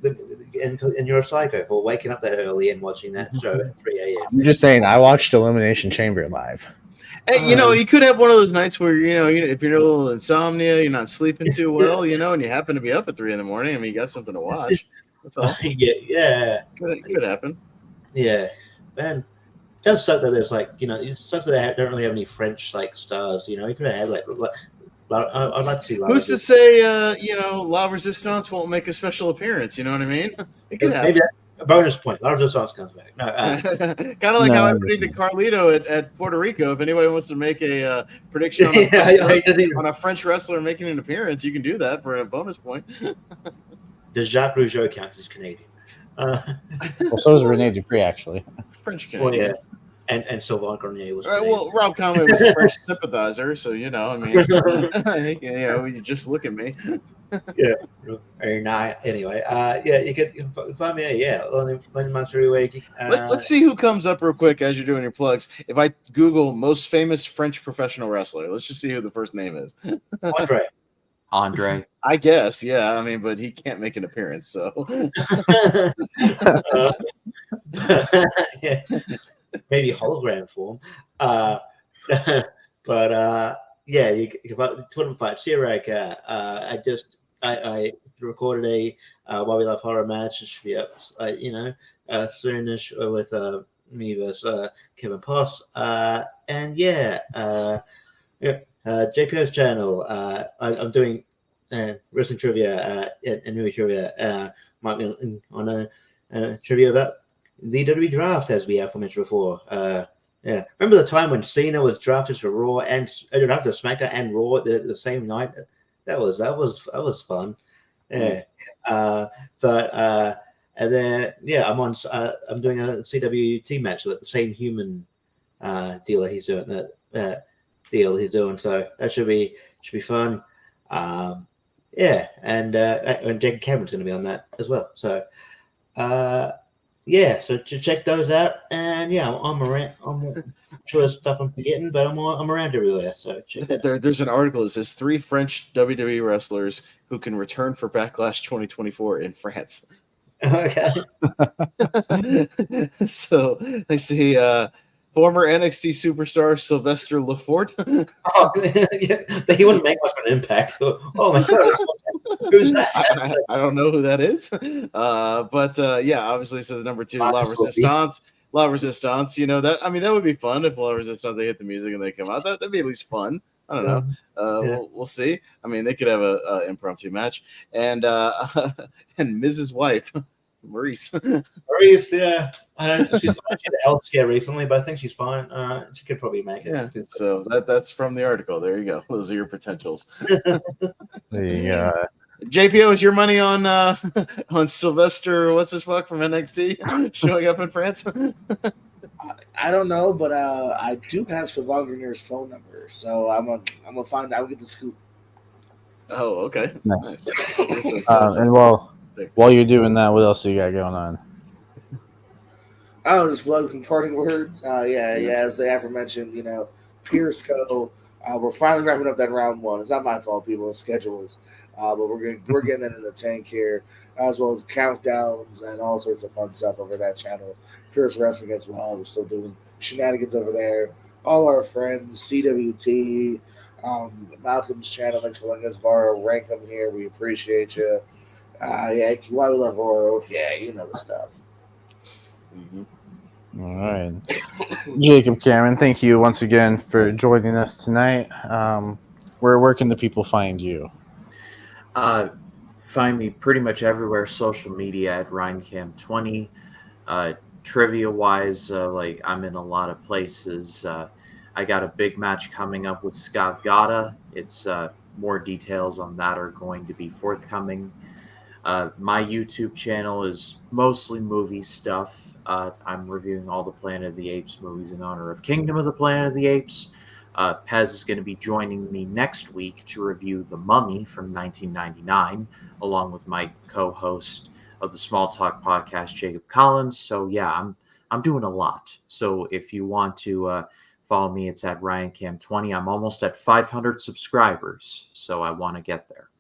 you're a psycho for waking up that early and watching that show at 3 a.m. I'm just saying, I watched Elimination Chamber live. Hey, you could have one of those nights where if you're a little insomnia, you're not sleeping too well, and you happen to be up at 3 a.m. I mean, you got something to watch. That's all. Yeah. Could happen. Yeah, man. It does suck that there's it sucks that they don't really have any French stars. You could have had I'd like to see. Who's to say La Resistance won't make a special appearance? You know what I mean? It could happen. Maybe a bonus point. La Resistance comes back. No, kind of like how I predicted Carlito at Puerto Rico. If anybody wants to make a prediction on on a French wrestler making an appearance, you can do that for a bonus point. Does Jacques Rougeau count as Canadian? Well, so is Rene Dupree, actually. French Canadian. Well, yeah. And Sylvain Grenier was. Well, Rob Conway was a French sympathizer, so I mean, you just look at me. Yeah. Anyway, you can find me. Lenny Monterey. Let's see who comes up real quick as you're doing your plugs. If I Google most famous French professional wrestler, let's just see who the first name is. Andre. I guess, yeah. I mean, but he can't make an appearance, so. Yeah. Maybe hologram form. But you can fight Chirac. I recorded a Why We Love Horror match. It should be up, soonish with me versus Kevin Poss. JPO's channel. I'm doing wrestling trivia and movie trivia. Might be on a trivia about the WWE draft, as we have mentioned before. Remember the time when Cena was drafted to Raw and drafted to SmackDown and Raw the same night? That was fun. Yeah. And then I'm doing a CWT match at the same human deal that he's doing. Deal he's doing. So that should be fun. And Jake Cameron's going to be on that as well. So. So to check those out, and I'm around. I'm sure there's stuff I'm forgetting, but I'm around everywhere. So check that out. There's an article that says 3 French WWE wrestlers who can return for Backlash 2024 in France. Okay. So I see former NXT superstar Sylvester Lefort. He wouldn't make much of an impact. Oh my god. Who's that? I don't know who that is. But obviously, so number 2, La Resistance. La Resistance, that would be fun if La Resistance, they hit the music and they come out. That'd be at least fun. I don't know. We'll see. I mean, they could have a impromptu match. And Mrs. Wife, Maurice, yeah. She's had health scare recently, but I think she's fine. She could probably make it. Yeah. So that's from the article. There you go. Those are your potentials. There you go. JPO, is your money on Sylvester? What's his fuck from NXT showing up in France? I don't know, but I do have Sylvain Grenier's phone number, so I'm gonna find. I'll get the scoop. Oh, okay. Nice. And while you're doing that, what else do you got going on? Oh, just plugs and parting words. As the aforementioned, Pierce Co. We're finally wrapping up that round 1. It's not my fault, people. Schedules. But we're getting it in the tank here, as well as countdowns and all sorts of fun stuff over that channel. Pierce Wrestling as well. We're still doing shenanigans over there. All our friends, CWT, Malcolm's channel. Thanks for letting us borrow Rankum here. We appreciate you. Why We Love Horror. Yeah, you know the stuff. Mm-hmm. All right. Jacob Cameron, thank you once again for joining us tonight. Where can the people find you? Find me pretty much everywhere, social media at RyanCam20. Trivia-wise, I'm in a lot of places. I got a big match coming up with Scott Gata. It's more details on that are going to be forthcoming. My YouTube channel is mostly movie stuff. I'm reviewing all the Planet of the Apes movies in honor of Kingdom of the Planet of the Apes. Pez is going to be joining me next week to review The Mummy from 1999, along with my co-host of the Small Talk podcast, Jacob Collins. So yeah, I'm doing a lot. So if you want to follow me, it's at RyanCam20. I'm almost at 500 subscribers, so I want to get there.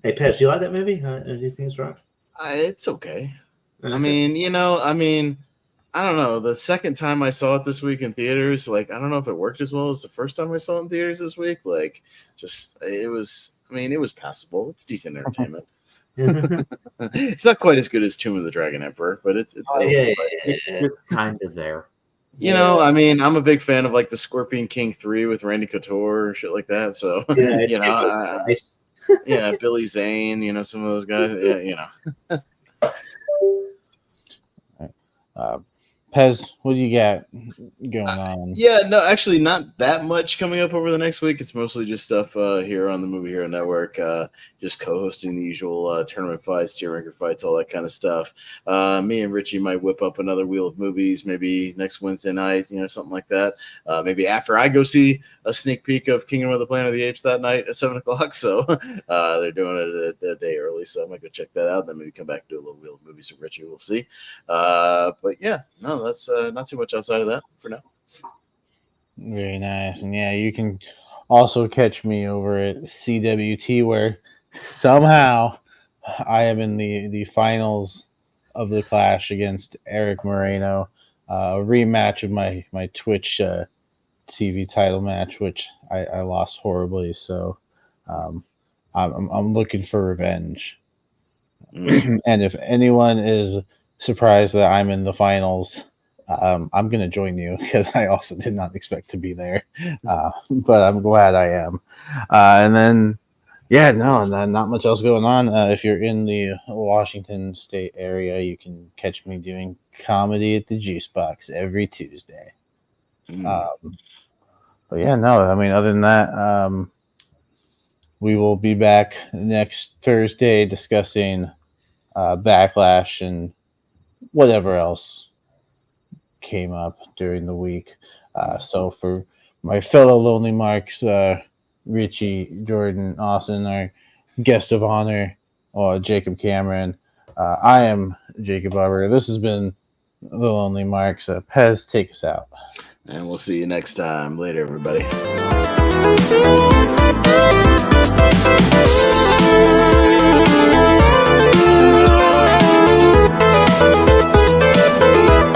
Hey, Pez, do you like that movie? Do you think it's right? It's okay. Okay. I mean, I don't know. The second time I saw it this week in theaters, like, I don't know if it worked as well as the first time I saw it in theaters this week. Like, just it was. I mean, it was passable. It's decent entertainment. It's not quite as good as Tomb of the Dragon Emperor, but it's It's kind of there. You know, I mean, I'm a big fan of like the Scorpion King 3 with Randy Couture and shit like that. So yeah, Billy Zane, some of those guys. Yeah, Pez, what do you got going on? Yeah, no, actually, not that much coming up over the next week. It's mostly just stuff here on the Movie Hero Network, just co-hosting the usual tournament fights, tier ranker fights, all that kind of stuff. Me and Richie might whip up another wheel of movies, maybe next Wednesday night, something like that. Maybe after I go see a sneak peek of Kingdom of the Planet of the Apes that night at 7:00. So they're doing it a day early, so I might go check that out. Then maybe come back and do a little wheel of movies with Richie. We'll see. But yeah, no, that's not too much outside of that for now. Very nice. And yeah, you can also catch me over at CWT, where somehow I am in the finals of the clash against Eric Moreno, a rematch of my Twitch TV title match, which I lost horribly. So I'm looking for revenge. And if anyone is surprised that I'm in the finals, I'm going to join you because I also did not expect to be there. But I'm glad I am. And then, yeah, no, not much else going on. If you're in the Washington State area, you can catch me doing comedy at the Juice Box every Tuesday. But yeah, no, I mean, other than that, we will be back next Thursday discussing Backlash and whatever else came up during the week. So for my fellow Lonely Marks, Richie, Jordan, Austin, our guest of honor, or Jacob Cameron, I am Jacob Barber. This has been the Lonely Marks. Pez, take us out. And we'll see you next time. Later, everybody.